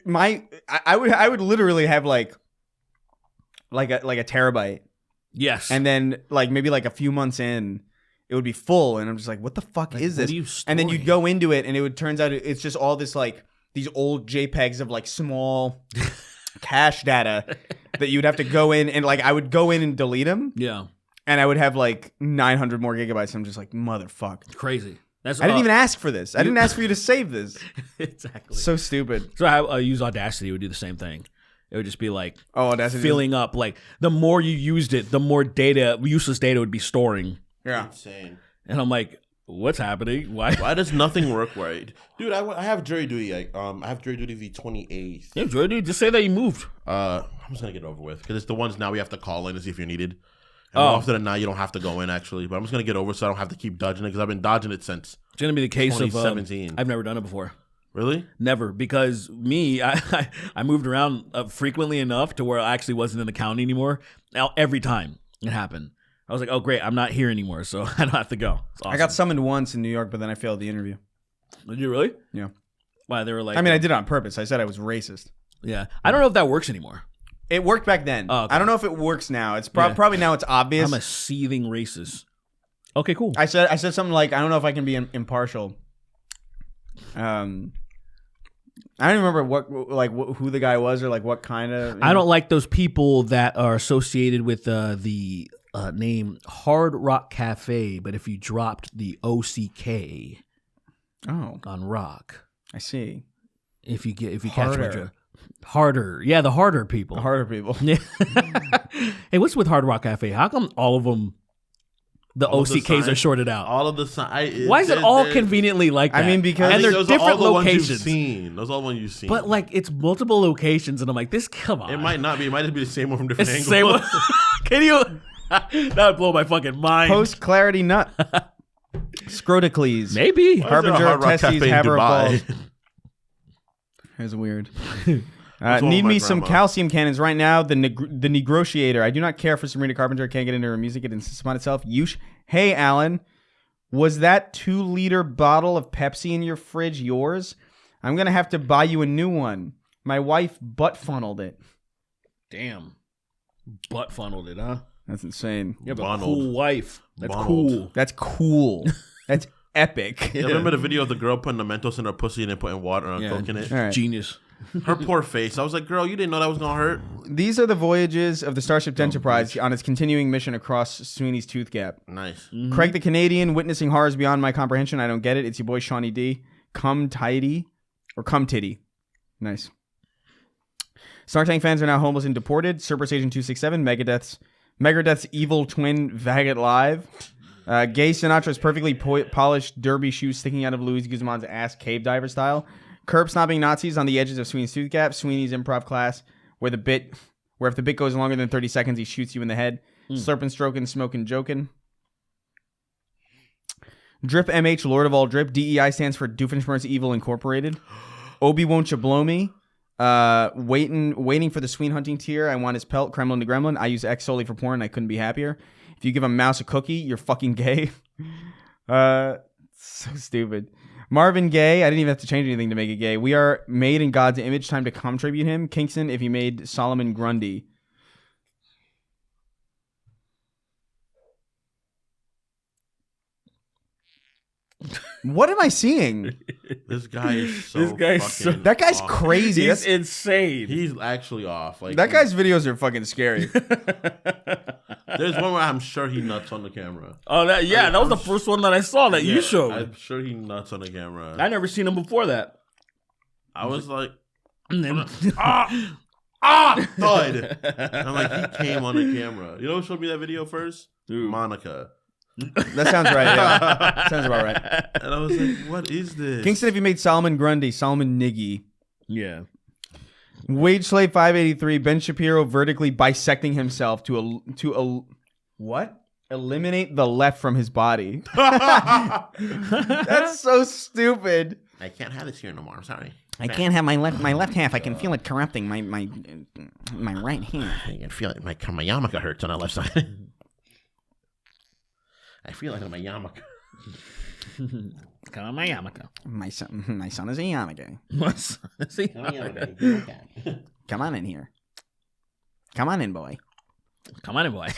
I would literally have like a terabyte, Yes. and then like maybe like a few months in, it would be full, and I'm just like, what the fuck is what this? are you And then storing? you'd go into it, and it would turns out it's just all this like these old JPEGs of like small cache data that you'd have to go in, and like I would go in and delete them, Yeah. and I would have like 900 more gigabytes. I'm just like, motherfuck. Crazy. That's I didn't even ask for this. I didn't ask for you to save this. exactly. So stupid. So I use Audacity. It would do the same thing. It would just be like Oh, that's filling up. Like the more you used it, the more useless data would be storing. Yeah. Insane. And I'm like, what's happening? Why? Why does nothing work right, dude? I have jury duty. I have jury duty the 28th. Yeah, Joy, dude, just say that you moved. I'm just gonna get it over with because it's the ones now we have to call in to see if you're needed. Oh. And more often than not, you don't have to go in actually. But I'm just gonna get over so I don't have to keep dodging it because I've been dodging it since. It's gonna be the case of 2017. I've never done it before. Really? Never, because I moved around frequently enough to where I actually wasn't in the county anymore. Now every time it happened, I was like, oh great, I'm not here anymore, so I don't have to go. It's awesome. I got summoned once in New York, but then I failed the interview. Did you really? Yeah. Why they were like? I mean, I did it on purpose. I said I was racist. Yeah. I don't know if that works anymore. It worked back then. Oh, okay. I don't know if it works now. It's Yeah. probably now it's obvious. I'm a seething racist. Okay, cool. I said something like, I don't know if I can be impartial. I don't remember who the guy was or like what kind of. I don't like those people that are associated with the name Hard Rock Cafe, but if you dropped the OCK on rock, I see. if you catch my Harder. drift. Harder. Yeah, the harder people. The harder people. Yeah. Hey, what's with Hard Rock Cafe? How come all of them, the All of the OCKs are signs- shorted out? All of the signs. Why is it all conveniently like that? I mean, because- and they're those different are all the ones locations. you've seen. Those are all the ones you've seen. But like it's multiple locations, and I'm like, come on. it might not be. It might just be the same one from different It's the angles. same one. Can you? That would blow my fucking mind. Post clarity nut. Scrotocles. Maybe. Why is there a Harbinger Hard of Rock testes, Cafe in haver of Dubai? balls. That's weird. wrong Need with me my some grandma? calcium cannons right now. The Negotiator. I do not care for Sabrina Carpenter. Can't get into her music. It insists upon itself. Hey, Alan. Was that 2-liter bottle of Pepsi in your fridge yours? I'm going to have to buy you a new one. My wife butt funneled it. Damn. Butt funneled it, huh? That's insane. You have a Bonald. cool wife. That's Bonald. cool. That's cool. That's epic. Yeah, remember the video of the girl putting the Mentos in her pussy and then putting water and Yeah. coke in it? All right. Genius. Her poor face. I was like, girl, you didn't know that was going to hurt? These are the voyages of the Starship Enterprise on its continuing mission across Sweeney's Tooth Gap. Nice. Craig the Canadian, witnessing horrors beyond my comprehension. I don't get it. It's your boy Shawnee D. Come tidy. Or come titty. Nice. Snark Tank fans are now homeless and deported. Cerberus Agent 267. Megadeth's evil twin Vagot Live. Gay Sinatra's perfectly polished derby shoes sticking out of Luis Guzman's ass cave diver style. Curb stomping Nazis on the edges of Sweeney's Tooth Gap. Sweeney's improv class where if the bit goes longer than 30 seconds, he shoots you in the head. Slurping, stroking, smoking, joking. Drip MH, Lord of all drip. DEI stands for Doofenshmirtz Evil Incorporated. Obi won't you blow me? Waiting for the Sween hunting tier. I want his pelt. Kremlin to Gremlin. I use X solely for porn. I couldn't be happier. If you give a mouse a cookie, you're fucking gay. So stupid. Marvin Gaye. I didn't even have to change anything to make it gay. We are made in God's image. Time to contribute him. Kingston, if he made Solomon Grundy. What am I seeing? This guy is so This guy's so- fucking That guy's off. crazy. He's That's, insane. He's actually off. Like that guy's videos are fucking scary. There's one where I'm sure he nuts on the camera. Oh, that was the first one that I saw that you Yeah, showed. I'm sure he nuts on the camera. I never seen him before that. I was like, And then- thud. I'm like, he came on the camera. You know who showed me that video first? Dude. Monica. That sounds right. Yeah. Sounds about right. And I was like, what is this? Kingston, if you made Solomon Grundy, Solomon Niggy. Yeah. Wage Slave 583, Ben Shapiro vertically bisecting himself to what? Eliminate the left from his body. That's so stupid. I can't have this here no more. I'm sorry. I can't have my left half. I can feel it corrupting my right hand. I can feel it. My yarmulke hurts on the left side. I feel like my yarmulke. Come on, my yarmulke. My son is a yarmulke. See? Come on in here. Come on in, boy. Come on in, boy.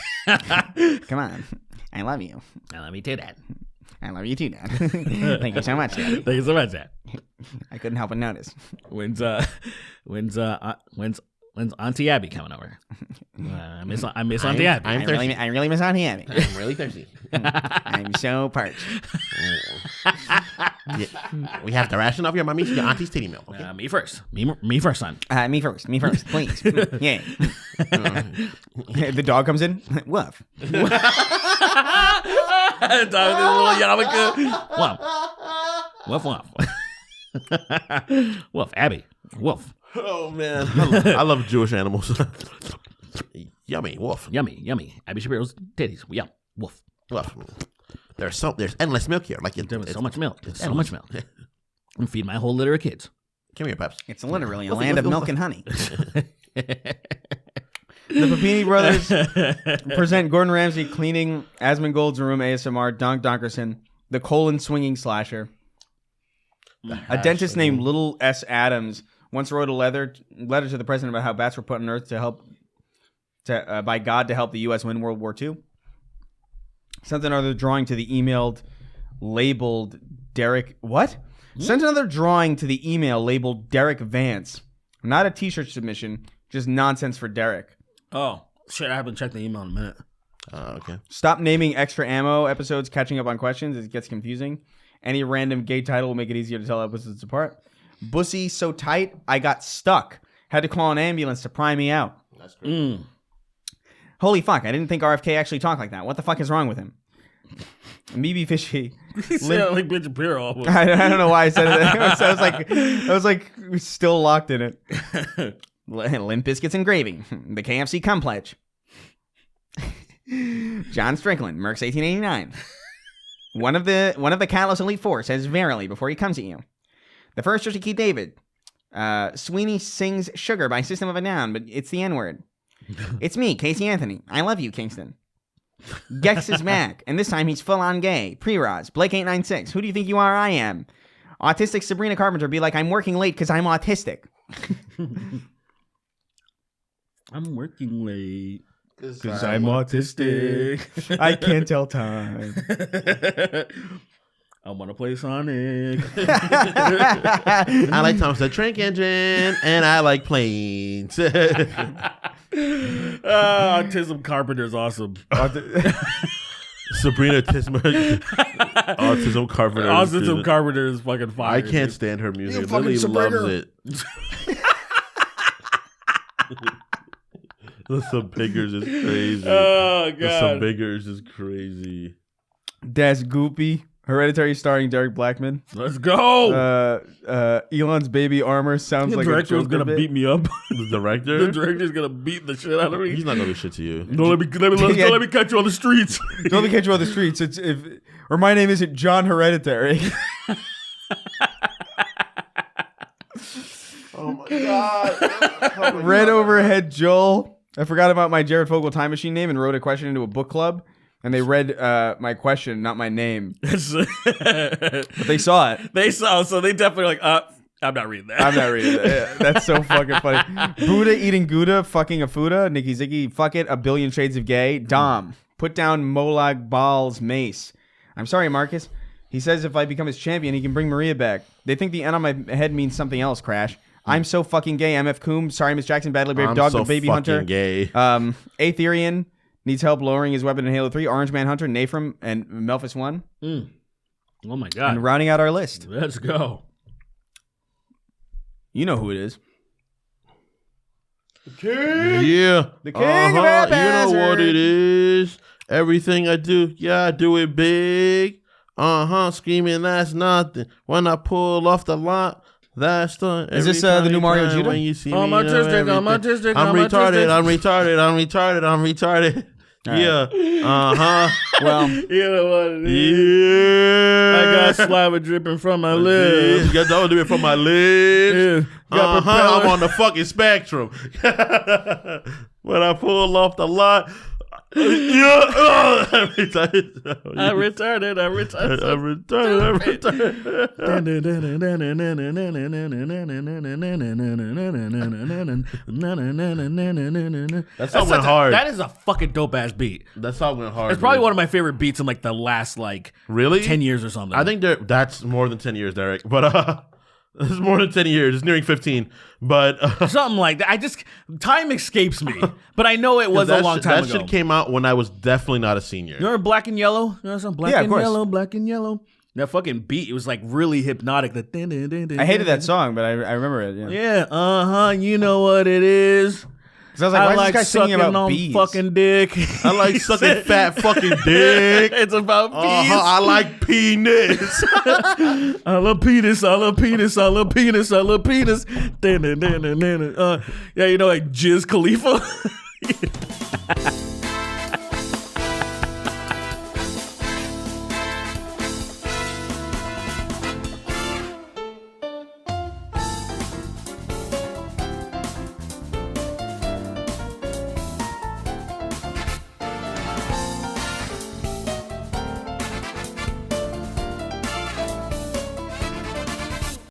Come on. I love you. I love you too, Dad. I love you too, Dad. Thank you so much, Dad. Thank you so much, Dad. I couldn't help but notice. When's Auntie Abby coming over? I miss Auntie Abby. I really miss Auntie Abby. I'm really thirsty. I'm so parched. Yeah. We have to ration up your mommy's your auntie's titty milk. Okay? Me first. Me first, son. Me first, please. Yeah. The dog comes in. Woof. Dog, this little yarmulke. Woof. Woof. Abby. Woof. Oh man, I love Jewish animals. Yummy, woof. Yummy. Abby Shapiro's titties. Yum. Woof. Woof. There's endless milk here. Like There was so much milk. There's so endless. much milk. I'm feeding my whole litter of kids. Come here, Peps. It's literally a land of milk and honey. The Papini brothers present Gordon Ramsay cleaning Asmongold's room ASMR, Donk Donkerson, the colon swinging slasher. A dentist named Little S. Adams once wrote a letter to the president about how bats were put on Earth by God to help the U.S. win World War II. Sent another drawing to the emailed labeled Derek. What? Sent another drawing to the email labeled Derek Vance. Not a t-shirt submission, just nonsense for Derek. Oh, shit, I haven't checked the email in a minute. Okay. Stop naming extra ammo episodes, catching up on questions. It gets confusing. Any random gay title will make it easier to tell episodes apart. Bussy so tight, I got stuck. Had to call an ambulance to pry me out. That's great. Holy fuck, I didn't think RFK actually talked like that. What the fuck is wrong with him? Meeby Fishy. He sounded like Ben Shapiro almost. I don't know why I said it. I was like still locked in it. Limp Biscuits and Gravy. The KFC Cum Pledge. John Strickland, Merck's 1889. One of the Catalyst Elite Four says verily before he comes at you. The first Josie Keith David. Sweeney sings Sugar by System of a Down, but it's the N-word. It's me, Casey Anthony. I love you, Kingston. Gex is Mac, and this time he's full-on gay. Pre-Roz, Blake896. Who do you think you are? I am. Autistic Sabrina Carpenter be like, I'm working late because I'm autistic. I'm working late. Because I'm autistic. I can't tell time. I want to play Sonic. I like Thomas the Tank Engine, and I like planes. Autism Carpenter is awesome. Sabrina Autism Carpenter. Autism Carpenter is fucking fire. I can't dude. stand her music. fucking Lily Sabrina. loves it. The Pickers is crazy. Oh, The God. Pickers is crazy. Das Goopy. Hereditary starring Derek Blackman. Let's go. Elon's baby armor sounds The like a director was Joker going to bit. beat me up. The director? The director's going to beat the shit out of me. He's not gonna do shit to you. Don't let me catch you on the streets. Don't let me catch you on the streets. Or my name isn't John Hereditary. Oh my god. Red Overhead Joel. I forgot about my Jared Fogle time machine name and wrote a question into a book club. And they read my question, not my name. But they saw it. They saw, so they definitely like, I'm not reading that. I'm not reading it. Yeah, that's so fucking funny. Buddha eating Gouda, fucking a Fuda. Nikki Ziggy, fuck it, a billion shades of gay. Dom, put down Molag Bal's mace. I'm sorry, Marcus. He says if I become his champion, he can bring Maria back. They think the N on my head means something else, Crash. I'm so fucking gay, MF Coombe. Sorry, Miss Jackson, Badly Brave I'm Dog, so the Baby fucking Hunter. gay. Aetherian needs help lowering his weapon in Halo 3. Orange Man Hunter, Nafram, and Melphis 1. Oh my God. And rounding out our list. Let's go. You know who it is. Yeah. The king of You know what it is. Everything I do, yeah, I do it big. Screaming, that's nothing. When I pull off the lot, that's the. Is this the new Mario Judah? When you see I'm me, autistic, I'm autistic, I'm I'm retarded, autistic. I'm retarded. Yeah. Well, You know what it is? Yeah. I got saliva dripping from my lips. You got that dripping from my lips. Yeah. Got I'm on the fucking spectrum. When I pull off the lot. I'm retarded. I'm retarded. That song went hard. That is a fucking dope ass beat. That song went hard. It's probably dude. one of my favorite beats in like the last like Really? 10 years or something. I think that's more than 10 years, Derek. But it's more than 10 years. It's nearing 15. But something like that. Time escapes me, but I know it was a long time that ago. shit came out when I was definitely not a senior. You remember Black and Yellow? You know some Black Yeah, of and course. Yellow, Black and Yellow. That fucking beat, it was like really hypnotic. I hated that song, but I remember it. Yeah. Yeah, you know what it is. Because I was like, why is this guy singing sucking about on bees? fucking dick. I like sucking fat fucking dick. It's about bees. I like penis. I love penis, I love penis, I love penis, I love penis. Yeah, you know, like Jizz Khalifa.